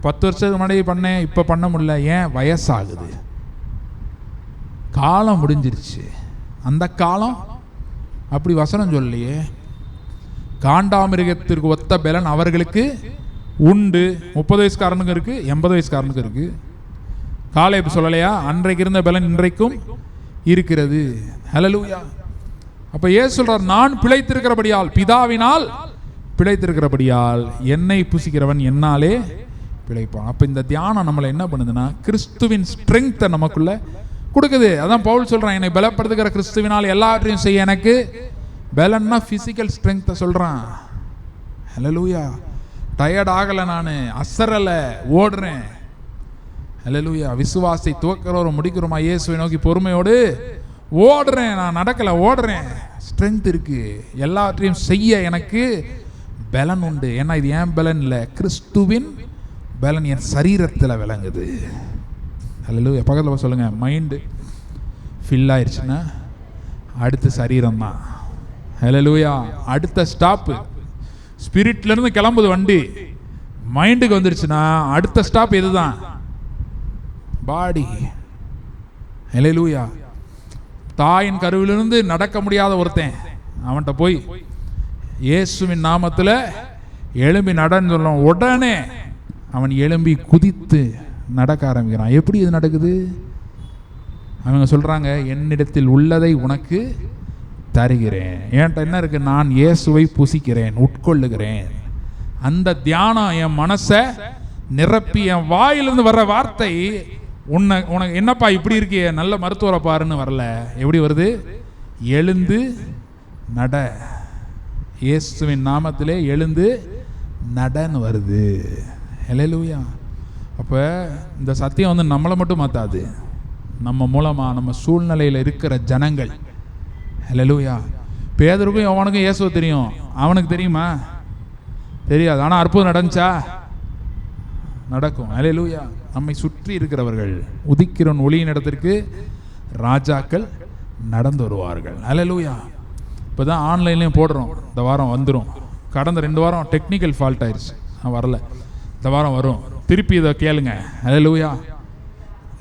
10 வருஷத்துக்கு முன்னாடி பண்ணேன், இப்போ பண்ண முடியல. ஏன்? வயசாகுது, காலம் முடிஞ்சிருச்சு. அந்த காலம் அப்படி வசனம் சொல்லையே. காண்டாமிருகத்திற்கு ஒத்த பலன் அவர்களுக்கு உண்டு. 30 வயசுக்காரனுக்கு இருக்கு, 80 வயசுக்காரனுக்கு இருக்கு. காலேப் சொல்லலையா, அன்றைக்கு இருந்த பலன் இன்றைக்கும் இருக்கிறது. ஹல்லேலூயா. அப்ப இயேசு சொல்றார், நான் பிழைத்திருக்கிறபடியால், பிதாவினால் பிழைத்திருக்கிறபடியால் என்னை புசிக்கிறவன் என்னாலே பிழைப்பான். அப்ப இந்த தியானம் நம்மளை என்ன பண்ணுதுன்னா, கிறிஸ்துவின் ஸ்ட்ரெங்த்தை நமக்குள்ள கொடுக்குது. அதான் பவுல் சொல்றான், என்னை பலப்படுத்துகிற கிறிஸ்துவினால் எல்லாவற்றையும் செய்ய எனக்கு பலன்னா பிசிக்கல் ஸ்ட்ரெங்த்தை சொல்றான். ஹல்லேலூயா. டயர்ட் ஆகலை, நான் அசரலை, ஓடுறேன். ஹல்லேலூயா. விசுவாசத்தை துவக்கிறோம் முடிக்கிறோமா இயேசுவை நோக்கி பொறுமையோடு ஓடுறேன். நான் நடக்கலை, ஓடுறேன். ஸ்ட்ரென்த் இருக்கு, எல்லாவற்றையும் செய்ய எனக்கு பலன் உண்டு. ஏன்னா இது ஏன் பலன் இல்லை, கிறிஸ்துவின் பலன் என் சரீரத்தில் விளங்குது. ஹல்லேலூயா. பக்கத்தில் சொல்லுங்க, மைண்டு ஃபில் ஆயிடுச்சுன்னா அடுத்த சரீரம் தான். ஹல்லேலூயா. அடுத்த ஸ்டாப்பு ஸ்பிரிட்லேருந்து கிளம்புது வண்டி, மைண்டுக்கு வந்துருச்சுன்னா அடுத்த ஸ்டாப் இதுதான், பாடி. ஹல்லேலூயா. தாயின் கருவிலிருந்து நடக்க முடியாத ஒருத்தன் அவன்கிட்ட போய் இயேசுவின் நாமத்தில் எழும்பி நடன்னு சொல்லும். உடனே அவன் எழும்பி குதித்து நடக்க ஆரம்பிக்கிறான். எப்படி இது நடக்குது? அவங்க சொல்கிறாங்க, என்னிடத்தில் உள்ளதை உனக்கு தருகிறேன். என்கிட்ட என்ன இருக்கு? நான் இயேசுவை புசிக்கிறேன், உட்கொள்ளுகிறேன். அந்த தியானம் என் மனசை நிரப்பி என் வாயிலிருந்து வர்ற வார்த்தை, உனக்கு என்னப்பா இப்படி இருக்கிய, நல்ல மருத்துவரை பாருன்னு வரல. எப்படி வருது? எழுந்து நட, இயேசுவின் நாமத்திலே எழுந்து நடன்னு வருது. ஹல்லேலூயா. அப்போ இந்த சத்தியம் வந்து நம்மளை மட்டும் மாற்றாது, நம்ம மூலமாக நம்ம சூழ்நிலையில் இருக்கிற ஜனங்கள். ஹல்லேலூயா. பேதருக்கும் அவனுக்கும் இயேசுவை தெரியும், அவனுக்கு தெரியுமா? தெரியாது. ஆனால் அற்புதம் நடந்துச்சா? நடக்கும். ஹல்லேலூயா. நம்மை சுற்றி இருக்கிறவர்கள், உதிக்கிறவன் ஒளியின் இடத்திற்கு ராஜாக்கள் நடந்து வருவார்கள். ஹல்லேலூயா. இப்போ தான் ஆன்லைன்லேயும் போடுறோம், இந்த வாரம் வந்துடும். கடந்த 2 வாரம் டெக்னிக்கல் ஃபால்ட் ஆயிடுச்சு, வரல. இந்த வாரம் வரும். திருப்பி இதை கேளுங்க. ஹல்லேலூயா.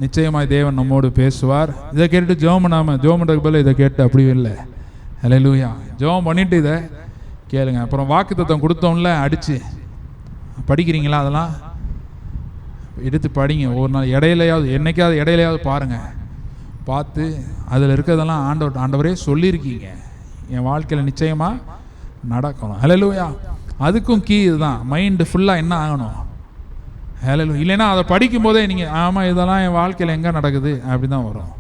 நிச்சயமாய் தேவன் நம்மோடு பேசுவார். இதை கேட்டுட்டு ஜெபம் பண்ணாமல், ஜெபம் பண்ணுறதுக்கு பதில் இதை கேட்டு அப்படி இல்லை. ஹல்லேலூயா. ஜெபம் பண்ணிட்டு இதை கேளுங்க. அப்புறம் வாக்குத்தத்தம் கொடுத்தோம்ல, அடித்து படிக்கிறீங்களா? அதெல்லாம் எடுத்து படிங்க. ஒரு நாள் இடையிலையாவது, என்னைக்காவது இடையிலையாவது பாருங்கள். பார்த்து அதில் இருக்கிறதெல்லாம் ஆண்டவரே சொல்லியிருக்கீங்க, என் வாழ்க்கையில் நிச்சயமாக நடக்கணும். ஹல்லேலூயா. அதுக்கும் கீ இதுதான். மைண்டு ஃபுல்லாக என்ன ஆகணும்? ஹல்லேலூயா. இல்லைன்னா அதை படிக்கும் போதே நீங்கள் ஆமாம் இதெல்லாம் என் வாழ்க்கையில் எங்கே நடக்குது அப்படி தான் வரும்.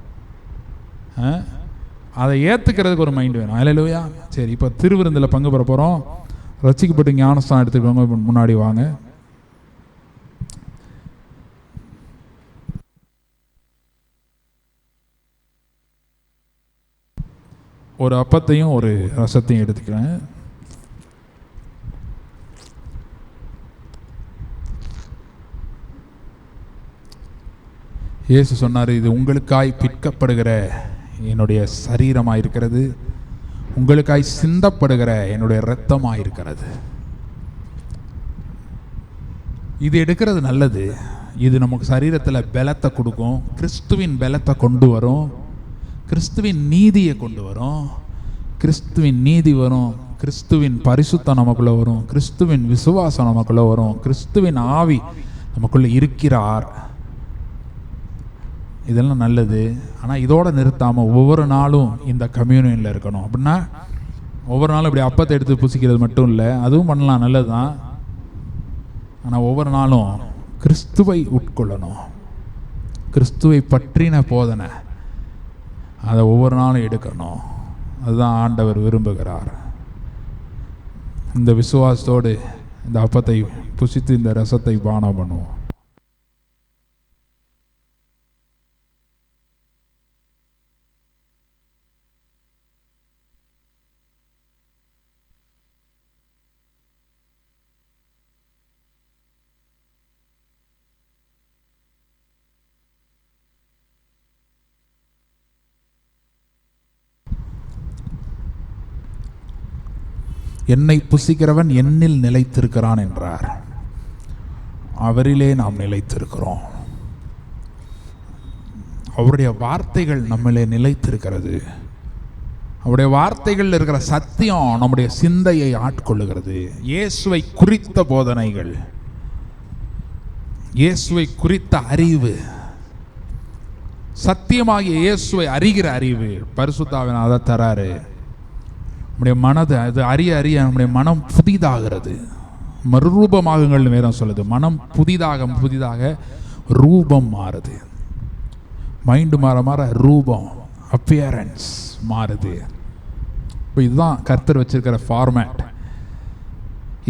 அதை ஏற்றுக்கிறதுக்கு ஒரு மைண்டு வேணும். ஹல்லேலூயா. சரி, இப்போ திருவிருந்தில் பங்கு பெற போகிறோம். ரட்சிக்கப்பட்டு ஞானஸ்தானம் எடுத்துக்கோங்க, முன்னாடி வாங்க. ஒரு அப்பத்தையும் ஒரு ரசத்தையும் எடுத்துக்கிறேன். இயேசு சொன்னார், இது உங்களுக்காய் பிற்கப்படுகிற என்னுடைய சரீரமாக இருக்கிறது, உங்களுக்காய் சிந்தப்படுகிற என்னுடைய இரத்தமாக இருக்கிறது. இது எடுக்கிறது நல்லது. இது நமக்கு சரீரத்தில் பலத்தை கொடுக்கும், கிறிஸ்துவின் பலத்தை கொண்டு வரும், கிறிஸ்துவின் நீதியை கொண்டு வரும். கிறிஸ்துவின் நீதி வரும், கிறிஸ்துவின் பரிசுத்தம் நமக்குள்ளே வரும், கிறிஸ்துவின் விசுவாசம் நமக்குள்ளே வரும், கிறிஸ்துவின் ஆவி நமக்குள்ளே இருக்கிறார். இதெல்லாம் நல்லது. ஆனால் இதோடு நிறுத்தாமல் ஒவ்வொரு நாளும் இந்த கம்யூனியனில் இருக்கணும். அப்படின்னா ஒவ்வொரு நாளும் இப்படி அப்பத்தை எடுத்து புசிக்கிறது மட்டும் இல்லை, அதுவும் பண்ணலாம், நல்லது தான். ஆனால் ஒவ்வொரு நாளும் கிறிஸ்துவை உட்கொள்ளணும். கிறிஸ்துவை பற்றின போதனை அதை ஒவ்வொரு நாளும் எடுக்கணும். அதுதான் ஆண்டவர் விரும்புகிறார். இந்த விசுவாசத்தோடு இந்த அப்பத்தை புசித்து இந்த ரசத்தை பானம் பண்ணுவோம். என்னை புசிக்கிறவன் என்னில் நிலைத்திருக்கிறான் என்றார். அவரிலே நாம் நிலைத்திருக்கிறோம். அவருடைய வார்த்தைகள் நம்மளே நிலைத்திருக்கிறது. அவருடைய வார்த்தைகள் இருக்கிற சத்தியம் நம்முடைய சிந்தையை ஆட்கொள்ளுகிறது. இயேசுவை குறித்த போதனைகள், இயேசுவை குறித்த அறிவு, சத்தியமாகிய இயேசுவை அறிகிற அறிவு பரிசுத்த ஆவியானவர் அதை தராரு. நம்முடைய மனதை அது அறிய அறிய நம்முடைய மனம் புதிதாகிறது. மறுரூபமாகுங்கள்னு வேதம் சொல்லுது. மனம் புதிதாக புதிதாக ரூபம் மாறுது. மைண்டு மாற மாற ரூபம், அப்பியரன்ஸ் மாறுது. இப்போ இதுதான் கர்த்தர் வச்சிருக்கிற ஃபார்மேட்.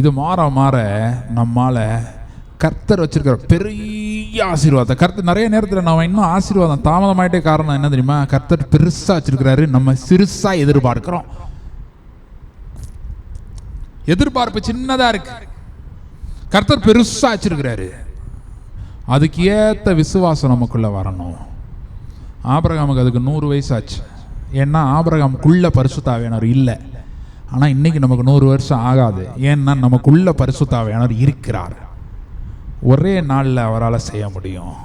இது மாற மாற நம்மால் கர்த்தர் வச்சிருக்கிற பெரிய ஆசீர்வாதத்தை, கர்த்தர் நிறைய நேரத்தில் நம்ம இன்னும் ஆசீர்வாதம் தாமதமாயிட்டே காரணம் என்ன தெரியுமா? கர்த்தர் பெருசாக வச்சிருக்கிறாரு, நம்ம சிறுசாக எதிர்பார்க்கிறோம். எதிர்பார்ப்பு சின்னதா இருக்கு, கர்த்தர் பெருசா வச்சிருக்கிறாரு. அதுக்கு ஏத்த விசுவாசம் நமக்குள்ள வரணும். ஆபிரகாமுக்கு அதுக்கு 100 வயசு ஆச்சு. ஏன்னா ஆபிரகாமுக்குள்ள பரிசுத்த ஆவியானவர் இல்லை. ஆனால் இன்னைக்கு நமக்கு 100 வருஷம் ஆகாது. ஏன்னா நமக்குள்ள பரிசுத்த ஆவியானவர் இருக்கிறார். ஒரே நாளில் அவரால் செய்ய முடியும்.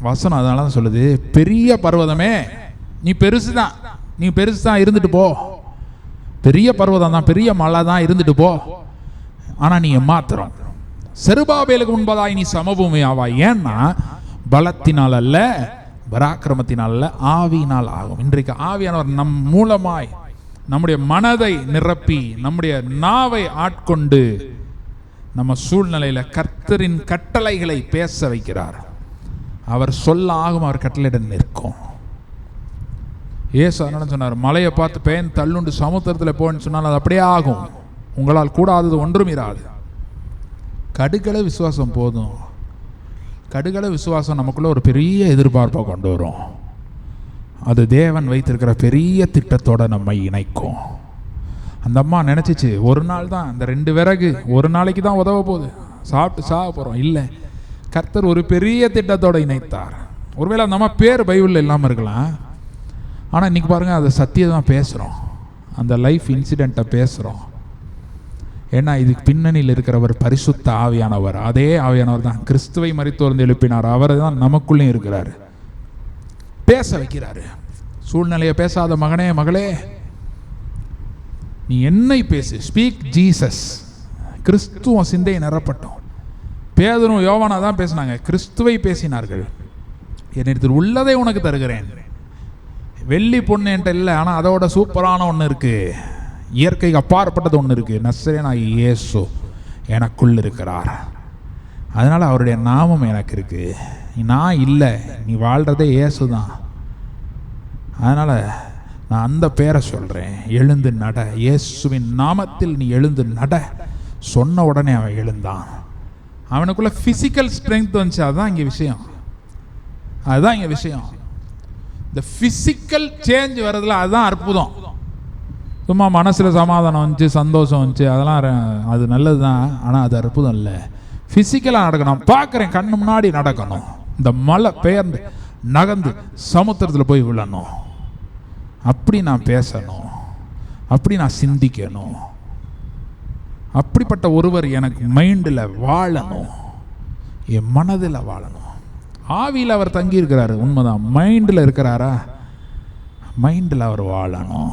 வசனம் அதனால தான் சொல்லுது, பெரிய பர்வதமே நீ பெருசு தான் இருந்துட்டு போ, பெரிய பர்வதம் தான், பெரிய மலை தான் இருந்துட்டு போ, ஆனால் நீ மாத்திரம் செருபாபேலுக்கு முன்பதாய் நீ சமபூமி ஆவாய். ஏன்னா பலத்தினால் அல்ல, பராக்கிரமத்தினால் அல்ல, ஆவியினால் ஆகும். இன்றைக்கு ஆவியானவர் நம் மூலமாய் நம்முடைய மனதை நிரப்பி நம்முடைய நாவை ஆட்கொண்டு நம்ம சூழ்நிலையில கர்த்தரின் கட்டளைகளை பேச வைக்கிறார். அவர் சொல்ல ஆகும், அவர் கட்டளையிட நிற்கும். ஏசு சொன்னார், மலையை பார்த்து பேன் தள்ளுண்டு சமுத்திரத்தில் போன்னு சொன்னால் அது அப்படியே ஆகும், உங்களால் கூடாதது ஒன்றும் இராது. கடுகள விசுவாசம் போதும். கடுகள விசுவாசம் நமக்குள்ள ஒரு பெரிய எதிர்பார்ப்பை கொண்டு வரும். அது தேவன் வைத்திருக்கிற பெரிய திட்டத்தோட நம்மை இணைக்கும். அந்த அம்மா நினைச்சிச்சு, ஒரு நாள் தான், அந்த 2 விறகு ஒரு நாளைக்கு தான் உதவ போகுது, சாப்பிட்டு சாக போகிறோம். இல்லை, கர்த்தர் ஒரு பெரிய திட்டத்தோடு இணைத்தார். ஒருவேளை அந்த அம்மா பேர் பைபிளில் இல்லாமல் இருக்கலாம், ஆனால் இன்றைக்கி பாருங்கள், அதை சத்தியமாக பேசுகிறோம், அந்த லைஃப் இன்சிடெண்ட்டை பேசுகிறோம். ஏன்னா இதுக்கு பின்னணியில் இருக்கிறவர் பரிசுத்த ஆவியானவர். அதே ஆவியானவர் தான் கிறிஸ்துவை மரித்தோர்ந்து எழுப்பினார். அவர் தான் நமக்குள்ளேயும் இருக்கிறார், பேச வைக்கிறாரு. சூழ்நிலையை பேசாத மகனே மகளே, நீ என்னை பேசு, ஸ்பீக் ஜீசஸ். கிறிஸ்துவ சிந்தையை நிரப்பட்டோம். பேதுரும் யோவானா தான் பேசினாங்க, கிறிஸ்துவை பேசினார்கள். என்னிடத்தில் உள்ளதை உனக்கு தருகிறேன். வெள்ளி பொண்ணு என்கிட்ட இல்லை, ஆனால் அதோட சூப்பரான ஒன்று இருக்கு, இயற்கைக்கு அப்பாற்பட்டது ஒன்று இருக்கு. நசரேயனாகிய இயேசு எனக்குள் இருக்கிறார், அதனால அவருடைய நாமம் எனக்கு இருக்கு. நான் இல்லை, நீ வாழ்றதே இயேசு தான். அதனால நான் அந்த பேரை சொல்றேன், எழுந்து நட, இயேசுவின் நாமத்தில் நீ எழுந்து நட. சொன்ன உடனே அவன் எழுந்தான். அவனுக்குள்ள பிசிக்கல் ஸ்ட்ரென்த் வந்துச்சு. அதுதான் இங்கே விஷயம், அதுதான் இங்கே விஷயம். இந்த பிசிக்கல் சேஞ்ச் வர்றதுல அதுதான் அற்புதம். சும்மா மனசில் சமாதானம் வந்துச்சு, சந்தோஷம் வந்துச்சு, அதெல்லாம் அது நல்லது தான், ஆனால் அது அற்புதம் இல்லை. ஃபிசிக்கலாக நடக்கணும். பார்க்குறேன், கண்ணு முன்னாடி நடக்கணும். இந்த மலை பெயர்ந்து நகர்ந்து சமுத்திரத்தில் போய் விழணும். அப்படி நான் பேசணும், அப்படி நான் சிந்திக்கணும். அப்படிப்பட்ட ஒருவர் எனக்கு மைண்டில் வாழணும், என் மனதில் வாழணும். ஆவியில் அவர் தங்கி இருக்கிறாரு, உண்மைதான். மைண்டில் இருக்கிறாரா? மைண்டில் அவர் வாழணும்.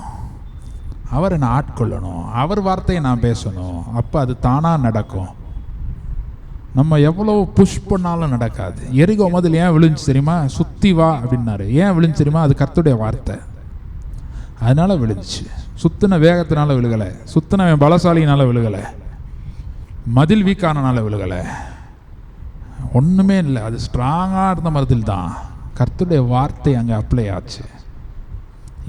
அவரை நான் ஆட்கொள்ளணும், அவர் வார்த்தையை நான் பேசணும். அப்போ அது தானாக நடக்கும். நம்ம எவ்வளோ புஷ் பண்ணாலும் நடக்காது. எரிகோ முதல் ஏன் விழுந்துச்சு தெரியுமா? சுத்தி வா அப்படின்னாரு. ஏன் விழுந்துச்சு தெரியுமா? அது கர்த்தருடைய வார்த்தை, அதனால விழுந்துச்சு. சுத்தின வேகத்தினால விழுகலை, சுத்தின பலசாலியினால விழுகலை, மதில் வீக்கானனால விழுகலை, ஒன்றுமே இல்லை. அது ஸ்ட்ராங்காக இருந்த மரத்தில் தான் கர்த்தருடைய வார்த்தை அங்கே அப்ளை ஆச்சு.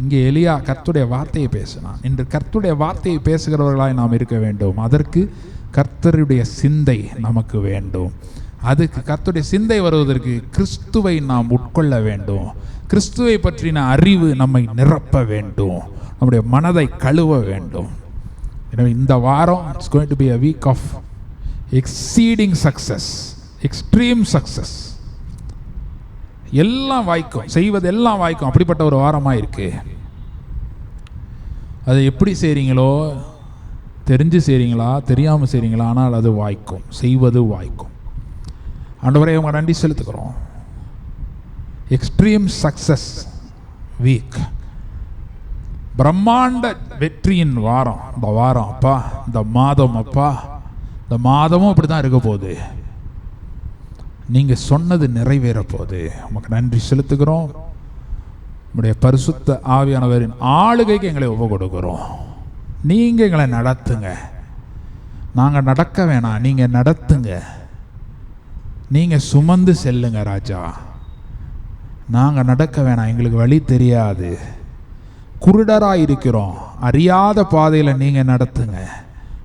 இங்கே எலியா கர்த்தருடைய வார்த்தையை பேசினான். இன்று கர்த்தருடைய வார்த்தையை பேசுகிறவர்களாய் நாம் இருக்க வேண்டும். அதற்கு கர்த்தருடைய சிந்தை நமக்கு வேண்டும். அதுக்கு கர்த்தருடைய சிந்தை வருவதற்கு கிறிஸ்துவை நாம் உட்கொள்ள வேண்டும். கிறிஸ்துவை பற்றின அறிவு நம்மை நிரப்ப வேண்டும், நம்முடைய மனதை கழுவ வேண்டும். எனவே இந்த வாரம் it's going to be a week of exceeding success, extreme success. எல்லாம் வாய்க்கும், செய்வது எல்லாம் வாய்க்கும். அப்படிப்பட்ட ஒரு வாரமாக இருக்கு. அதை எப்படி செய்கிறீங்களோ, தெரிஞ்சு செய்கிறீங்களா தெரியாமல் செய்கிறீங்களா, ஆனால் அது வாய்க்கும், செய்வது வாய்க்கும். ஆண்டவரே உங்க நன்றி செலுத்துக்கிறோம். எக்ஸ்ட்ரீம் சக்சஸ் வீக், பிரம்மாண்ட வெற்றியின் வாரம். இந்த வாரம் அப்பா, இந்த மாதம் அப்பா, இந்த மாதமும் அப்படி தான் இருக்க போகுது. நீங்கள் சொன்னது நிறைவேற போகுது. உமக்கு நன்றி செலுத்துகிறோம். உங்களுடைய பரிசுத்த ஆவியானவரின் ஆளுகைக்கு எங்களை ஒப்பு கொடுக்கிறோம். நீங்கள் எங்களை நடத்துங்க. நாங்கள் நடக்க வேணாம், நீங்கள் நடத்துங்க. நீங்கள் சுமந்து செல்லுங்க ராஜா. நாங்கள் நடக்க வேணாம், எங்களுக்கு வழி தெரியாது, குருடராக இருக்கிறோம். அறியாத பாதையில் நீங்கள் நடத்துங்க.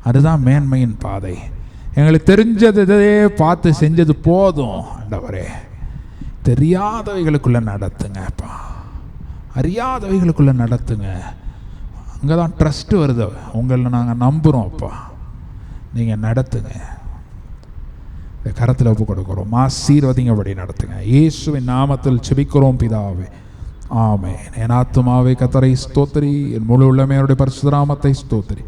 அதுதான் மேன்மையின் பாதை. எங்களுக்கு தெரிஞ்சதே பார்த்து செஞ்சது போதும் ஆண்டவரே. தெரியாதவைகளுக்குள்ள நடத்துங்கப்பா, அறியாதவைகளுக்குள்ள நடத்துங்க. அங்கே தான் ட்ரஸ்ட் வருது. உங்களை நாங்கள் நம்புகிறோம் அப்பா, நீங்கள் நடத்துங்க. இந்த கரத்தில் ஒப்பு கொடுக்குறோம். ஆசீர்வதிங்கபடி நடத்துங்க. இயேசுவின் நாமத்தில் செபிக்கிறோம் பிதாவே, ஆமென். என் ஆத்துமாவே கர்த்தரை ஸ்தோத்திரி, என் முழு உள்ளமையோடைய பரிசுத்த நாமத்தை ஸ்தோத்திரி.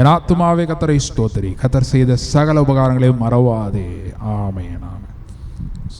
என் ஆத்துமாவே கர்த்தரை ஸ்தோத்திரி, கர்த்தர் செய்த சகல உபகாரங்களையும் மறவாதே. ஆமென்.